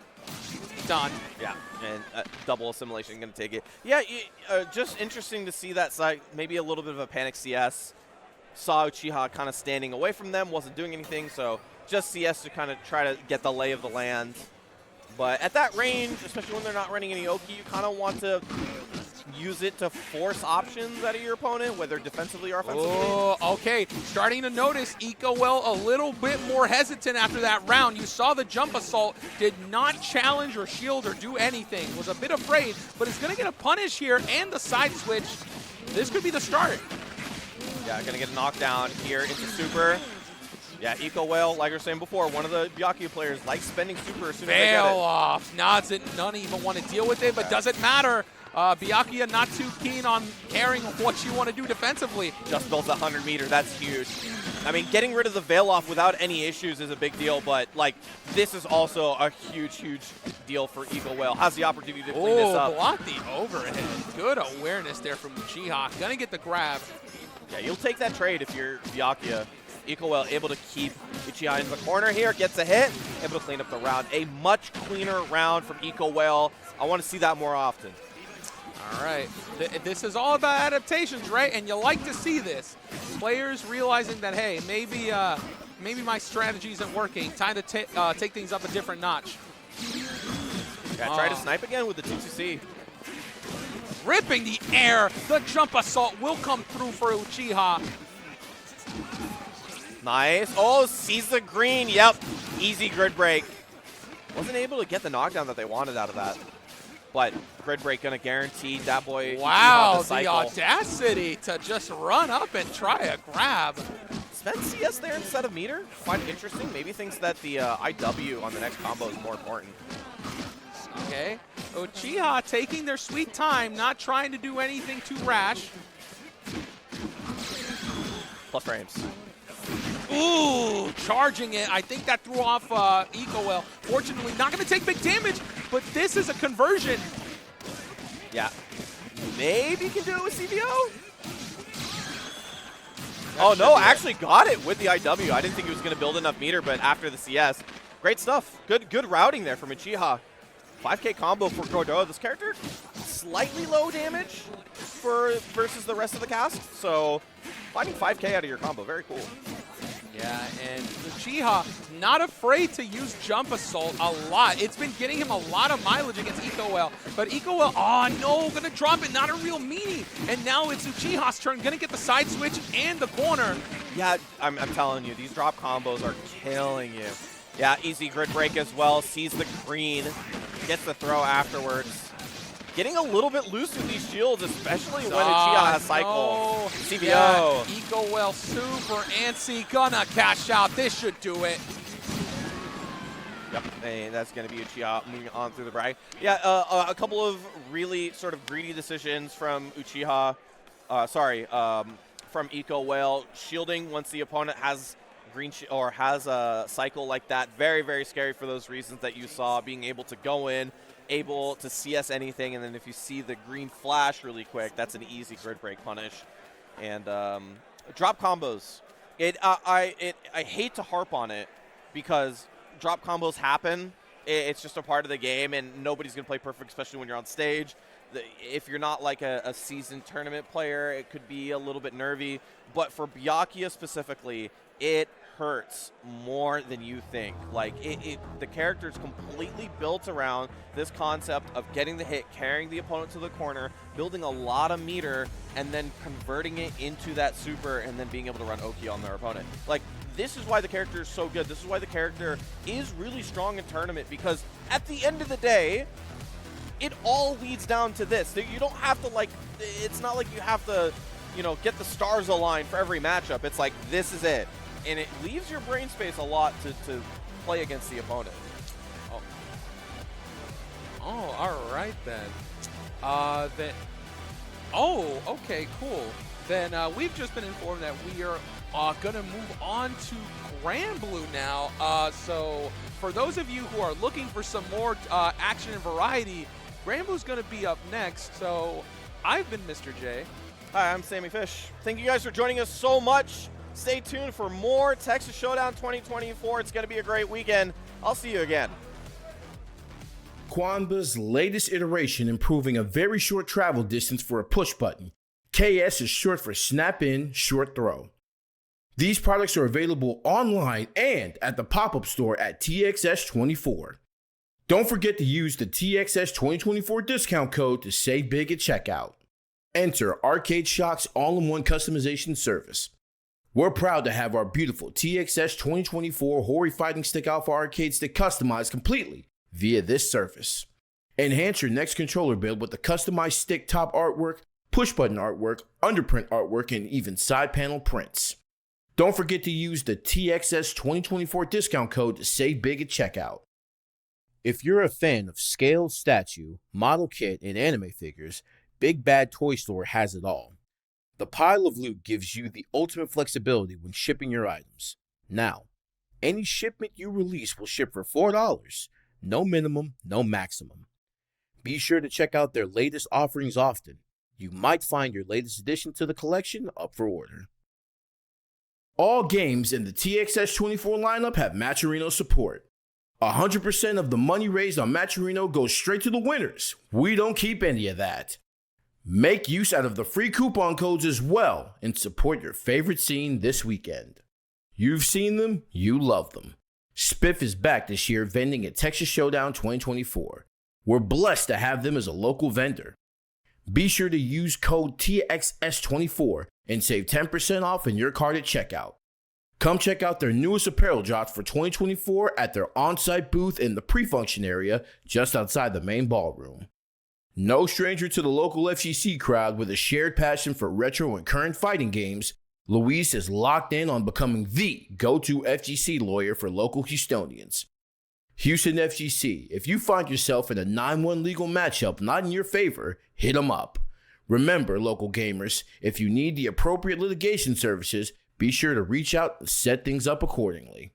done. Yeah, and double assimilation gonna take it. Yeah, just interesting to see that side, maybe a little bit of a panic CS. Saw Uchiha kind of standing away from them, wasn't doing anything, so just CS to kind of try to get the lay of the land. But at that range, especially when they're not running any Oki, you kind of want to use it to force options out of your opponent, whether defensively or offensively. Oh, okay. Starting to notice EcoWhale a little bit more hesitant after that round. You saw the jump assault, did not challenge or shield or do anything. Was a bit afraid, but is going to get a punish here and the side switch. This could be the start. Yeah, going to get a knockdown here into super. Yeah, EcoWhale, like I was saying before, one of the Byakuya players likes spending super as soon as they get it. Fail off. None even want to deal with it, but doesn't matter. Byakuya not too keen on caring what you want to do defensively. Just built 100 meter. That's huge. I mean, getting rid of the veil off without any issues is a big deal, but like this is also a huge, huge deal for EcoWhale. Has the opportunity to clean this up. Block the overhead. Good awareness there from Uchiha. Gonna get the grab. Yeah, you'll take that trade if you're Byakuya. EcoWhale able to keep Uchiha in the corner here, gets a hit, able to clean up the round. A much cleaner round from EcoWhale. I want to see that more often. All right. This is all about adaptations, right? And you like to see this. Players realizing that, hey, maybe my strategy isn't working. Time to take things up a different notch. Yeah, try to snipe again with the 2-2-C. Ripping the air. The jump assault will come through for Uchiha. Nice. Oh, sees the green. Yep. Easy grid break. Wasn't able to get the knockdown that they wanted out of that. But grid break going to guarantee DatBoy. Wow, the the audacity to just run up and try a grab. Spent CS there instead of meter. Quite interesting. Maybe thinks that the IW on the next combo is more important. Okay. Uchiha taking their sweet time, not trying to do anything too rash. Plus frames. Ooh, charging it. I think that threw off EcoWhale. Fortunately, not going to take big damage, but this is a conversion. Yeah. Maybe can do it with CVO? Oh, no, actually got it with the IW. I didn't think he was going to build enough meter, but after the CS, great stuff. Good routing there from Uchiha. 5K combo for Gordeau. This character, slightly low damage versus the rest of the cast, so finding 5K out of your combo, very cool. Yeah, and Uchiha not afraid to use Jump Assault a lot. It's been getting him a lot of mileage against EcoWhale, but EcoWhale, oh no, gonna drop it, not a real meanie. And now it's Uchiha's turn, gonna get the side switch and the corner. Yeah, I'm telling you, these drop combos are killing you. Yeah, easy grid break as well, sees the green, gets the throw afterwards. Getting a little bit loose with these shields, especially when Uchiha has cycle. No. CVO. Yeah, EcoWhale super antsy, gonna cash out. This should do it. Yep, and that's going to be Uchiha moving on through the bracket. Yeah, a couple of really sort of greedy decisions from Uchiha. From EcoWhale. Shielding once the opponent has green or has a cycle like that. Very, very scary for those reasons that you saw. Being able to go in, able to CS anything, and then if you see the green flash really quick, that's an easy grid break punish. And drop combos. I hate to harp on it because drop combos happen. It's just a part of the game, and nobody's going to play perfect, especially when you're on stage. If you're not like a seasoned tournament player, it could be a little bit nervy. But for Byakuya specifically, it hurts more than you think. Like, the character is completely built around this concept of getting the hit, carrying the opponent to the corner, building a lot of meter, and then converting it into that super, and then being able to run Oki on their opponent. Like, this is why the character is so good. This is why the character is really strong in tournament, because at the end of the day, it all leads down to this. You don't have to, like, it's not like you have to, you know, get the stars aligned for every matchup. It's like, this is it. And it leaves your brain space a lot to play against the opponent. Oh, all right then. Okay, cool. Then we've just been informed that we are going to move on to Granblue now. So for those of you who are looking for some more action and variety, Granblue's going to be up next. So I've been Mr. J. Hi, I'm Sammy Fish. Thank you guys for joining us so much. Stay tuned for more Texas Showdown 2024. It's going to be a great weekend. I'll see you again. Quanba's latest iteration improving a very short travel distance for a push button. KS is short for Snap In, Short Throw. These products are available online and at the pop-up store at TXS24. Don't forget to use the TXS2024 discount code to save big at checkout. Enter Arcade Shock's all-in-one customization service. We're proud to have our beautiful TXS 2024 Orie Fighting Stick Alpha Arcade Stick customized completely via this service. Enhance your next controller build with the customized stick top artwork, push button artwork, underprint artwork, and even side panel prints. Don't forget to use the TXS 2024 discount code to save big at checkout. If you're a fan of scaled statue, model kit, and anime figures, Big Bad Toy Store has it all. The pile of loot gives you the ultimate flexibility when shipping your items. Now, any shipment you release will ship for $4. No minimum, no maximum. Be sure to check out their latest offerings often. You might find your latest addition to the collection up for order. All games in the TXS24 lineup have Matcherino support. 100% of the money raised on Matcherino goes straight to the winners. We don't keep any of that. Make use out of the free coupon codes as well and support your favorite scene this weekend. You've seen them, you love them. Spiff is back this year vending at Texas Showdown 2024. We're blessed to have them as a local vendor. Be sure to use code TXS24 and save 10% off in your cart at checkout. Come check out their newest apparel drops for 2024 at their on-site booth in the pre-function area just outside the main ballroom. No stranger to the local FGC crowd with a shared passion for retro and current fighting games, Luis is locked in on becoming the go-to FGC lawyer for local Houstonians. Houston FGC, if you find yourself in a 9-1 legal matchup not in your favor, hit them up. Remember, local gamers, if you need the appropriate litigation services, be sure to reach out and set things up accordingly.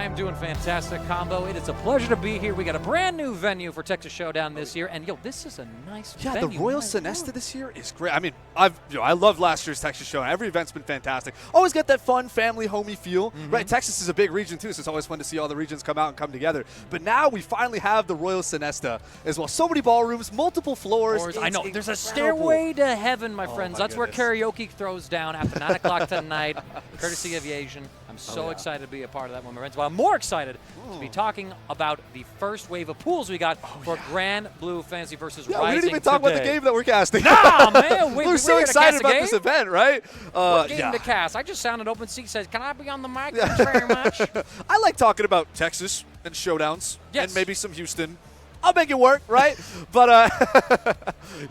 I am doing fantastic, Combo. It is a pleasure to be here. We got a brand new venue for Texas Showdown this year, and yo, this is a nice venue. The Royal Sinesta this year is great. I mean, I love last year's Texas Showdown. Every event's been fantastic. Always get that fun, family, homey feel. Right? Texas is a big region too, so it's always fun to see all the regions come out and come together. But now we finally have the Royal Sinesta as well. So many ballrooms, multiple floors. I know. It's There's a incredible. stairway to heaven, my friends. my That's where goodness. karaoke throws down after 9 o'clock tonight, courtesy of Asian. I'm so excited to be a part of that one, my friends. But I'm more excited to be talking about the first wave of pools we got for Grand Blue Fantasy versus Yeah, Rising we didn't even talk about the today. game that we're casting. Nah, man. We're so excited about this event, right? What game to cast? I just sounded open seat says, can I be on the mic? Thanks very much. I like talking about Texas and showdowns Yes. and maybe some Houston. I'll make it work, right? But,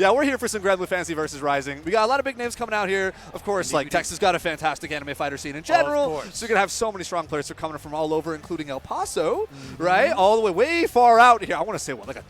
yeah, we're here for some Grand Blue Fantasy versus Rising. We got a lot of big names coming out here. Of course, like Texas got a fantastic anime fighter scene in general. course. So you're going to have so many strong players who are coming from all over, including El Paso, right? All the way far out here. I want to say, what, like a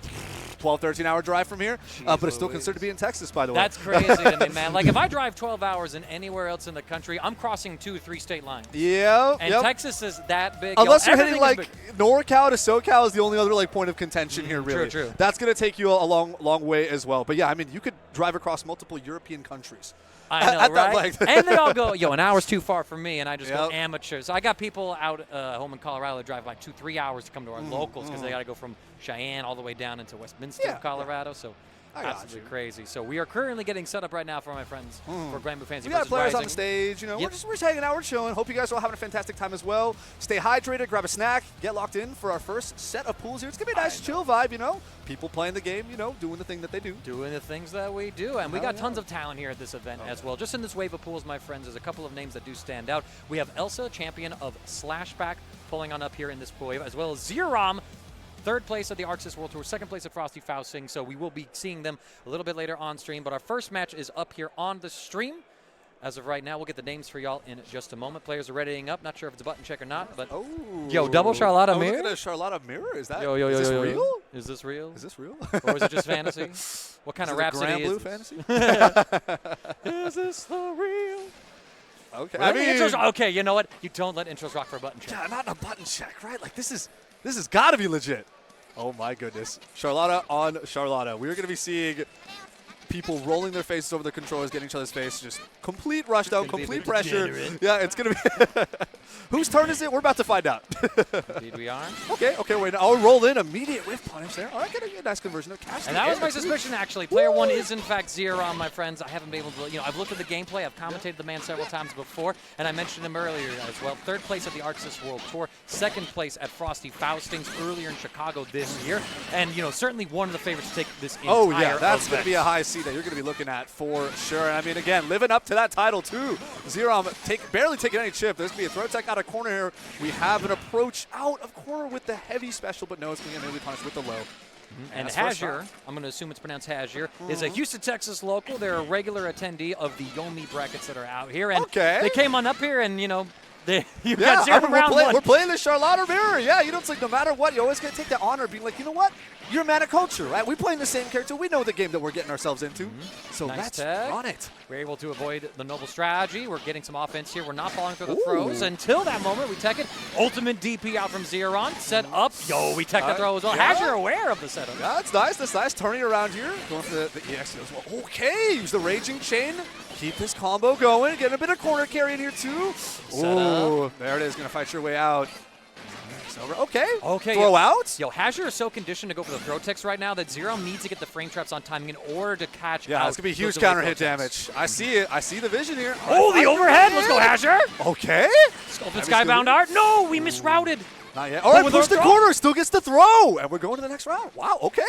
12, 13-hour drive from here? But it's still considered to be in Texas, by the way. That's crazy to me, man. Like, if I drive 12 hours in anywhere else in the country, I'm crossing 2 or 3 state lines. Yeah. And Texas is that big. Unless you're everything hitting is like big. NorCal to SoCal is the only other like point of contention here, really. True. That's going to take you a long way as well. But yeah, I mean, you could drive across multiple European countries. I know, at that right? length. And they all go, yo, an hour's too far for me, and I just go Yep. amateur. So I got people out home in Colorado that drive like 2-3 hours to come to our locals because they got to go from Cheyenne all the way down into Westminster, Colorado. So I got absolutely crazy. So we are currently getting set up right now for my friends for Grand Blue Fantasy We got versus players Rising. on the stage, you know. Yep. We're just hanging out, we're chilling. Hope you guys are all having a fantastic time as well. Stay hydrated, grab a snack, get locked in for our first set of pools here. It's gonna be a nice chill vibe, you know. People playing the game, you know, doing the thing that they do. Doing the things that we do. And we got tons of talent here at this event as well. Just in this wave of pools, my friends, there's a couple of names that do stand out. We have Elsa, champion of Slashback, pulling on up here in this pool wave, as well as Zerom, third place at the Arxis World Tour, second place at Frosty Fausting. So we will be seeing them a little bit later on stream. But our first match is up here on the stream. As of right now, we'll get the names for y'all in just a moment. Players are readying up. Not sure if it's a button check or not, but yo, double Charlotta mirror. Look at a Charlotta mirror. Is that? Yo, is this real? Is this real? Is this real? Or is it just fantasy? What kind of rhapsody Grand Blue is fantasy? Is this the real? Okay. Let I the mean, intros, okay, you know what? You don't let intros rock for a button check. yeah, not a button check, right? Like this has got to be legit. Oh my goodness. Charlotta on Charlotta. We're going to be seeing people rolling their faces over their controllers, getting each other's face, just complete rush out, complete pressure. Yeah, it's going to be. Whose turn is it? We're about to find out. Indeed we are. Okay, wait. I'll roll in. Immediate whiff punish there. All right, get a nice conversion of cash. And that was my suspicion, actually. Player 1 is, in fact, Zerom, my friends. I haven't been able to, I've looked at the gameplay. I've commentated the man several times before, and I mentioned him earlier as well. Third place at the Arxis World Tour, second place at Frosty Faustings earlier in Chicago this year, and, certainly one of the favorites to take this entire Oh, yeah, that's going event. to be a high seed that you're going to be looking at for sure. I mean, again, living up to that title, too. Zerom barely taking any chip. There's going to be a throw tech out of corner here. We have an approach out of corner with the heavy special, but no, it's going to get melee punished with the low. And that's first Hazir, I'm going to assume it's pronounced Hazir, is a Houston, Texas local. They're a regular attendee of the Yomi brackets that are out here. And they came on up here and, you got Zerom round one. We're playing the Charlotta mirror. Yeah, it's like no matter what, you always got to take that honor of being like, you know what? You're a man of culture, right? We're playing the same character. We know the game that we're getting ourselves into. So Nice let's tag. run it. We're able to avoid the noble strategy. We're getting some offense here. We're not falling through the throws. Until that moment, we tech it. Ultimate DP out from Zeron. Set up. Yo, we tech the throw as well. yeah. Hazir aware of the setup. Yeah, that's nice. That's nice. Turning around here. Going for the EX as well. Okay, use the Raging Chain. Keep this combo going. Getting a bit of corner carry in here, too. Ooh, there it is. Going to fight your way out. Okay. Throw out? Yo, Hazir is so conditioned to go for the throw techs right now that Zerom needs to get the frame traps on timing in order to catch out. It's going to be huge those counter away hit throw techs. damage. I see it. I see the vision here. Oh, the overhead. Let's go, Hazir. Okay. Sculpted Skybound Art. No, we misrouted. Not yet. All right, push the corner. Still gets the throw. And we're going to the next round. Wow, okay.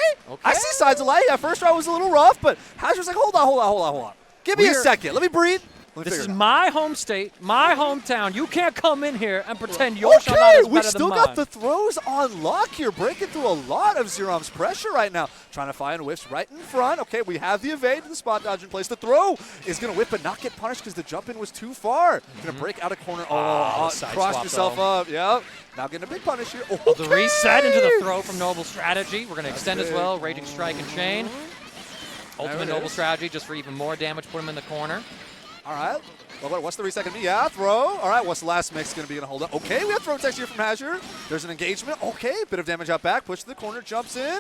I see signs of light. Yeah, first round was a little rough, but Hazard's like, hold on. Give me a second. Let me breathe. This is my home state, my hometown. You can't come in here and pretend your Charlotta is better than mine. We still got the throws on lock here, breaking through a lot of Zerom's pressure right now. Trying to find whiffs right in front. Okay, we have the evade, the spot dodge in place. The throw is going to whip but not get punished because the jump in was too far. Going to break out of corner. Crossed yourself up. Yep. Now getting a big punish here. Okay. The reset into the throw from Noble Strategy. We're going to extend as well. Raging Strike and Chain. Ultimate Noble Strategy just for even more damage. Put him in the corner. All right. What's the reset going to be? Yeah, throw. All right, what's the last mix going to be going to hold up? Okay, we have throw text here from Azure. There's an engagement. Okay, bit of damage out back. Push to the corner, jumps in.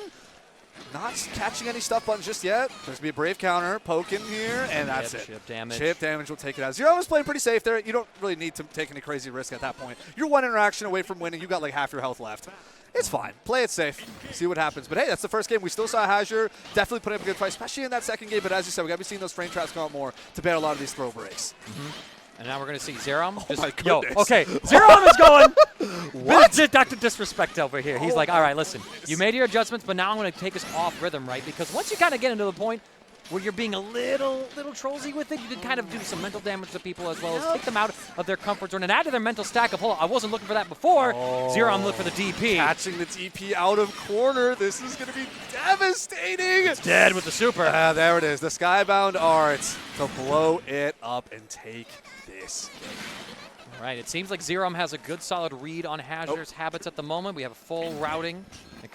Not catching any stuff buttons just yet. There's going to be a brave counter, poke in here, and that's it. Chip damage. Chip damage will take it out. Zero was playing pretty safe there. You don't really need to take any crazy risk at that point. You're one interaction away from winning. You got like half your health left. It's fine. Play it safe. See what happens. But hey, that's the first game. We still saw Azure definitely putting up a good fight, especially in that second game. But as you said, we got to be seeing those frame traps come out more to bear a lot of these throw breaks. And now we're going to see Zerom. Oh my goodness. Okay, Zerom is going. What? Dr. Disrespect over here. He's like, all right, listen, you made your adjustments, but now I'm going to take us off rhythm, right? Because once you kind of get into the point where you're being a little trollsy with it, you can kind of do some mental damage to people as well as take them out of their comfort zone and add to their mental stack of, hold on, I wasn't looking for that before. Zerom looked for the DP. Catching the DP out of corner. This is going to be devastating. It's dead with the super. There it is. The Skybound art to blow it up and take this game. All right, it seems like Zerom has a good solid read on Hazure's habits at the moment. We have a full routing